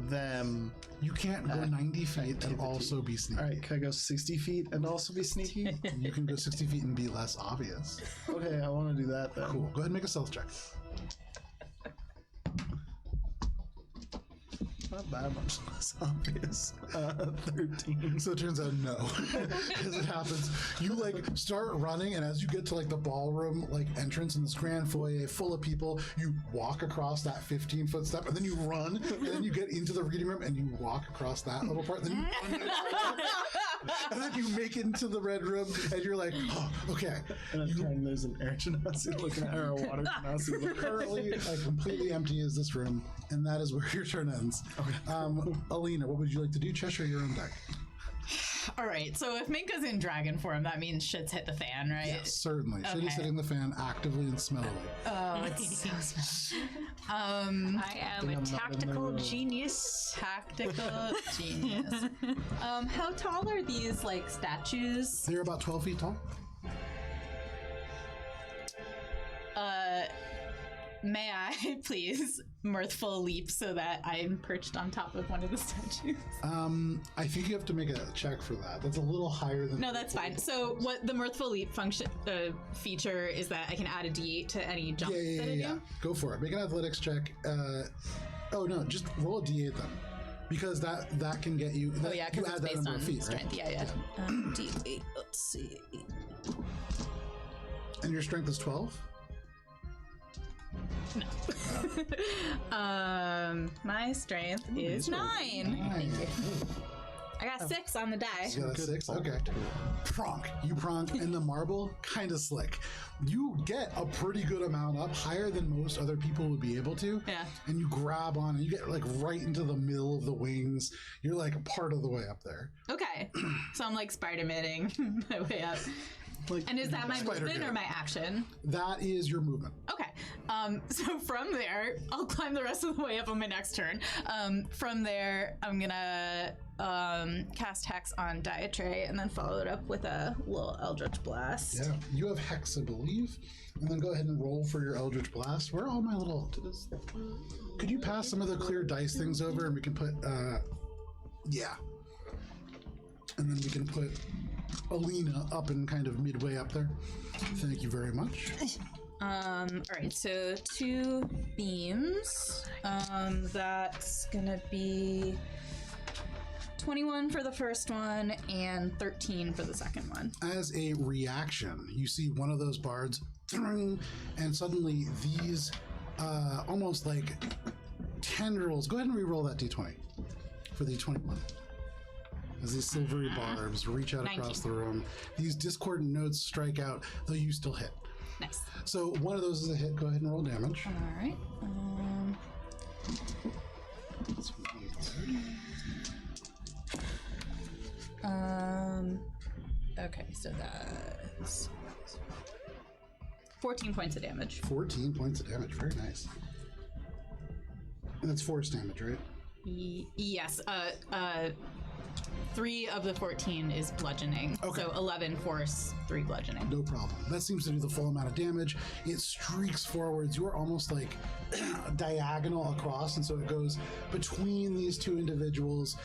them. You can't go 90 feet and also be sneaky. All right, can I go 60 feet and also be sneaky? You can go 60 feet and be less obvious. Okay, I want to do that then. Cool. Go ahead and make a stealth check. Not that much less obvious. 13. So it turns out no. As it happens, you like start running, and as you get to like the ballroom like entrance in this grand foyer full of people, you walk across that 15-foot step, and then you run, and then you get into the reading room, and you walk across that little part, then you run and then you make it into the red room, and you're like, oh, okay. And I'm trying, there's an air genasi looking at her, a water genasi looking at her. Currently, like completely empty is this room, and that is where your turn ends. Okay. Alina, what would you like to do? Cheshire, you're on deck. All right, so if Minka's in dragon form, that means shit's hit the fan, right? Yes, certainly. Shit is Okay. hitting the fan actively and smellily. Oh, it's so smelly. I am a I'm not in the tactical room. genius. Tactical genius. How tall are these, like, statues? They're about 12 feet tall. may I please mirthful leap so that I'm perched on top of one of the statues? I think you have to make a check for that. That's a little higher than. No, that's fine. So what the mirthful leap function feature is that I can add a D8 to any jump that I do. Go for it. Make an athletics check. Oh no, just roll a D8 then, because that can get you. Oh yeah, you because add it's that based number on of feet, strength. right? Yeah. D8. Let's see. And your strength is 12. No. My strength is 9. Thank you. I got 6 on the die. You got a 6. Okay. Pronk. You pronk, and the marble kind of slick. You get a pretty good amount up, higher than most other people would be able to. Yeah. And you grab on, and you get like right into the middle of the wings. You're like a part of the way up there. Okay. So I'm like Spider-Manning my way up. And is that my movement or my action? That is your movement. Okay. So from there, I'll climb the rest of the way up on my next turn. From there, I'm gonna cast Hex on Diatre and then follow it up with a little Eldritch Blast. Yeah. You have Hex, I believe. And then go ahead and roll for your Eldritch Blast. Where are all my little... Could you pass some of the clear dice things over and we can put... Yeah. And then we can put Alina up and kind of midway up there. Thank you very much. All right, so 2 beams. That's gonna be 21 for the first one and 13 for the second one. As a reaction, you see one of those bards, and suddenly these almost like tendrils. Go ahead and re-roll that d20 for the 21. As these silvery barbs reach out 19. across the room, these discordant notes strike out, though you still hit. Nice. So one of those is a hit. Go ahead and roll damage. All right. Okay, so that's 14 points of damage. 14 points of damage. Very nice. And that's force damage, right? Yes. 3 of the 14 is bludgeoning. Okay. So 11 force, 3 bludgeoning. No problem. That seems to do the full amount of damage. It streaks forwards. You're almost like diagonal across, and so it goes between these two individuals,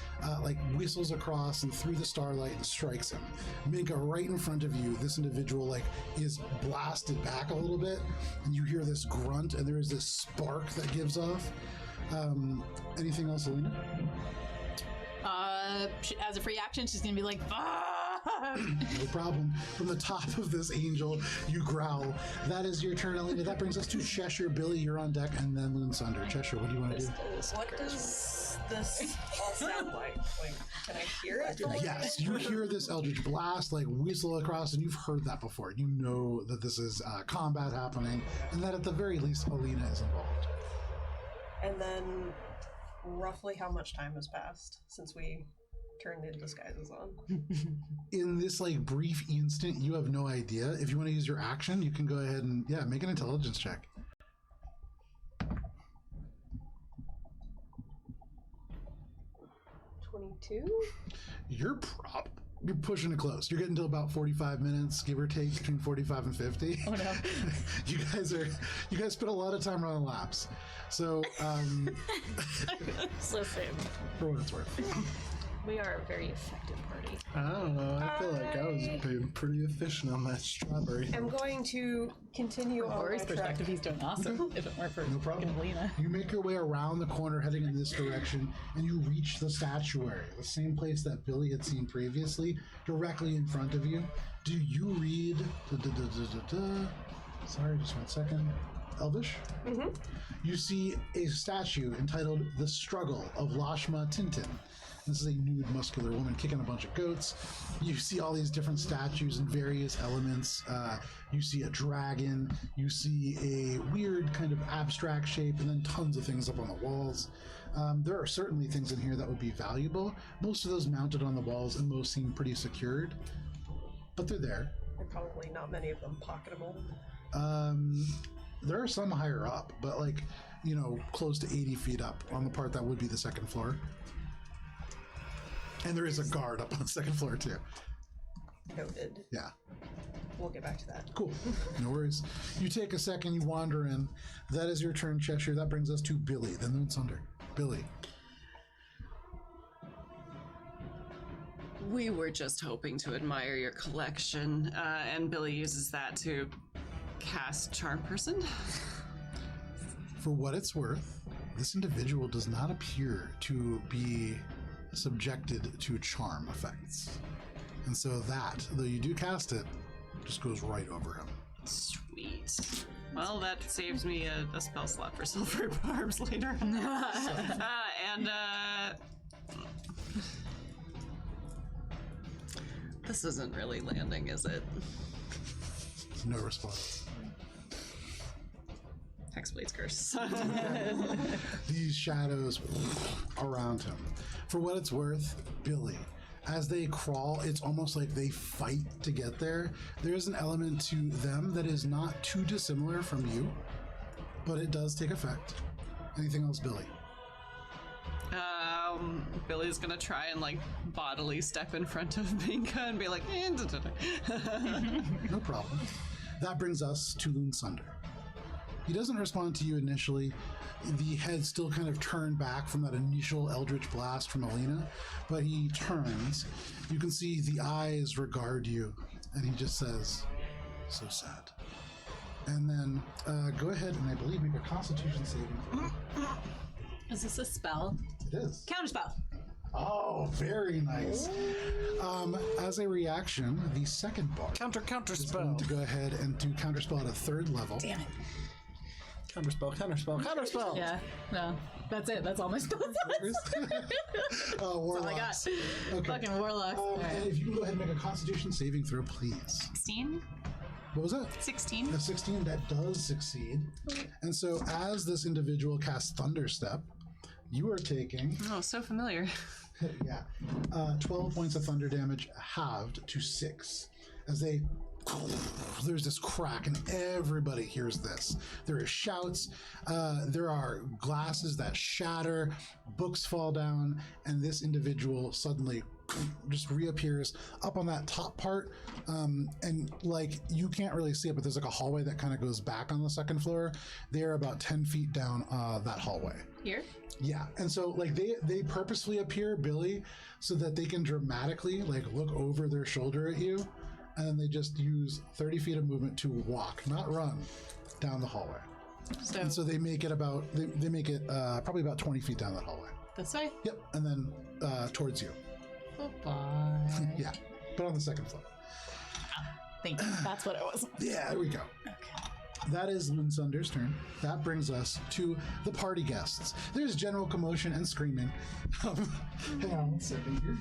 like whistles across and through the starlight and strikes him. Minka, right in front of you, this individual like is blasted back a little bit, and you hear this grunt, and there is this spark that gives off. Anything else, Alina? As a free action, she's gonna be like, fuck! No problem. From the top of this angel, you growl. That is your turn, Alina. That brings us to Cheshire. Billy, you're on deck, and then Loonsunder. Cheshire, what do you want to do? What does this all sound like? Like, can I hear it? Yes, you hear this eldritch blast, like whistle across, and you've heard that before. You know that this is combat happening, and that at the very least, Alina is involved. And then, roughly how much time has passed since we turned the disguises on? In this like brief instant, you have no idea. If you want to use your action, you can go ahead and make an intelligence check. 22? You're pushing it close. You're getting to about 45 minutes, give or take, between 45 and 50. Oh no. You guys spend a lot of time running laps. So, Listen, for what it's worth. we are a very effective party. I don't know. I feel like I was being pretty efficient on that strawberry. I'm going to continue From on Rory's my track. perspective, he's doing awesome. If it weren't for No problem. fucking Lena. You make your way around the corner heading in this direction, and you reach the statuary, the same place that Billy had seen previously, directly in front of you. Do you read... Sorry, just 1 second. Elvish? Mm-hmm. You see a statue entitled The Struggle of Lashma Tintin. This is a nude, muscular woman kicking a bunch of goats. You see all these different statues in various elements. You see a dragon. You see a weird kind of abstract shape, and then tons of things up on the walls. There are certainly things in here that would be valuable. Most of those mounted on the walls, and most seem pretty secured. But they're there. And probably not many of them pocketable. There are some higher up, but like, close to 80 feet up on the part that would be the second floor. And there is a guard up on the second floor too. Noted. Yeah. we'll get back to that. Cool. No worries. You take a second, you wander in. That is your turn, Cheshire. That brings us to Billy, then Moonsunder. Billy. We were just hoping to admire your collection, and Billy uses that to cast Charm Person. For what it's worth, this individual does not appear to be subjected to charm effects. And so that, though you do cast it, just goes right over him. Sweet. Well, that saves me a spell slot for Silver Barbs later. This isn't really landing, is it? No response. Hexblade's curse. These shadows around him. For what it's worth, Billy, as they crawl, it's almost like they fight to get there. There's an element to them that is not too dissimilar from you, but it does take effect. Anything else, Billy? Billy's gonna try and like bodily step in front of Binka and be like, No problem. That brings us to Loonsunder. He doesn't respond to you initially. The head still kind of turned back from that initial Eldritch Blast from Alina, but he turns. You can see the eyes regard you, and he just says, "So sad." And then go ahead and I believe make a Constitution saving throw. Is this a spell? It is. Counterspell. Oh, very nice. As a reaction, the second bar Counter is going spell. to go ahead and do counterspell at a third level. Damn it. Counter spell. Yeah, no. That's it. That's all my spells. Warlocks. all I got. Okay. Fucking warlocks. All And right. if you can go ahead and make a Constitution saving throw, please. 16? What was that? 16? A 16, that does succeed. And so as this individual casts Thunderstep, you are taking, Oh, so familiar. 12 points of thunder damage halved to 6. As there's this crack and everybody hears this. There are shouts, there are glasses that shatter, books fall down, and this individual suddenly just reappears up on that top part, and like you can't really see it, but there's like a hallway that kind of goes back on the second floor. They're about 10 feet down that hallway. Here? Yeah, and so like they purposefully appear, Billy, so that they can dramatically like look over their shoulder at you, and then they just use 30 feet of movement to walk, not run, down the hallway. And so they make it about they make it probably about 20 feet down that hallway. This way? Yep, and then towards you. Bye. Yeah, but on the second floor. Thank you. That's what it was. Yeah, there we go. That is Moonsunder's turn. That brings us to the party guests. There's general commotion and screaming. Hang on one second here.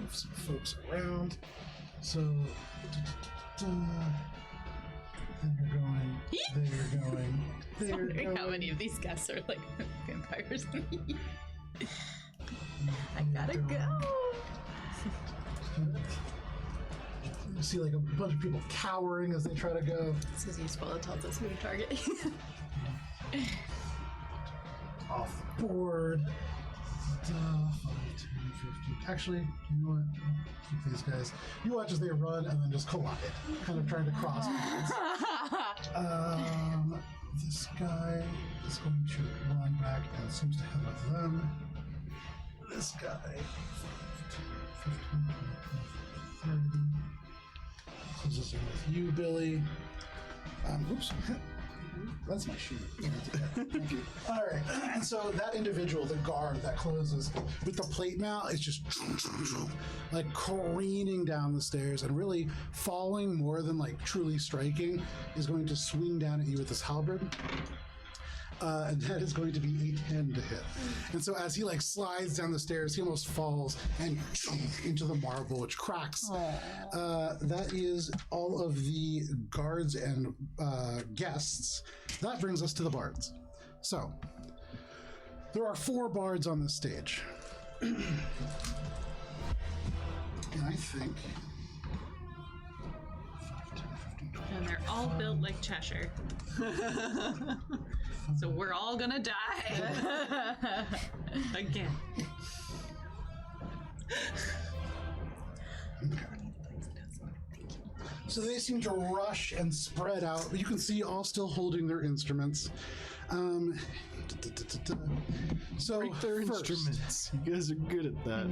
Move some folks around. So, then you're going. They're Wondering going. how many of these guests are like vampires. I gotta go. You see like a bunch of people cowering as they try to go. This is useful. It tells us who to target. Off the board. 5, 10, 15. Actually, you know what? Keep these guys. You watch as they run and then just collide, kind of trying to cross paths. This guy is going to run back and seems to head with them. This guy, 5, 10, 15, 20, 30. Closes in with you, Billy. Oops. That's my shoe. Thank you. All right. And so that individual, the guard that closes with the plate mail, is just like careening down the stairs and really falling more than like truly striking, is going to swing down at you with this halberd. And that is going to be a 10 to hit. And so as he like slides down the stairs, he almost falls and into the marble, which cracks. That is all of the guards and guests. That brings us to the bards. So there are 4 bards on this stage. And I think... 5, 10, 15, 20, And they're all built like Cheshire. So we're all gonna die. Again. Okay. So they seem to rush and spread out. You can see all still holding their instruments. So Break their first, instruments. You guys are good at that.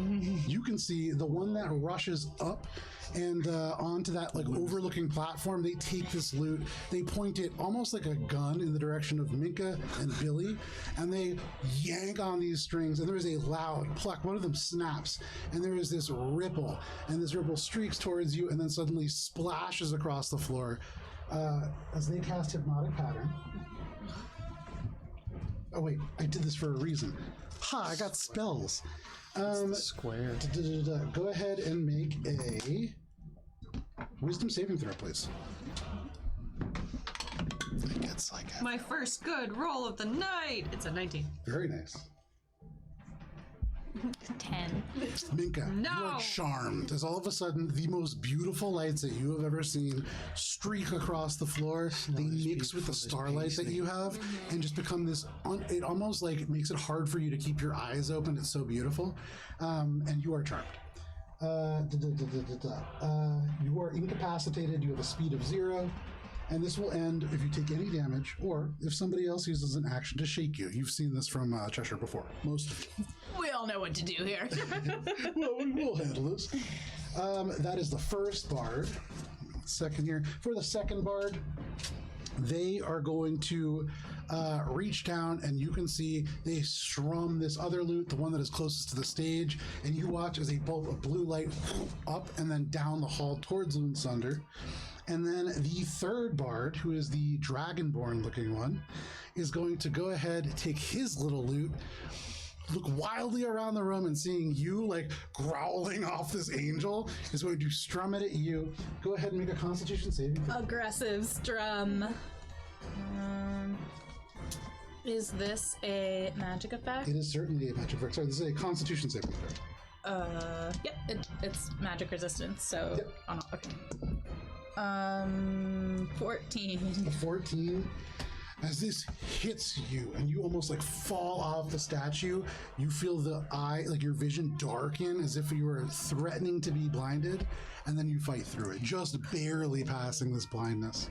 you can see the one that rushes up and onto that like overlooking platform. They take this loot, they point it almost like a gun in the direction of Minka and Billy, and they yank on these strings, and there is a loud pluck. One of them snaps, and there is this ripple, and this ripple streaks towards you and then suddenly splashes across the floor as they cast Hypnotic Pattern. Oh wait, I did this for a reason. Ha, I got spells. Square. Go ahead and make a wisdom saving throw, please. I think it's like My first good roll of the night. It's a 19. very nice. 10. Minka, you No! are charmed as all of a sudden the most beautiful lights that you have ever seen streak across the floor. They mix with the starlight that you have and just become this. It almost like makes it hard for you to keep your eyes open. It's so beautiful, and you are charmed. You are incapacitated. You have a speed of 0. And this will end if you take any damage, or if somebody else uses an action to shake you. You've seen this from Cheshire before. Most of you. We all know what to do here. Well, we will handle this. That is the first bard. Second here. For the second bard, they are going to reach down, and you can see they strum this other loot, the one that is closest to the stage, and you watch as a bolt of blue light up and then down the hall towards Loonsunder. And then the third bard, who is the dragonborn looking one, is going to go ahead, take his little loot, look wildly around the room, and seeing you like growling off this angel, is going to strum it at you. Go ahead and make a Constitution saving throw. Aggressive strum. Is this a magic effect? It is certainly a magic effect. Sorry, this is a Constitution saving throw. Yep, it's magic resistance, so. Yep. Oh, no, okay. 14. A 14. As this hits you and you almost like fall off the statue, you feel the eye, like your vision darken as if you were threatening to be blinded, and then you fight through it, just barely passing this blindness.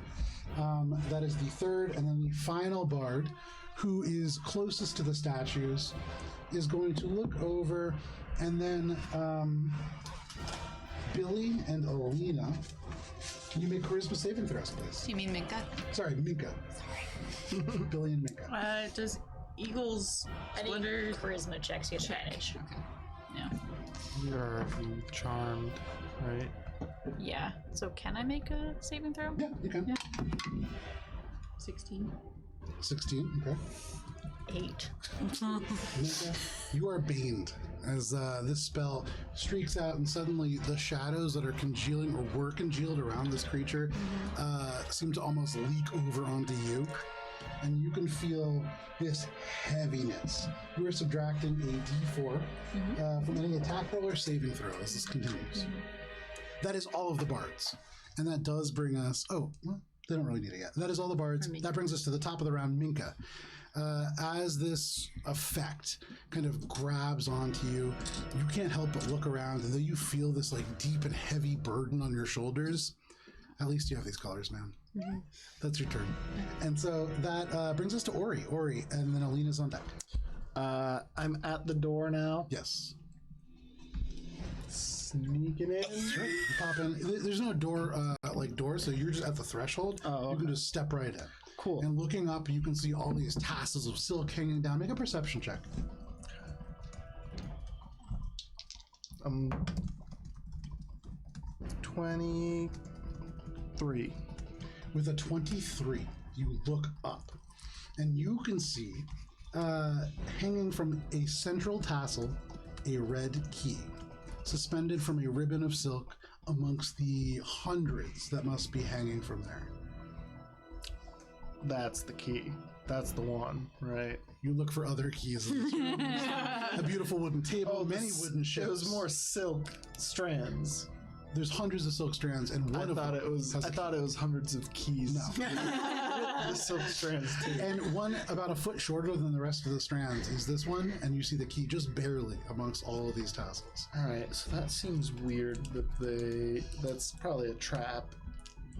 That is the third, and then the final bard, who is closest to the statues, is going to look over, and then Billy and Alina, can you make charisma saving throws, please? You mean Minka? Sorry, Minka. Sorry. Billy and Minka. Does Eagles Any Splinter charisma checks get advantage. Yeah. You're charmed, right? Yeah. So can I make a saving throw? Yeah, you can. 16. 16, okay. 8. Minka, you are baned as this spell streaks out, and suddenly the shadows that are congealing or were congealed around this creature seem to almost leak over onto you, and you can feel this heaviness. You are subtracting a d4 from any attack roll or saving throw as this continues. That is all of the bards, and that does bring us. Oh, well, they don't really need it yet. That is all the bards. That brings us to the top of the round, Minka. As this effect kind of grabs onto you, you can't help but look around, and though you feel this like deep and heavy burden on your shoulders, at least you have these colors, man. That's your turn. And so that brings us to Ori, and then Alina's on deck. I'm at the door now. Yes. Sneaking in. Sure. You pop in. There's no door, so you're just at the threshold. Oh, okay. You can just step right in. Cool. And looking up, you can see all these tassels of silk hanging down. Make a perception check. 23. With a 23, you look up, and you can see, hanging from a central tassel, a red key, suspended from a ribbon of silk amongst the hundreds that must be hanging from there. That's the key. That's the one, right? You look for other keys in this room. A beautiful wooden table, many wooden ships. It was more silk strands. There's hundreds of silk strands, and one I of thought them it was. has I thought it was hundreds of keys. No. The silk strands too. And one about a foot shorter than the rest of the strands is this one, and you see the key just barely amongst all of these tassels. All right, so that seems weird. That that's probably a trap.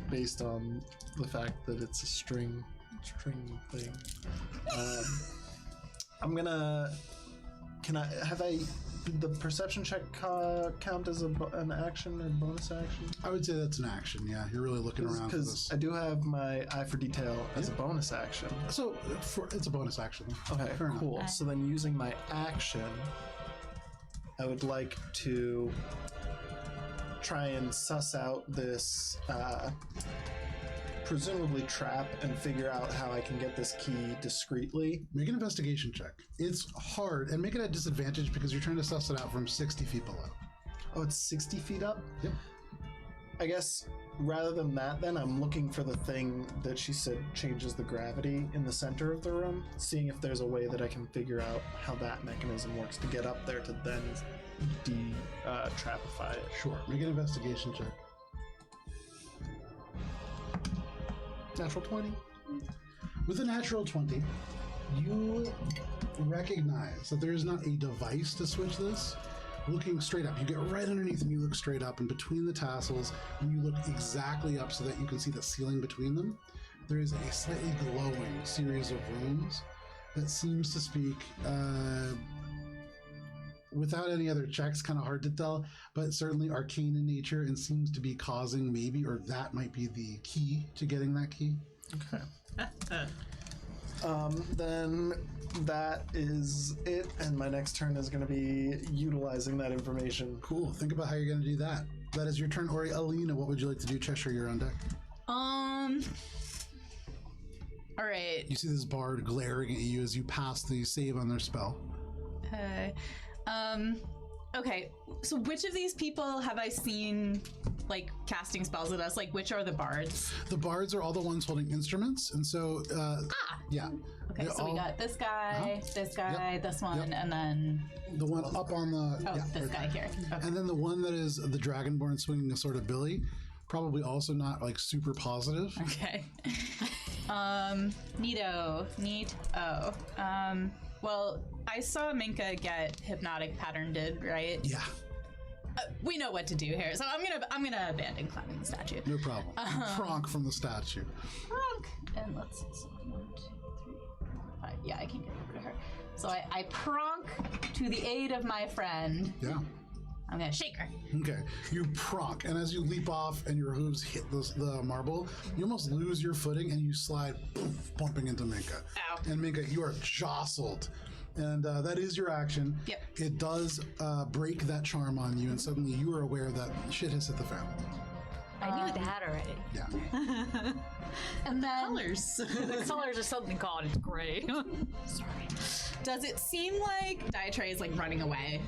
based on the fact that it's a string thing. I'm gonna. Did the perception check count as an action or bonus action? I would say that's an action. Yeah, you're really looking around for Because this. I do have my eye for detail as a bonus action. So it's a bonus action. Okay, Fair enough. cool. So then using my action, I would like to try and suss out this presumably trap and figure out how I can get this key discreetly. Make an investigation check. It's hard, and make it at disadvantage because you're trying to suss it out from 60 feet below. Oh, it's 60 feet up? Yep. I guess rather than that, then I'm looking for the thing that she said changes the gravity in the center of the room, seeing if there's a way that I can figure out how that mechanism works to get up there to then trapify it. Sure. Make an investigation check. Natural 20. With a natural 20, you recognize that there is not a device to switch this. Looking straight up, you get right underneath and you look straight up, and between the tassels, and you look exactly up so that you can see the ceiling between them, there is a slightly glowing series of rooms that seems to speak without any other checks, kind of hard to tell, but certainly arcane in nature and seems to be causing maybe, or that might be the key to getting that key. Okay. Then that is it, and my next turn is going to be utilizing that information. Cool. Think about how you're going to do that. That is your turn, Ori. Alina, what would you like to do? Cheshire, you're on deck. All right. You see this bard glaring at you as you pass the save on their spell. Okay. So which of these people have I seen like casting spells at us? Like which are the bards? The bards are all the ones holding instruments, and so yeah. Okay, They're so we all- got this guy, this guy, this one, and then the one up on the this right guy there. here. Okay. And then the one that is the dragonborn swinging a sort of billy, probably also not like super positive. Okay. Neato. Well, I saw Minka get hypnotic patterned, right? Yeah, We know what to do here, so I'm gonna abandon climbing the statue. no problem. You pronk from the statue. Pronk. And let's see. So 1, 2, 3, 4, 5. Yeah, I can get over to her. So I pronk to the aid of my friend. Yeah. I'm gonna shake her. Okay, you pronk, and as you leap off and your hooves hit the marble, you almost lose your footing and you slide, poof, bumping into Minka. Ow. And Minka, you are jostled. And that is your action. Yep. It does break that charm on you, and suddenly you are aware that shit has hit the fan. I knew that already. Yeah. And then Colors. The colors are something called it's gray. sorry. Does it seem like Diatre is like running away?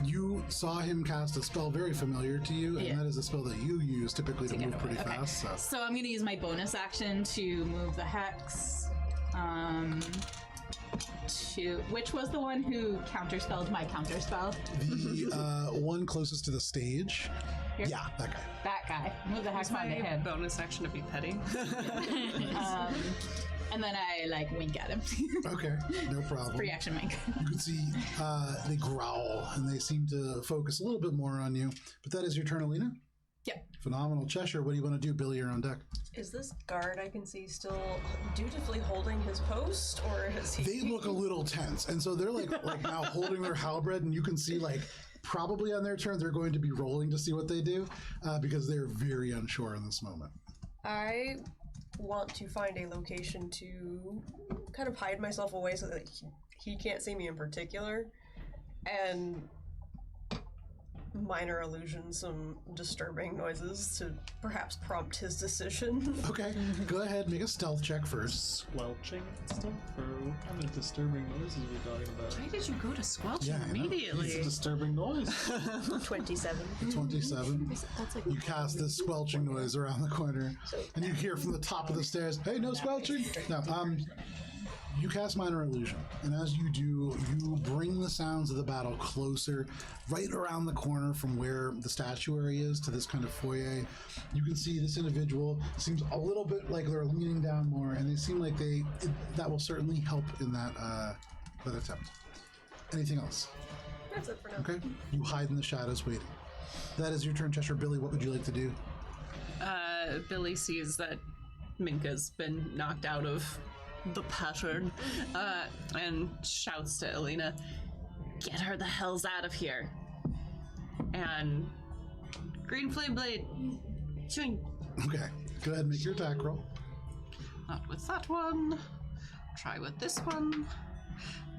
You saw him cast a spell very familiar to you, and Yeah. that is a spell that you use typically to move pretty Okay. fast. So. So I'm gonna use my bonus action to move the hex. To which was the one who counterspelled my counterspell? The one closest to the stage. Here? Yeah, that guy. That guy. Move the hex It's onto my him. bonus action to be petty. And then I like wink at him. Okay, no problem. Free action wink. You can see they growl and they seem to focus a little bit more on you. But that is your turn, Alina. Yeah. Phenomenal. Cheshire, what do you want to do? Billy, you're on deck. Is this guard I can see still dutifully holding his post, or is he? They look a little tense, and so they're like now holding their halberd, and you can see like probably on their turn they're going to be rolling to see what they do because they're very unsure in this moment. I want to find a location to kind of hide myself away so that he can't see me in particular, and minor illusion, some disturbing noises to perhaps prompt his decision. Okay, go ahead, make a stealth check first. Squelching stuff? Or what kind of disturbing noises are we talking about? Why did you go to squelching Yeah, I know. immediately? It's a disturbing noise. 27. 27. You cast this squelching noise around the corner, and you hear from the top of the stairs, "Hey, no squelching!" No, you cast minor illusion, and as you do, you bring the sounds of the battle closer, right around the corner from where the statuary is to this kind of foyer. You can see this individual seems a little bit like they're leaning down more, and they seem like that will certainly help in that attempt. Anything else? That's it for now. Okay. You hide in the shadows, waiting. That is your turn, Cheshire. Billy, what would you like to do? Billy sees that Minka's been knocked out of the pattern, and shouts to Alina, "Get her the hells out of here!" And Green Flame Blade. Ching. Okay, go ahead and make your attack roll. Not with that one. Try with this one.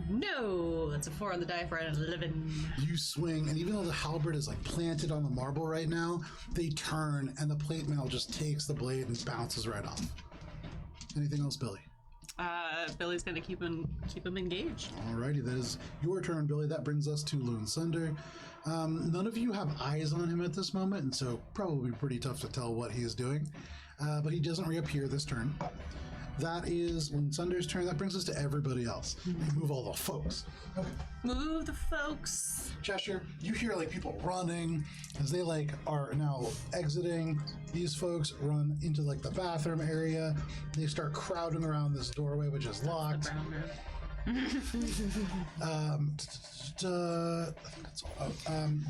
No, that's a 4 on the die for an 11. You swing, and even though the halberd is like planted on the marble right now, they turn, and the plate mail just takes the blade and bounces right off. Anything else, Billy? Billy's gonna keep him engaged. Alrighty, that is your turn, Billy. That brings us to Loon Sunder. None of you have eyes on him at this moment, and so probably pretty tough to tell what he is doing. But he doesn't reappear this turn. That is Loon Sunder's turn. That brings us to everybody else. You move all the folks. Okay. Move the folks. Cheshire, you hear like people running as they like are now exiting. These folks run into like the bathroom area. They start crowding around this doorway, which is locked. I think that's all.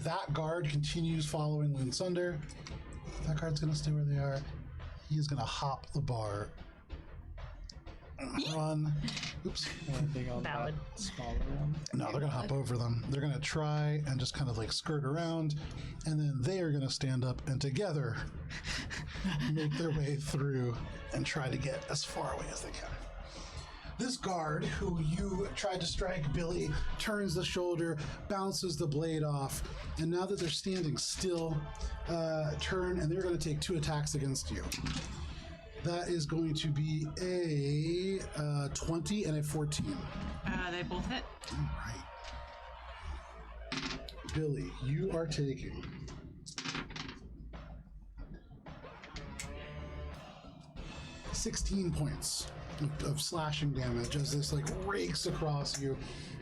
That guard continues following Loon Sunder. That guard's gonna stay where they are. He is gonna hop the bar. Run. Oops. Anything on Valid. that smaller one? No, they're gonna hop over them. They're gonna try and just kind of like skirt around, and then they are gonna stand up and together make their way through and try to get as far away as they can. This guard, who you tried to strike, Billy, turns the shoulder, bounces the blade off, and now that they're standing still, turn, and they're going to take 2 attacks against you. That is going to be a 20 and a 14. They both hit. All right. Billy, you are taking 16 points of slashing damage as this like rakes across you.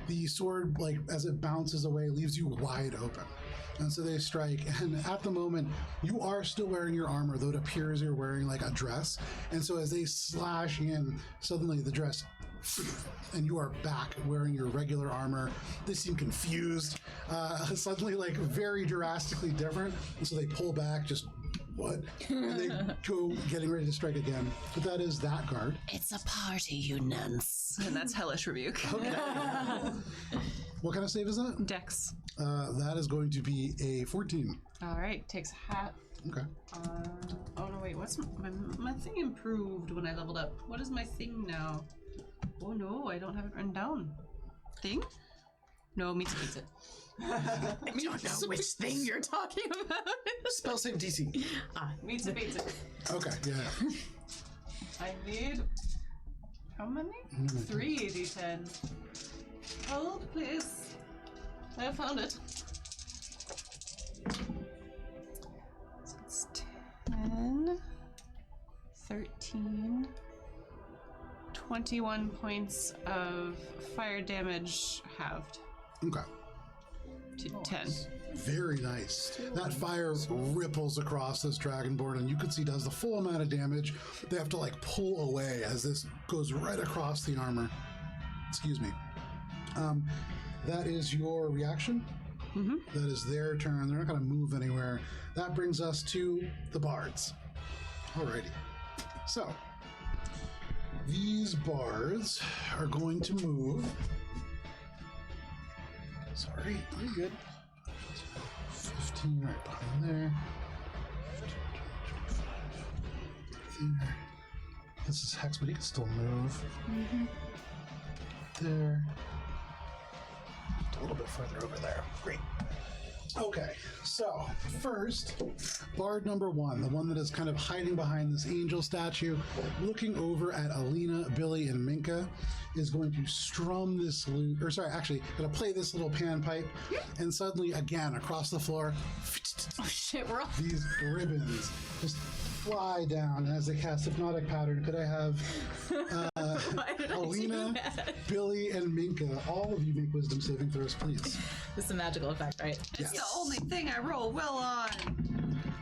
The sword, like as it bounces away, leaves you wide open. And so they strike, and at the moment, you are still wearing your armor, though it appears you're wearing like a dress. And so as they slash in, suddenly the dress, and you are back wearing your regular armor. They seem confused, suddenly like very drastically different. And so they pull back, just what? And they go getting ready to strike again. But that is that guard. It's a party, you nuns. And that's Hellish Rebuke. Okay. What kind of save is that? Dex. That is going to be a 14. All right, takes half. Okay. Oh no, wait. What's my thing improved when I leveled up? What is my thing now? Oh no, I don't have it written down. Thing? No, meets beats it. I don't know which thing you're talking about. Spell save DC. Meets it beats it. Okay, yeah. I need how many? 3 d10. Hold, please. I found it. So it's 10, 13, 21 points of fire damage halved Okay. to 10. Very nice. That fire ripples across this dragonborn, and you can see does the full amount of damage. They have to like pull away as this goes right across the armor. Excuse me. That is your reaction. Mm-hmm. That is their turn. They're not going to move anywhere. That brings us to the bards. Alrighty. So, these bards are going to move. Sorry, you're good. 15 right behind there. There. This is Hex, but he can still move. Mm-hmm. There. A little bit further over there. Great. Okay, so first, bard number 1, the one that is kind of hiding behind this angel statue, looking over at Alina, Billy, and Minka, is going to strum this lute, or sorry, actually, going to play this little panpipe, and suddenly, again, across the floor, Oh shit, we're all. these ribbons just fly down. And as they cast Hypnotic Pattern, could I have Why did I do Alina, that? Billy, and Minka, all of you make wisdom saving throws, please. This is a magical effect, right? It's the only thing I roll well on.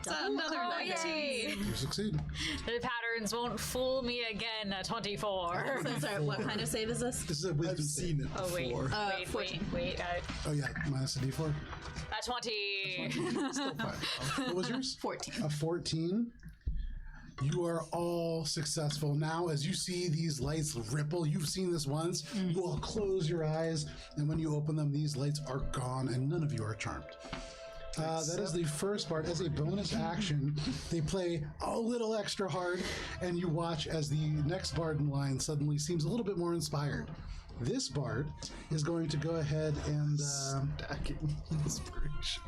It's another Oh, 19. yay! You succeed. The patterns won't fool me again. 24. So sorry, what kind of save is this? This is a wisdom save. it Oh wait, before. wait. Oh yeah, minus a d4. 20. Still fine. What was yours? 14. A 14. You are all successful. Now, as you see these lights ripple, you've seen this once, you all close your eyes, and when you open them, these lights are gone, and none of you are charmed. That is the first part. As a bonus action, they play a little extra hard, and you watch as the next bard in line suddenly seems a little bit more inspired. This bard is going to go ahead and Stacking inspiration.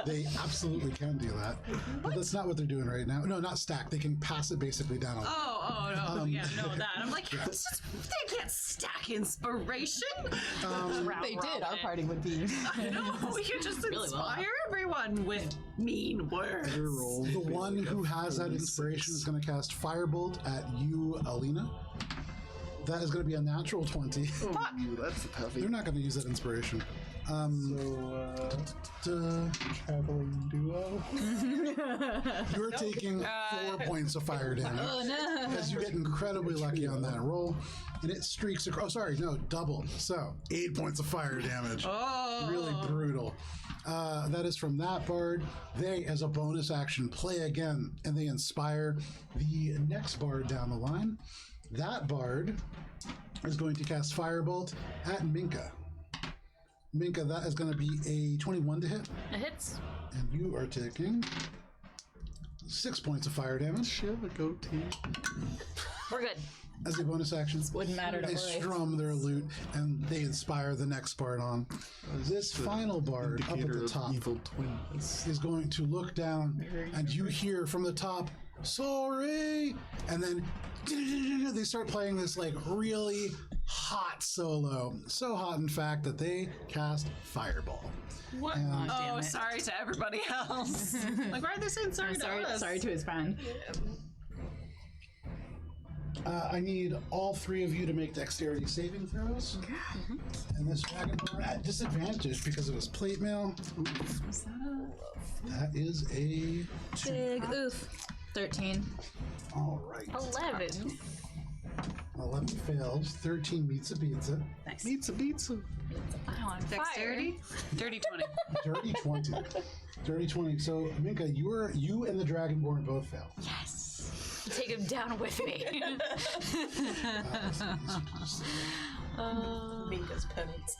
they absolutely can do that, but that's not what they're doing right now. No, not stack. They can pass it basically down. Oh, no, yeah, no, that. I'm like, it's just, they can't stack inspiration. They did. Our party would be. I know, we could just inspire everyone with mean words. The one who has that inspiration is going to cast Firebolt at you, Alina. That is going to be a natural 20. Fuck. Ooh, that's a toughie. They're not going to use that inspiration. Traveling duo. You're taking 4 points of fire damage. Oh no! As you get incredibly lucky on that roll, and it streaks across. Oh, sorry, no, double. So 8 points of fire damage. Oh. Really brutal. That is from that bard. They, as a bonus action, play again, and they inspire the next bard down the line. That bard is going to cast Firebolt at Minka. Minka, that is going to be a 21 to hit, It hits. and you are taking 6 points of fire damage. She have a goatee. We're good. As a bonus action, Wouldn't matter to they Ori. strum their lute and they inspire the next bard on. This final bard up at Indicator the of top evil twins. is going to look down, and you hear from the top, "Sorry," and then they start playing this like really hot solo. So hot, in fact, that they cast Fireball. What? And- Oh, sorry to everybody else. Like, why are they saying sorry to us? Sorry to his friend. I need all three of you to make dexterity saving throws. And this dragonborn at disadvantage because of his plate mail. That is a 2. Big oof. 13. All right. 11. 11 fails. 13 meets a pizza. Nice. Pizza, pizza. I'm on Dexterity? Dirty 20. Dirty 20. Dirty 20. So, Minka, you and the dragonborn both fail. Yes. Take him down with me. Minka's penance.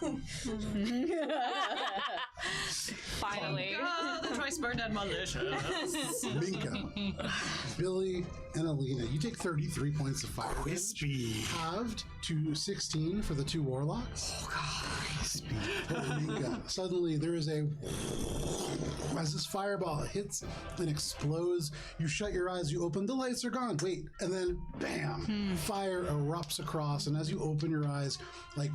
Finally. Oh, the choice burned and malicious. Minka, Billy, and Alina, you take 33 points of fire. Crispy. Halved to 16 for the two warlocks. But Minka, suddenly there is a... As this fireball hits and explodes, you shut your eyes, you open, the lights are gone. Wait, and then bam, fire erupts across, and as you open your eyes, like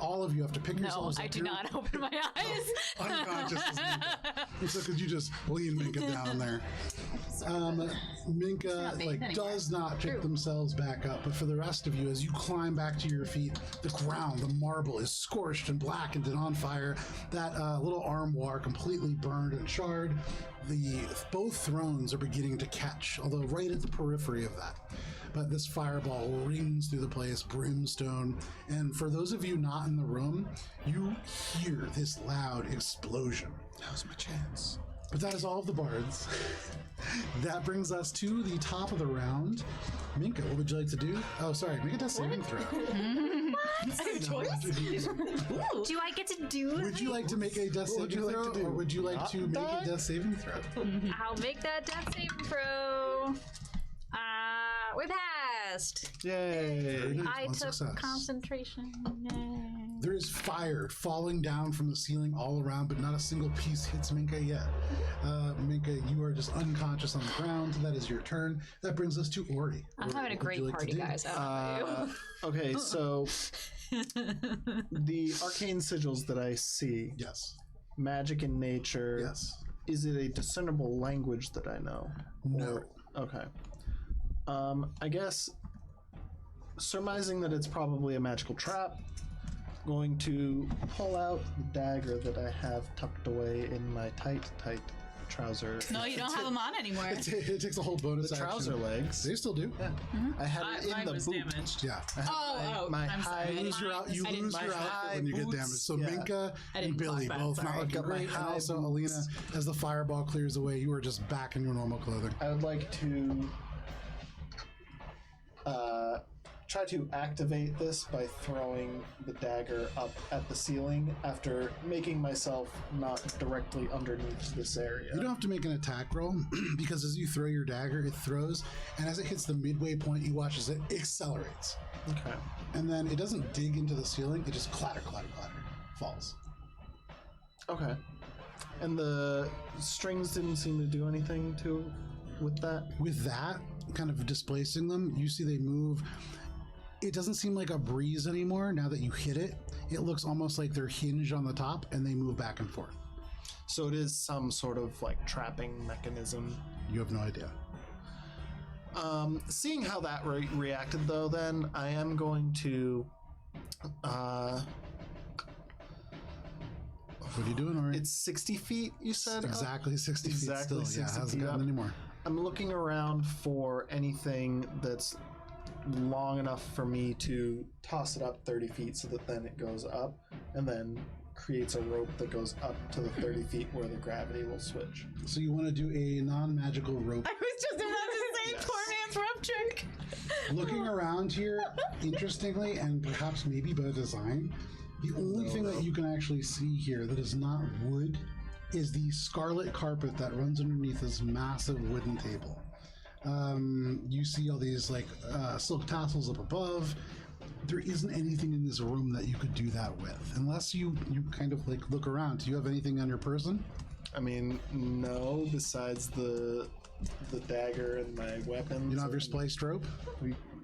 all of you have to pick No, yourselves up. I do You're not open my eyes. unconscious as Minka. It's like, could you just lean Minka down there? Minka does not pick themselves back up, but for the rest of you, as you climb back to your feet, the ground, the marble is scorched and blackened and on fire. That little armoire completely burned and charred. Both thrones are beginning to catch, although right at the periphery of that. But this fireball rings through the place, brimstone, and for those of you not in the room, you hear this loud explosion. That was my chance. But that is all of the bards. That brings us to the top of the round. Minka, what would you like to do? Oh, sorry, make a death saving throw. Do I get to do it? Would you like to make a death What would saving you like throw, to do? or would you like Not to make die? a death saving throw? I'll make that death saving throw. We passed. Yay. Very nice, I one took success. concentration. Yay. There is fire falling down from the ceiling all around, but not a single piece hits Minka yet. Minka, you are just unconscious on the ground. That is your turn. That brings us to Ori. I'm Ori, having a what would you great like to party, do? guys. I don't know. Okay, so the arcane sigils that I see, Yes. magic in nature, Yes. is it a discernible language that I know? No. Okay. I guess surmising that it's probably a magical trap, going to pull out the dagger that I have tucked away in my tight trouser. No, you don't have them on anymore. It takes a whole bonus The trouser action. legs. They still do. Yeah. I had it in Mine the was boot. damaged. Yeah. My I'm high. sorry. You lose your I didn't outfit high when you get boots. damaged. So Yeah. Minka I and didn't Billy clock that, both not sorry. looking Got my great. And high also boots. Alina, as the fireball clears away, you are just back in your normal clothing. I would like to try to activate this by throwing the dagger up at the ceiling after making myself not directly underneath this area. You don't have to make an attack roll because as you throw your dagger, it throws, and as it hits the midway point, you watch as it accelerates. Okay. And then it doesn't dig into the ceiling, it just clatter, clatter, clatter, falls. Okay. And the strings didn't seem to do anything with that? With that, kind of displacing them, you see they move. It doesn't seem like a breeze anymore now that you hit it. It looks almost like they're hinged on the top and they move back and forth. So it is some sort of like trapping mechanism. You have no idea. Seeing how that reacted though, then I am going to What are you doing, Ori? it's 60 feet, you said? exactly 60 Exactly feet still. 60 Yeah, hasn't feet gotten up. any more. I'm looking around for anything that's long enough for me to toss it up 30 feet so that then it goes up and then creates a rope that goes up to the 30 feet where the gravity will switch. So you want to do a non-magical rope. I was just about to say Yes. poor man's rope trick. Looking around here, interestingly, and perhaps maybe by design, the only thing that you can actually see here that is not wood is the scarlet carpet that runs underneath this massive wooden table. You see all these like silk tassels up above. There isn't anything in this room that you could do that with, unless you kind of like look around. Do you have anything on your person? I mean, no, besides the dagger and my weapons. You don't have your and spliced rope?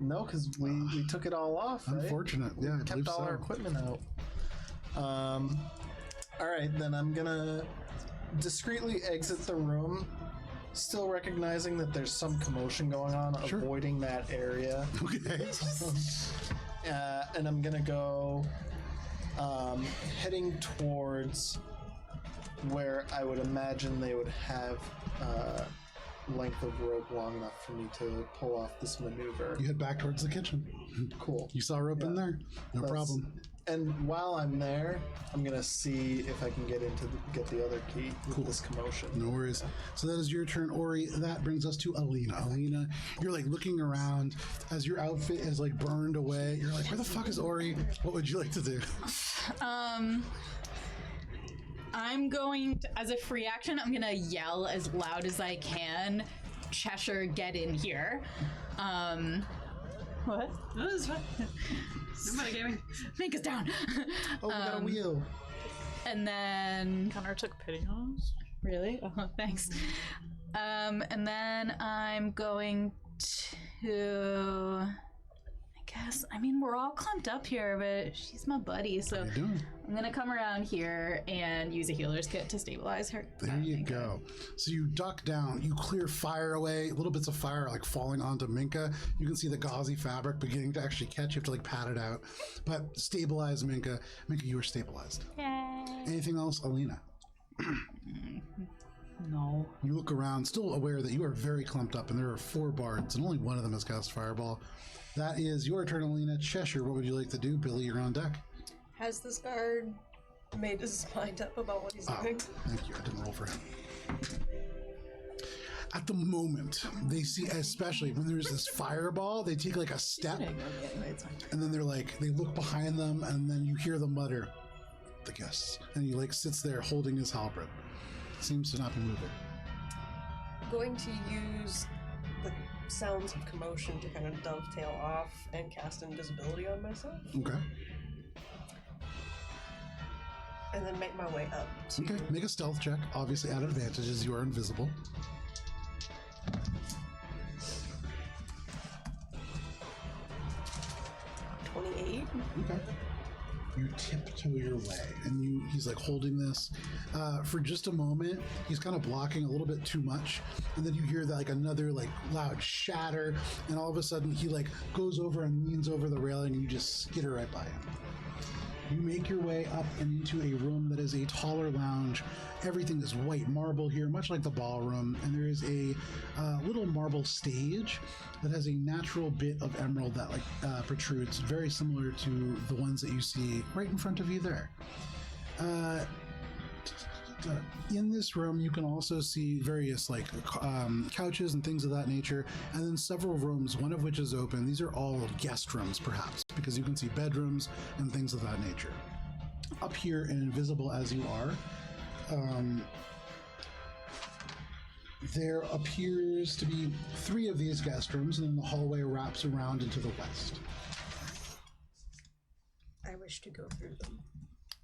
No, because we took it all off, right? Unfortunate. Yeah, I Kept believe all so. our equipment out. All right, then I'm gonna discreetly exit the room, still recognizing that there's some commotion going on, Sure. avoiding that area. Okay. And I'm gonna go heading towards where I would imagine they would have length of rope long enough for me to pull off this maneuver. You head back towards the kitchen. Cool. You saw rope in there? No That's- problem. And while I'm there, I'm gonna see if I can get the other key with this commotion. No worries. So that is your turn, Ori. That brings us to Alina. Alina, you're like looking around as your outfit is like burned away. You're like, where the fuck is Ori? What would you like to do? I'm going to, as a free action, I'm gonna yell as loud as I can, Cheshire, get in here. What? No, this is fine. No metagaming. Make us down. Oh, we got a wheel. And then, Connor took pity on us. really? Oh, thanks. And then I'm going to, I mean, we're all clumped up here, but she's my buddy, so What are you doing? I'm gonna come around here and use a healer's kit to stabilize her. There you go. So you duck down, you clear fire away, little bits of fire like falling onto Minka. You can see the gauzy fabric beginning to actually catch. You have to like pat it out, but stabilize Minka. Minka, you are stabilized. Yay. Anything else, Alina? No. You look around, still aware that you are very clumped up, and there are 4 bards, and only one of them has cast Fireball. That is your turn, Alina. Cheshire, what would you like to do? Billy, you're on deck. Has this guard made his mind up about what he's doing? Thank you. I didn't roll for him. At the moment, they see, especially when there's this fireball, they take like a step, and then they're like, they look behind them, and then you hear them mutter, "The guests," and he like sits there holding his halberd. Seems to not be moving. Going to use the sounds of commotion to kind of dovetail off and cast invisibility on myself, Okay. and then make my way up to Okay. Make a stealth check. Obviously, at advantage as you are invisible. 28. Okay. You tiptoe your way, and he's like holding this for just a moment. He's kind of blocking a little bit too much, and then you hear that like another like loud shatter, and all of a sudden he like goes over and leans over the railing, and you just skitter right by him. You make your way up and into a room that is a taller lounge. Everything is white marble here, much like the ballroom, and there is a little marble stage that has a natural bit of emerald that protrudes, very similar to the ones that you see right in front of you there. In this room, you can also see various couches and things of that nature, and then several rooms, one of which is open. These are all guest rooms, perhaps, because you can see bedrooms and things of that nature. Up here, and invisible as you are, there appears to be 3 of these guest rooms, and then the hallway wraps around into the west. I wish to go through them.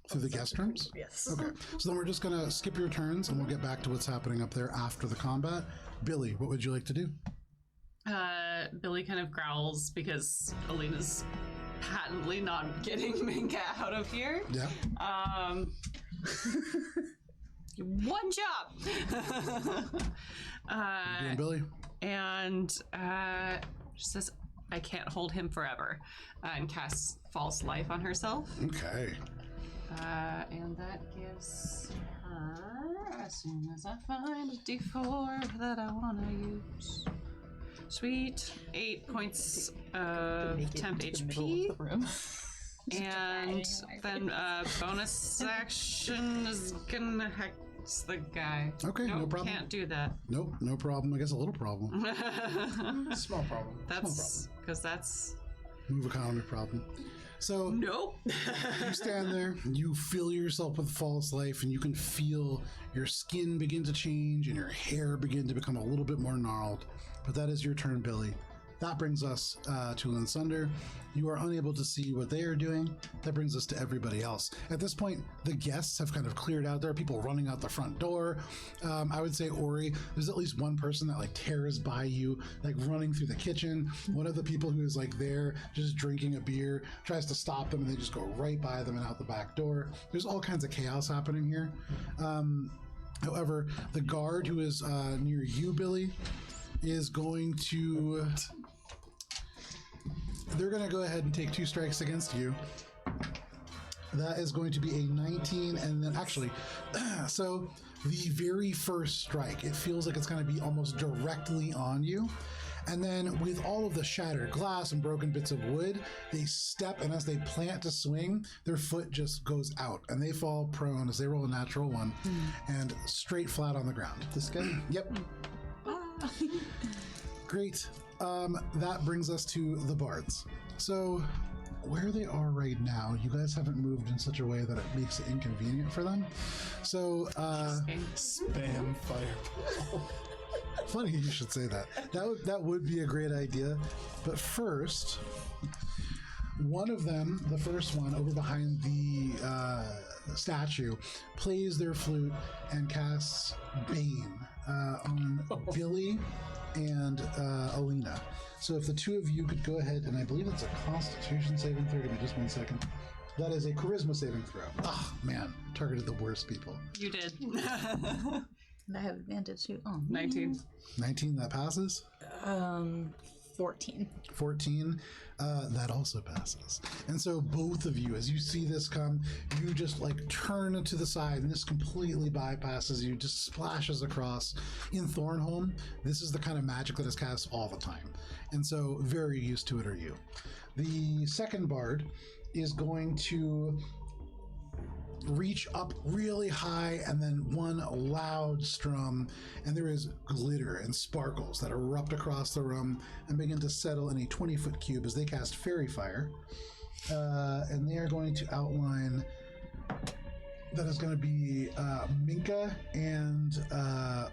Through the guest rooms? Yes. Okay. So then we're just going to skip your turns, and we'll get back to what's happening up there after the combat. Billy, what would you like to do? Billy kind of growls because Alina's patently not getting Minka out of here. Yeah. One job. Doing Billy? And she says, I can't hold him forever, and casts false life on herself. Okay. And that gives her, as soon as I find a d4 that I want to use. Sweet. 8 points of temp HP. And then bonus action is gonna hex the guy. Okay, no problem. Can't do that. Nope, no problem. I guess a little problem. Small problem. That's because that's Move economy problem. So nope. you stand there, you fill yourself with false life, and you can feel your skin begin to change and your hair begin to become a little bit more gnarled. But that is your turn, Billy. That brings us to Linsunder. You are unable to see what they are doing. That brings us to everybody else. At this point, the guests have kind of cleared out. There are people running out the front door. I would say, Ori, there's at least one person that tears by you, running through the kitchen. One of the people who is there just drinking a beer tries to stop them, and they just go right by them and out the back door. There's all kinds of chaos happening here. However, the guard who is near you, Billy, is going to... They're going to go ahead and take 2 strikes against you. That is going to be a 19, and then actually, so the very first strike, it feels like it's going to be almost directly on you. And then with all of the shattered glass and broken bits of wood, they step, and as they plant to swing, their foot just goes out, and they fall prone as they roll a natural 1 and straight flat on the ground. This guy? Yep. Great. That brings us to the bards. So where they are right now, you guys haven't moved in such a way that it makes it inconvenient for them. So Spam fireball. funny you should say that. That would be a great idea. But first, one of them, the first one over behind the statue, plays their flute and casts Bane on Billy and Alina. So if the 2 of you could go ahead, and I believe it's a Constitution saving throw. Give me just 1 second. That is a Charisma saving throw. Oh man, targeted the worst people. You did. And I have advantage too. Oh, 19. 19, that passes. 14. 14, that also passes. And so both of you, as you see this come, you just turn to the side, and this completely bypasses you, just splashes across. In Thornholm, this is the kind of magic that is cast all the time, and so very used to it are you. The second bard is going to reach up really high, and then one loud strum, and there is glitter and sparkles that erupt across the room and begin to settle in a 20-foot cube as they cast Fairy Fire. And they are going to outline... That is going to be Minka and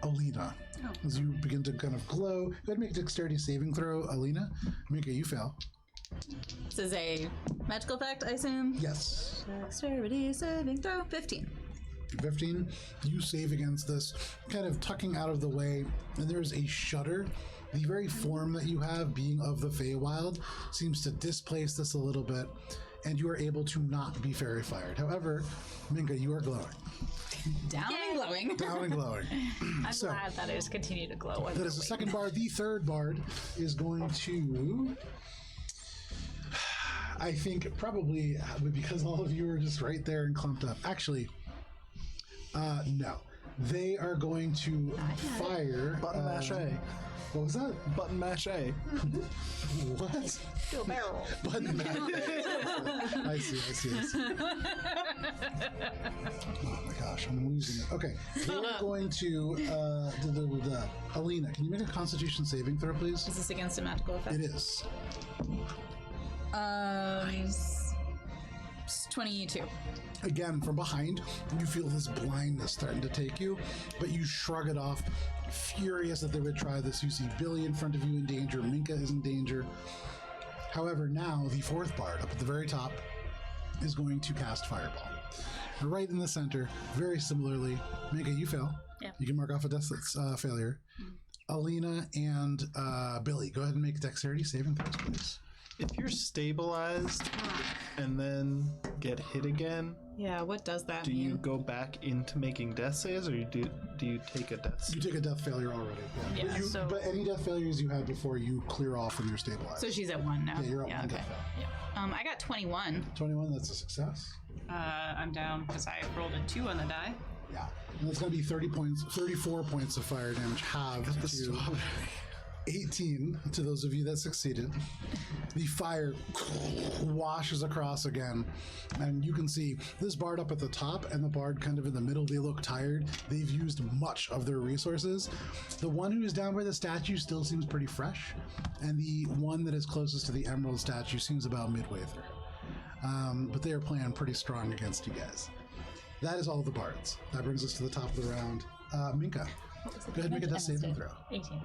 Alina. Oh. As you begin to kind of glow, go ahead and make a dexterity saving throw, Alina. Minka, you fail. This is a magical effect, I assume? Yes. Dexterity saving throw, 15. 15. You save against this, kind of tucking out of the way, and there's a shudder. The very form that you have, being of the Feywild, seems to displace this a little bit, and you are able to not be fairy fired. However, Minka, you are glowing. Down and glowing. Down and glowing. I'm glad that it's continued to glow. That is the second bard. The third bard is going to... I think probably because all of you are just right there and clumped up. Actually, no. They are going to fire. Button mash A. What was that? Button mash A. What? Do a barrel roll. Button mash A. I see. Oh my gosh, I'm losing it. Okay, they're going to. Alina, can you make a Constitution saving throw, please? Is this against a magical effect? It is. It's 22. Again, from behind, you feel this blindness starting to take you, but you shrug it off, furious that they would try this. You see Billy in front of you in danger, Minka is in danger. However, now the fourth bard up at the very top is going to cast Fireball. Right in the center, very similarly. Minka, you fail. Yeah. You can mark off a death failure. Alina and Billy, go ahead and make dexterity saving throws, please. If you're stabilized and then get hit again, Yeah, what does that do mean? you go back into making death saves, or do you take a death save? You take a death failure already. Yeah, But any death failures you had before, you clear off when you're stabilized. So she's at 1 now. Yeah, you're at one okay. death failure. I got 21. 21, that's a success. I'm down because I rolled a 2 on the die. Yeah. And that's going to be 34 points of fire damage halved to 18 to those of you that succeeded. The fire washes across again, and you can see this bard up at the top and the bard kind of in the middle. They look tired. They've used much of their resources. The one who is down by the statue still seems pretty fresh, and the one that is closest to the emerald statue seems about midway through. But they are playing pretty strong against you guys. That is all the bards. That brings us to the top of the round. Minka, go ahead and make a death saving throw. 18.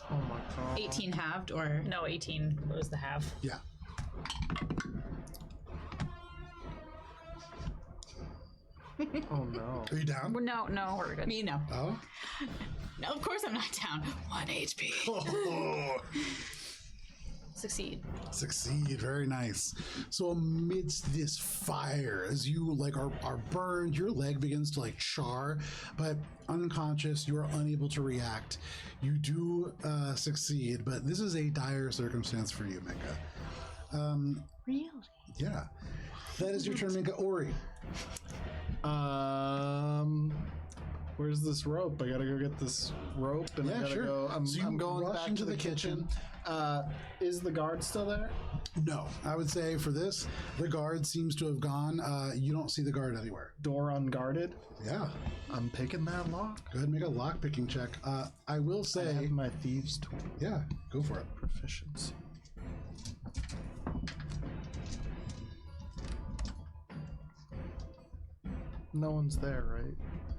Oh my god. 18 halved, or No, 18 was the half. Yeah. Oh no. Are you down? No, we're good. me? No. Oh. No, of course I'm not down. 1 HP. Oh. Succeed. Succeed. Very nice. So amidst this fire, as you are burned, your leg begins to char, but unconscious, you are unable to react. You do succeed, but this is a dire circumstance for you, Minka. Really? Yeah. That is your turn, Minka. Ori. Where's this rope? I gotta go get this rope, and I gotta sure. go. I'm going rush back into to the kitchen. Is the guard still there? No, I would say for this, the guard seems to have gone. You don't see the guard anywhere. Door unguarded. Yeah. I'm picking that lock. Go ahead and make a lock picking check. I will I say, have my thieves' tool yeah, go for it. proficiency. No one's there, right?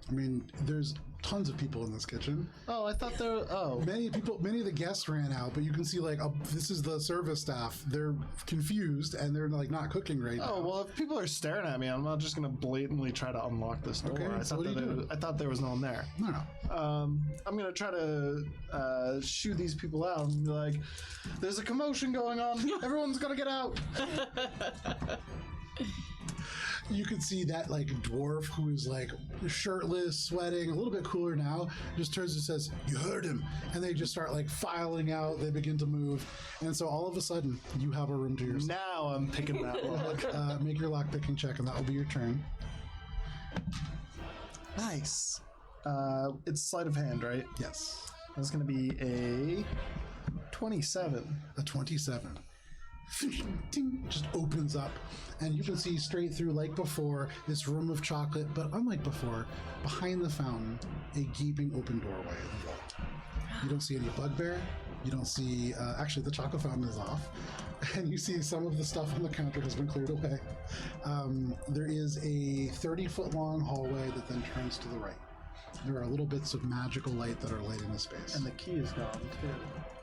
I mean, there's tons of people in this kitchen. Oh, I thought there. Oh, Many of the guests ran out, but you can see this is the service staff. They're confused and they're not cooking right now. oh well. If people are staring at me, I'm not just gonna blatantly try to unlock this door. Okay, I so thought what do you do? I thought there was no one there. No. I'm gonna try to shoo these people out and be like, "There's a commotion going on. Everyone's gonna get out." You can see that dwarf who is shirtless, sweating, a little bit cooler now, just turns and says, "You heard him," and they just start filing out. They begin to move, and so all of a sudden you have a room to yourself. Now I'm picking that lock. Make your lock picking check, and that will be your turn. Nice. It's sleight of hand, right? Yes, That's gonna be a 27. a 27. Ting, just opens up, and you can see straight through, like before, this room of chocolate, but unlike before, behind the fountain, a gaping open doorway in the wall. You don't see any bugbear. You don't see, actually, the chocolate fountain is off, and you see some of the stuff on the counter has been cleared away. There is a 30-foot long hallway that then turns to the right. There are little bits of magical light that are lighting the space. And the key is gone, too.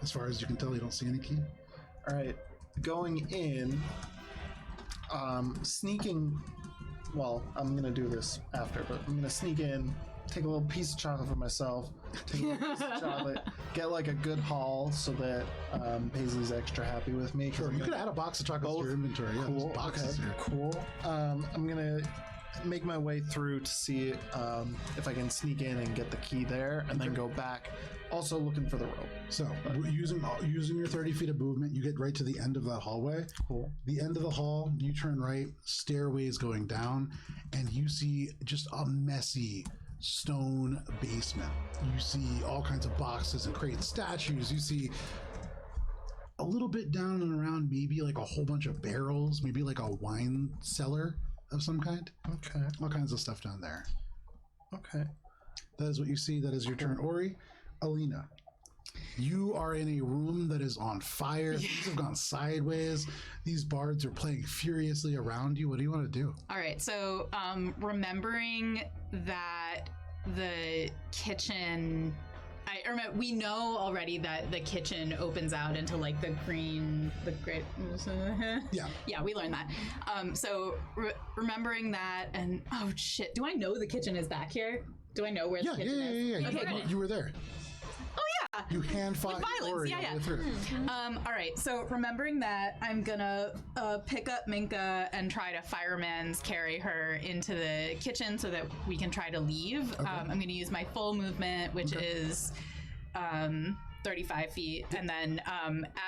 As far as you can tell, you don't see any key. All right. Going in, sneaking. Well, I'm going to do this after, but I'm going to sneak in, take a little piece of chocolate for myself, take a little piece of chocolate, get a good haul so that Paisley's extra happy with me. Sure, you could add a box of chocolates to your inventory. Yeah, Cool. there's boxes Okay. here. Cool. I'm gonna make my way through to see if I can sneak in and get the key there, and then go back, also looking for the rope. So using your 30 feet of movement, you get right to the end of that hallway. Cool. The end of the hall, you turn right, stairways going down, and you see just a messy stone basement. You see all kinds of boxes and crates, statues. You see a little bit down and around, maybe like a whole bunch of barrels, maybe like a wine cellar of some kind. Okay. All kinds of stuff down there. Okay. That is what you see. That is your turn. Ori, Alina, you are in a room that is on fire. Things have gone sideways. These bards are playing furiously around you. What do you want to do? All right, so remembering that the kitchen, I remember we know already that the kitchen opens out into like the great. Yeah, we learned that. So remembering that, and oh shit, do I know the kitchen is back here? Do I know where the kitchen is? Yeah. Okay, You were there. Oh yeah. You hand fought violence, Ori all the way through. All right, so remembering that, I'm gonna pick up Minka and try to fireman's carry her into the kitchen so that we can try to leave. Okay. I'm gonna use my full movement, which is 35 feet, and then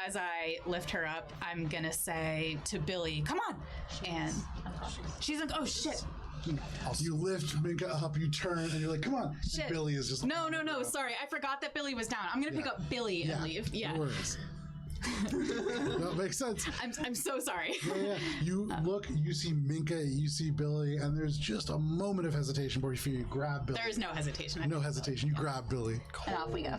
as I lift her up, I'm gonna say to Billy, "Come on!" And she's like, "Oh shit." You lift Minka up, you turn, and you're like, come on. Shit. And Billy is just No, sorry, I forgot that Billy was down. I'm gonna pick up Billy and leave. Yeah. No worries. That makes sense. I'm so sorry. Yeah. You look, you see Minka, you see Billy, and there's just a moment of hesitation before you grab Billy. There's no hesitation. No hesitation. You grab Billy. And off we go.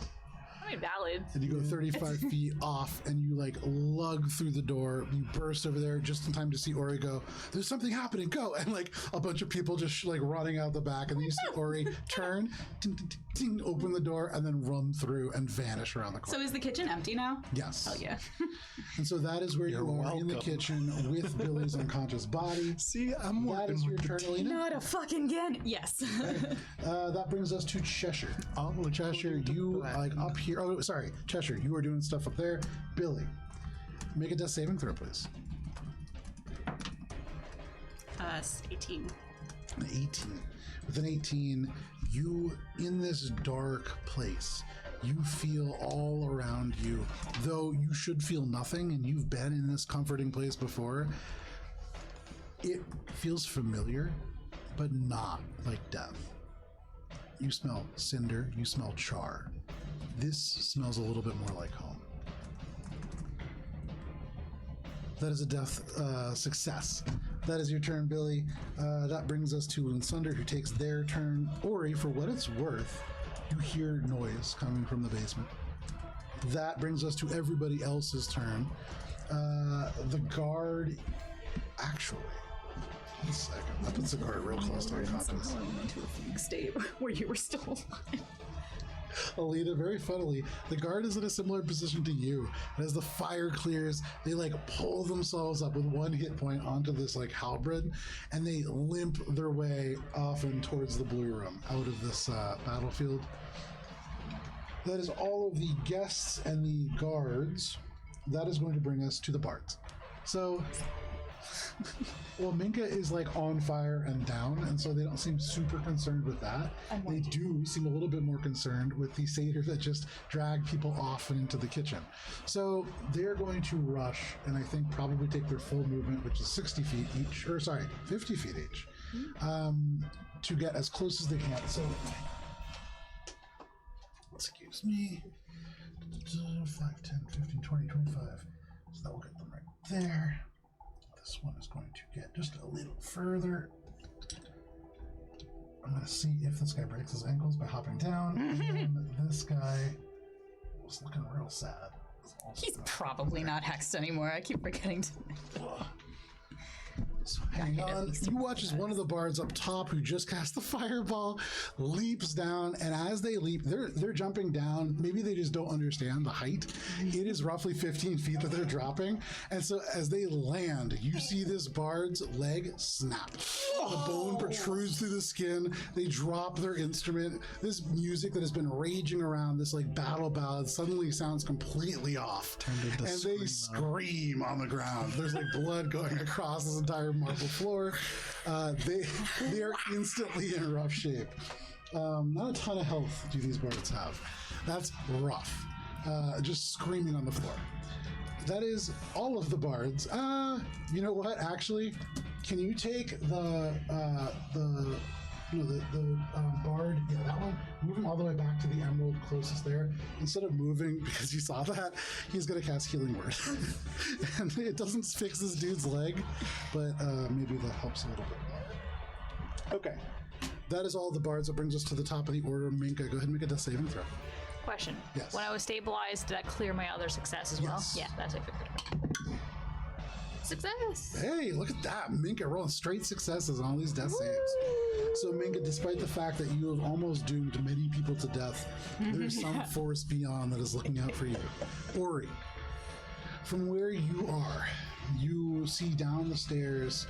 I mean, valid. And you go 35 feet off, and you like lug through the door. You burst over there just in time to see Ori go, there's something happening, go! And like a bunch of people just like running out the back, and then you see Ori turn, ting, ting, ting, ting, open the door, and then run through and vanish around the corner. So is the kitchen empty now? Yes. Hell yeah. And so that is where you are in the kitchen with Billy's unconscious body. See, I'm That working is your with the turn, team. Alina. Not a fucking again. Yes. That brings us to Cheshire. Cheshire, you like up here. Oh, sorry, Cheshire, you are doing stuff up there. Billy, make a death saving throw, please. 18. An 18. With an 18, you in this dark place, you feel all around you, though you should feel nothing, and you've been in this comforting place before. It feels familiar, but not like death. You smell cinder, you smell char. This smells a little bit more like home. That is a death success. That is your turn, Billy. That brings us to Linsunder, who takes their turn. Ori, for what it's worth, you hear noise coming from the basement. That brings us to everybody else's turn. The guard, actually, one second. That puts the guard real close to unconscious. Into a fugue state where you were still alive. Alina, very funnily, the guard is in a similar position to you. And as the fire clears, they like pull themselves up with one hit point onto this like halberd, and they limp their way off and towards the blue room out of this battlefield. That is all of the guests and the guards. That is going to bring us to the bards. So, well, Minka is like on fire and down, and so they don't seem super concerned with that. They do seem a little bit more concerned with the satyr that just dragged people off and into the kitchen. So they're going to rush, and I think probably take their full movement, which is 60 feet each, or sorry, 50 feet each, to get as close as they can. So, excuse me, 5, 10, 15, 20, 25. So that will get them right there. This one is going to get just a little further. I'm going to see if this guy breaks his ankles by hopping down. And this guy was looking real sad. He's probably not hexed anymore. I keep forgetting to. So hang on. You watch as one of the bards up top, who just cast the fireball, leaps down, and as they leap, they're jumping down. Maybe they just don't understand the height. It is roughly 15 feet that they're dropping, and so as they land, you see this bard's leg snap. The bone protrudes through the skin. They drop their instrument. This music that has been raging around, this like battle ballad, suddenly sounds completely off, and they scream on the ground. There's like blood going across this entire marble floor. They are instantly in rough shape. Not a ton of health do these bards have. That's rough. Just screaming on the floor. That is all of the bards. You know what? Actually, can you take the bard? Yeah, that one. Move him all the way back to the emerald closest there. Instead of moving because you saw that, he's gonna cast Healing Word, and it doesn't fix this dude's leg, but maybe that helps a little bit more. Okay, that is all the bards. That brings us to the top of the order. Minka, go ahead and make a death saving throw. Question. Yes. When I was stabilized, did that clear my other success as well? Yes. Yeah, that's what I figured. Success! Hey, look at that. Minka rolling straight successes on all these death saves. So, Minka, despite the fact that you have almost doomed many people to death, there's some force beyond that is looking out for you. Ori, from where you are, you see down the stairs.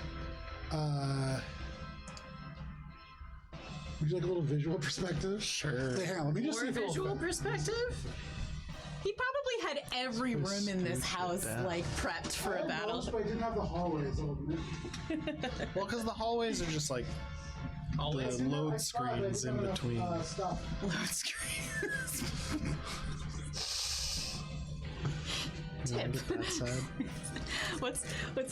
Would you like a little visual perspective? Sure. Hey, hang on, let me just Or see if it'll visual fit. perspective? He probably had every room in this house like prepped for a battle. But I didn't have the hallways open. Well, because the hallways are just like the load screens in between. Stuff. Load screen. Tip. That side. What's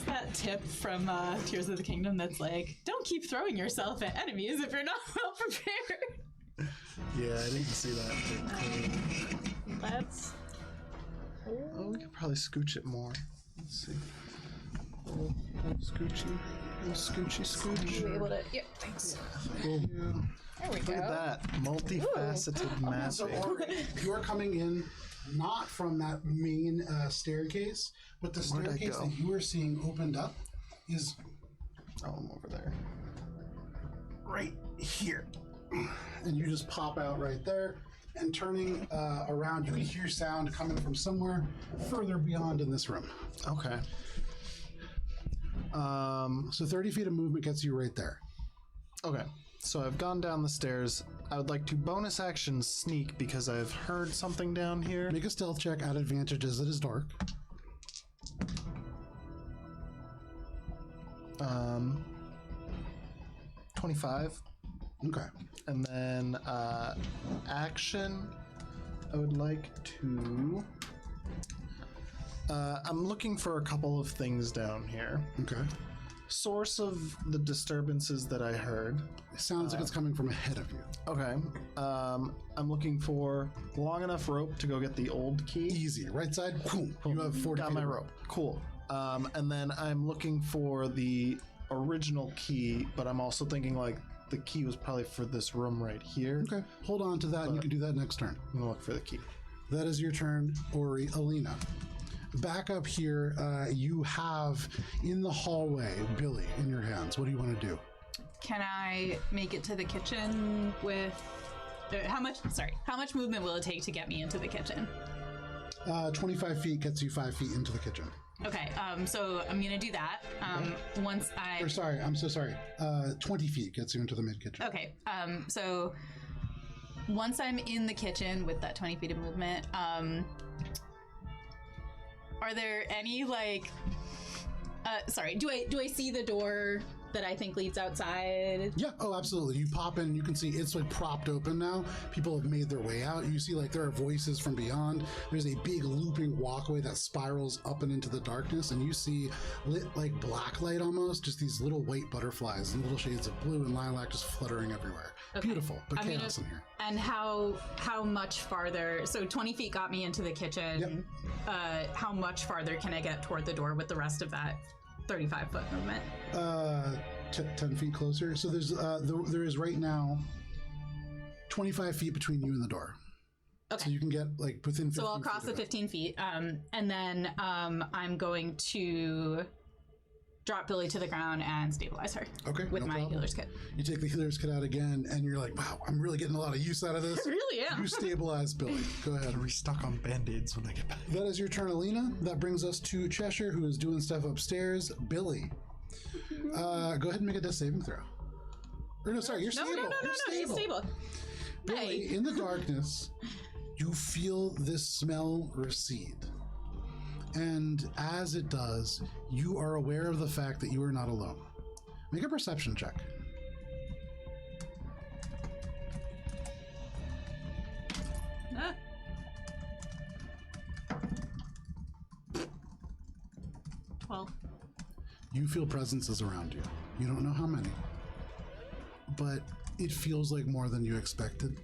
that tip from Tears of the Kingdom that's like, don't keep throwing yourself at enemies if you're not well prepared. Yeah, I didn't see that. That's... Oh, we could probably scooch it more. Let's see. Oh, scoochy. Oh, scoochy scooch. Be able to, yeah, thanks. Cool. There we Look go. at that. Multifaceted So mapping. Ori, you're coming in not from that main staircase, but the Where'd I staircase go? that you are seeing opened up is Oh, I'm over there. right here. And you just pop out right there, and turning around, you can hear sound coming from somewhere further beyond in this room. Okay. So 30 feet of movement gets you right there. Okay. So I've gone down the stairs. I would like to bonus action sneak because I've heard something down here. Make a stealth check at advantage as it is dark. 25. Okay. And then action, I would like to... I'm looking for a couple of things down here. Okay. Source of the disturbances that I heard. It sounds like it's coming from ahead of you. Okay. I'm looking for long enough rope to go get the old key. Easy. Right side, boom. You have 40 Got feet my of rope. Cool. And then I'm looking for the original key, but I'm also thinking like the key was probably for this room right here. Okay. Hold on to that, and you can do that next turn. I'm gonna look for the key. That is your turn, Ori. Alina. Back up here, you have in the hallway Billy in your hands. What do you want to do? Can I make it to the kitchen with how much movement will it take to get me into the kitchen? 25 feet gets you 5 feet into the kitchen. Okay, so I'm gonna do that. Once I Or sorry, I'm so sorry. 20 feet gets you into the mid kitchen. Okay, so once I'm in the kitchen with that 20 feet of movement, are there any like do I see the door that I think leads outside? Yeah, oh, absolutely. You pop in, you can see it's like propped open now. People have made their way out. You see like there are voices from beyond. There's a big looping walkway that spirals up and into the darkness, and you see lit like black light almost, just these little white butterflies and little shades of blue and lilac just fluttering everywhere. Okay. Beautiful, but I'm chaos in here. And how much farther? So 20 feet got me into the kitchen. Yep. How much farther can I get toward the door with the rest of that 35-foot movement? 10 feet closer. So there is right now 25 feet between you and the door. Okay. So you can get like within 15 So I'll cross feet the of it. 15 feet, and then I'm going to drop Billy to the ground and stabilize her. Okay, With no my problem. healer's kit. You take the healer's kit out again, and you're like, wow, I'm really getting a lot of use out of this. I really am. You stabilize Billy. Go ahead. Are we stuck on band-aids when I get back? That is your turn, Alina. That brings us to Cheshire, who is doing stuff upstairs. Billy, go ahead and make a death saving throw. Or no, sorry, you're No, stable. no, You're she's stable. Billy, Hey. in the darkness, you feel this smell recede. And as it does, you are aware of the fact that you are not alone. Make a perception check. Ah. Well, You feel presences around you. You don't know how many, but it feels like more than you expected.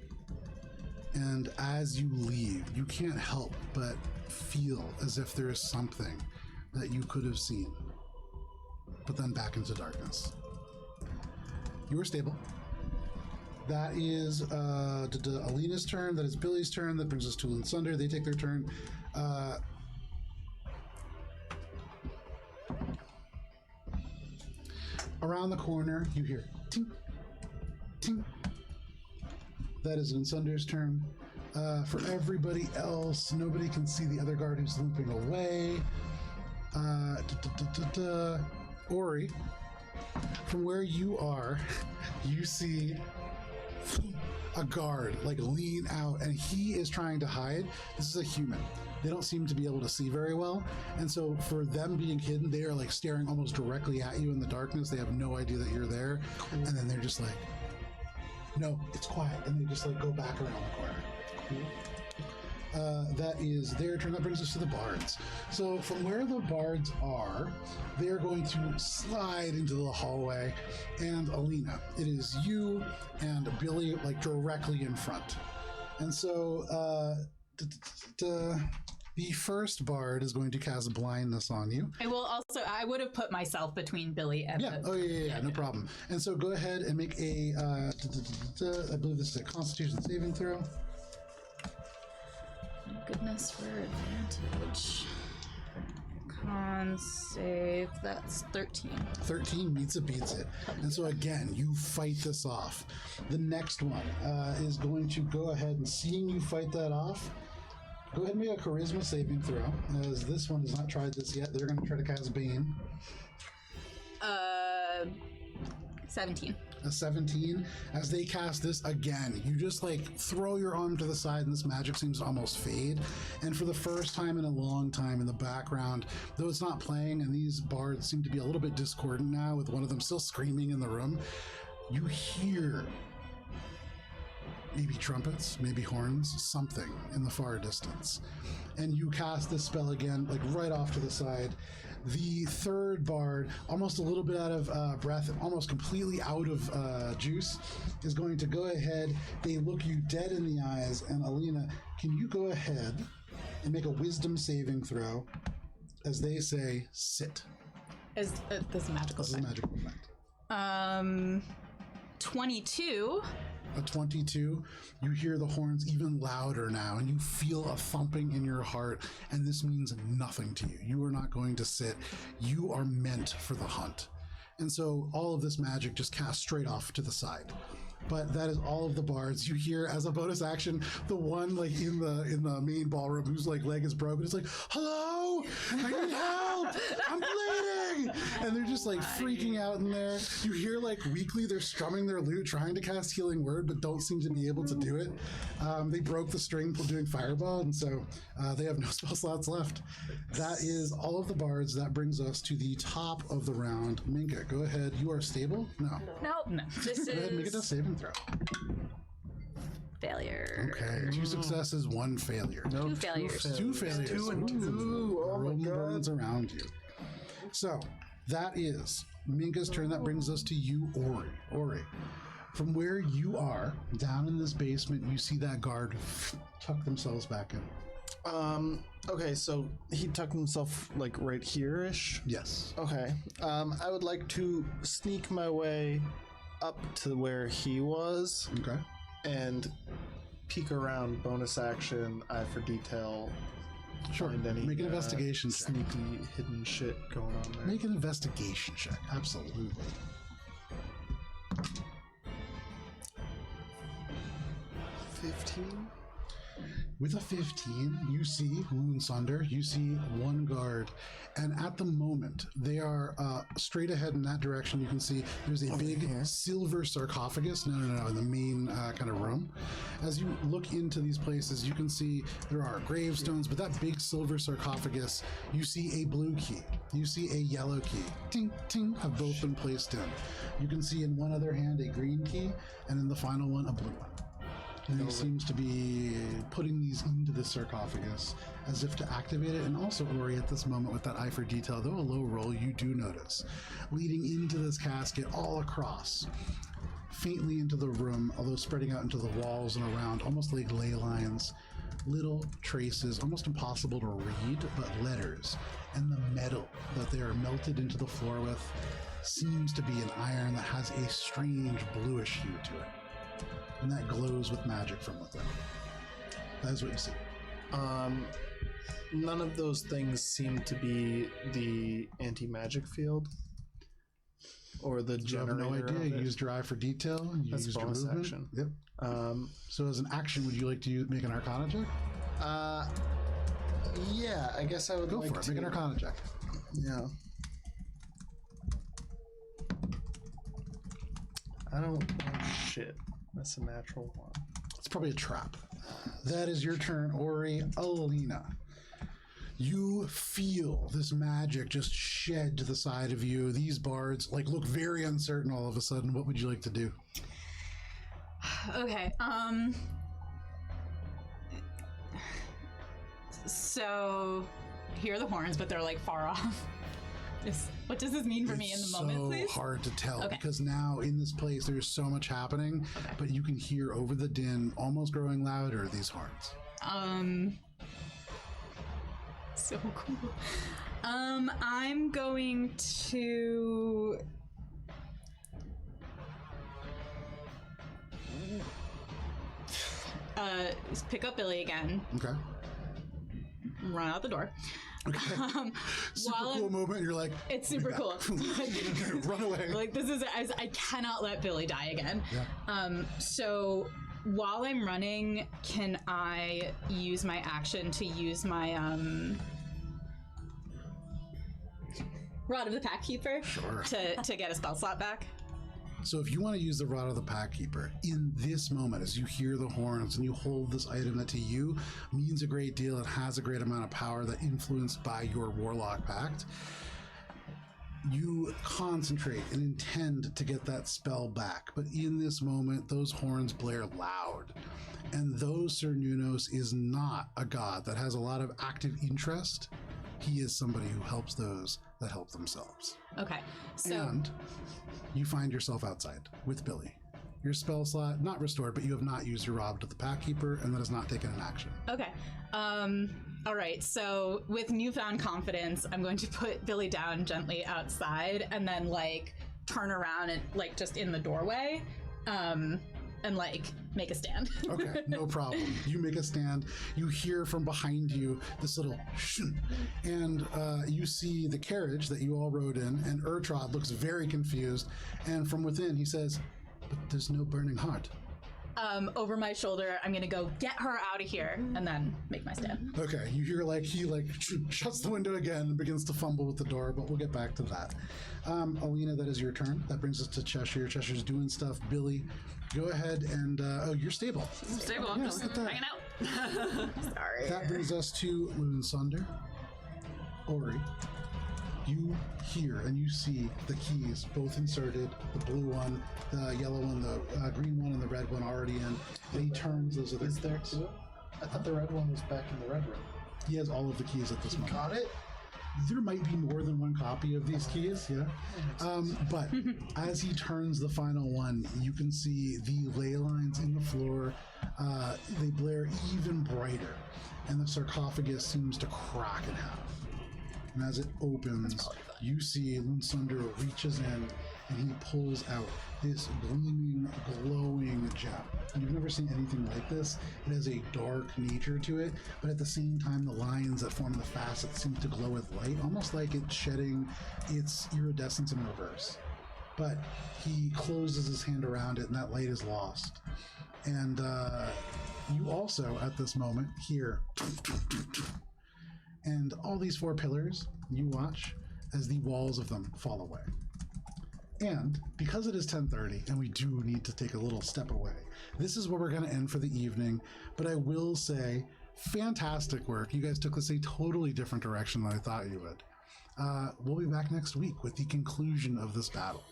And as you leave, you can't help but feel as if there is something that you could have seen, but then back into darkness. You are stable. That is Alina's turn. That is Billy's turn. That brings us to Lynn Sunder. They take their turn. Around the corner, you hear tink, tink. That is Lynn Sunder's turn. For everybody else, nobody can see the other guard who's limping away. Ori, from where you are, you see a guard like lean out, and he is trying to hide. This is a human. They don't seem to be able to see very well, and so for them being hidden, they are like staring almost directly at you in the darkness. They have no idea that you're there, and then they're just like, no, it's quiet, and they just like go back around the corner. That is their turn. That brings us to the bards. So from where the bards are, they are going to slide into the hallway. And Alina, it is you and Billy like directly in front. And so the first bard is going to cast blindness on you. I would have put myself between Billy and No problem. And so go ahead and make a I believe this is a Constitution saving throw. Goodness for advantage. Con save, that's 13. 13 meets it, beats it. And so again, you fight this off. The next one is going to go ahead and seeing you fight that off, go ahead and make a charisma saving throw, as this one has not tried this yet. They're going to try to cast Bane. 17. A 17. As they cast this again, you just like throw your arm to the side and this magic seems to almost fade. And for the first time in a long time in the background, though it's not playing and these bards seem to be a little bit discordant now with one of them still screaming in the room, you hear maybe trumpets, maybe horns, something in the far distance. And you cast this spell again, like right off to the side. The third bard, almost a little bit out of breath and almost completely out of juice, is going to go ahead. They look you dead in the eyes. And Alina, can you go ahead and make a wisdom saving throw as they say, sit? Is this a magical This is a thing? magical effect. 22. A 22, you hear the horns even louder now, and you feel a thumping in your heart, and this means nothing to you. You are not going to sit. You are meant for the hunt. And so all of this magic just cast straight off to the side. But that is all of the bards. You hear as a bonus action, the one like in the main ballroom whose like leg is broken. It's like, hello, I need help, I'm bleeding, and they're just like freaking out in there. You hear like weakly they're strumming their lute, trying to cast Healing Word, but don't seem to be able to do it. They broke the string for doing Fireball, and so they have no spell slots left. That is all of the bards. That brings us to the top of the round. Minka, go ahead. You are stable? No. Nope. No. This Go ahead and make a death is saving throw. Failure. Okay, 2 successes, 1 failure. No, Two failures. 2 failures. 2 and 2. Oh my Rolling god. burns around you. So that is Minka's turn. That brings us to you, Ori. Ori, from where you are, down in this basement, you see that guard tuck themselves back in. Okay, so he tucked himself like right here-ish. Yes. Okay. I would like to sneak my way up to where he was Okay. and peek around, bonus action, eye for detail. Sure. Find any Make an investigation check. sneaky hidden shit going on there. Make an investigation check. Absolutely. 15. With a 15, you see Moonsunder, you see one guard, and at the moment, they are straight ahead in that direction. You can see there's a big silver sarcophagus. No, in the main kind of room. As you look into these places, you can see there are gravestones, but that big silver sarcophagus, you see a blue key, you see a yellow key. Ting, ting, have both been placed in. You can see in one other hand a green key, and in the final one, a blue one. And he seems to be putting these into the sarcophagus as if to activate it. And also, Ori, at this moment, with that eye for detail, though a low roll, you do notice, leading into this casket all across, faintly into the room, although spreading out into the walls and around, almost like ley lines, little traces, almost impossible to read, but letters. And the metal that they are melted into the floor with seems to be an iron that has a strange bluish hue to it. And that glows with magic from within. That is what you see. None of those things seem to be the anti-magic field or the generator. You have no idea. You used your eye for detail. You That's used your bonus movement. action. Yep. So as an action, would you like to make an Arcana check? Yeah, I guess I would Go for it. Make an Arcana check. Yeah. I don't. Oh, shit. That's a natural one. It's probably a trap. That is your turn, Ori. Alina. You feel this magic just shed to the side of you. These bards look very uncertain all of a sudden. What would you like to do? Okay. So here are the horns, but they're far off. What does this mean for me in the moment, please? It's so hard to tell Okay. because now in this place there's so much happening, but you can hear over the din, almost growing louder, these horns. So cool. I'm going to pick up Billy again, Okay. run out the door. Okay. Super while cool I'm- moment. You're like, It's super cool. run away. This is I cannot let Billy die again. Yeah. So while I'm running, can I use my action to use my Rod of the Pack Keeper Sure. to get a spell slot back? So if you want to use the Rod of the Pack Keeper in this moment, as you hear the horns and you hold this item that to you means a great deal and has a great amount of power that influenced by your Warlock Pact, you concentrate and intend to get that spell back. But in this moment, those horns blare loud. And though Sir Nunos is not a god that has a lot of active interest, he is somebody who helps those that help themselves. Okay. So And you find yourself outside with Billy. Your spell slot, not restored, but you have not used your Rod of the Pack Keeper, and that has not taken an action. okay. All right. So with newfound confidence, I'm going to put Billy down gently outside and then turn around and just in the doorway and make a stand. Okay, no problem. You make a stand. You hear from behind you this little shoo, and you see the carriage that you all rode in, and Ertrod looks very confused, and from within he says, "But there's no burning heart." Over my shoulder, I'm gonna go get her out of here and then make my stand. Okay, you hear he shuts the window again and begins to fumble with the door, but we'll get back to that. Alina, that is your turn. That brings us to Cheshire. Cheshire's doing stuff. Billy, go ahead and you're stable. I'm stable. I'm just look at that. hanging out. Sorry. That brings us to Moonsunder. Ori, you hear and you see the keys both inserted, the blue one, the yellow one, the green one, and the red one already in. And he turns those other Is there keys. two? I thought the red one was back in the red room. He has all of the keys at this moment. Got it? There might be more than one copy of these keys, yeah. But as he turns the final one, you can see the ley lines in the floor. They blare even brighter, and the sarcophagus seems to crack in half. And as it opens, you see Moonsunder reaches in and he pulls out this gleaming, glowing gem. You've never seen anything like this. It has a dark nature to it, but at the same time, the lines that form the facets seem to glow with light, almost like it's shedding its iridescence in reverse. But he closes his hand around it, and that light is lost. And You also, at this moment, hear, and all these 4 pillars, you watch as the walls of them fall away. And because it is 10:30 and we do need to take a little step away, this is where we're going to end for the evening. But I will say, fantastic work. You guys took this a totally different direction than I thought you would. We'll be back next week with the conclusion of this battle.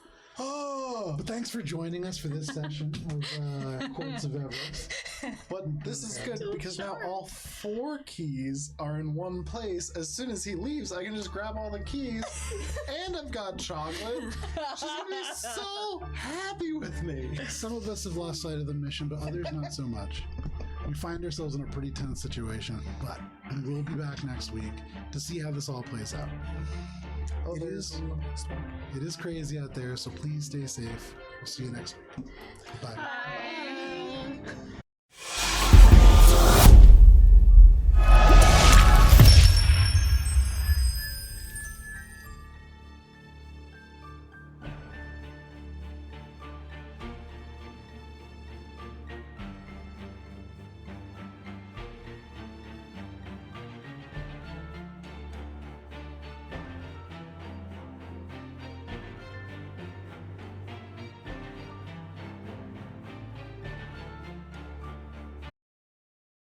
Oh, But thanks for joining us for this session of Courts of Everest. but this is good because now all 4 keys are in one place. As soon as he leaves, I can just grab all the keys, and I've got chocolate. She's gonna be so happy with me. Some of us have lost sight of the mission, but others not so much. We find ourselves in a pretty tense situation, but we will be back next week to see how this all plays out. Oh, It there's is- the next one. It is crazy out there, so please stay safe. We'll see you next week. Bye. Bye.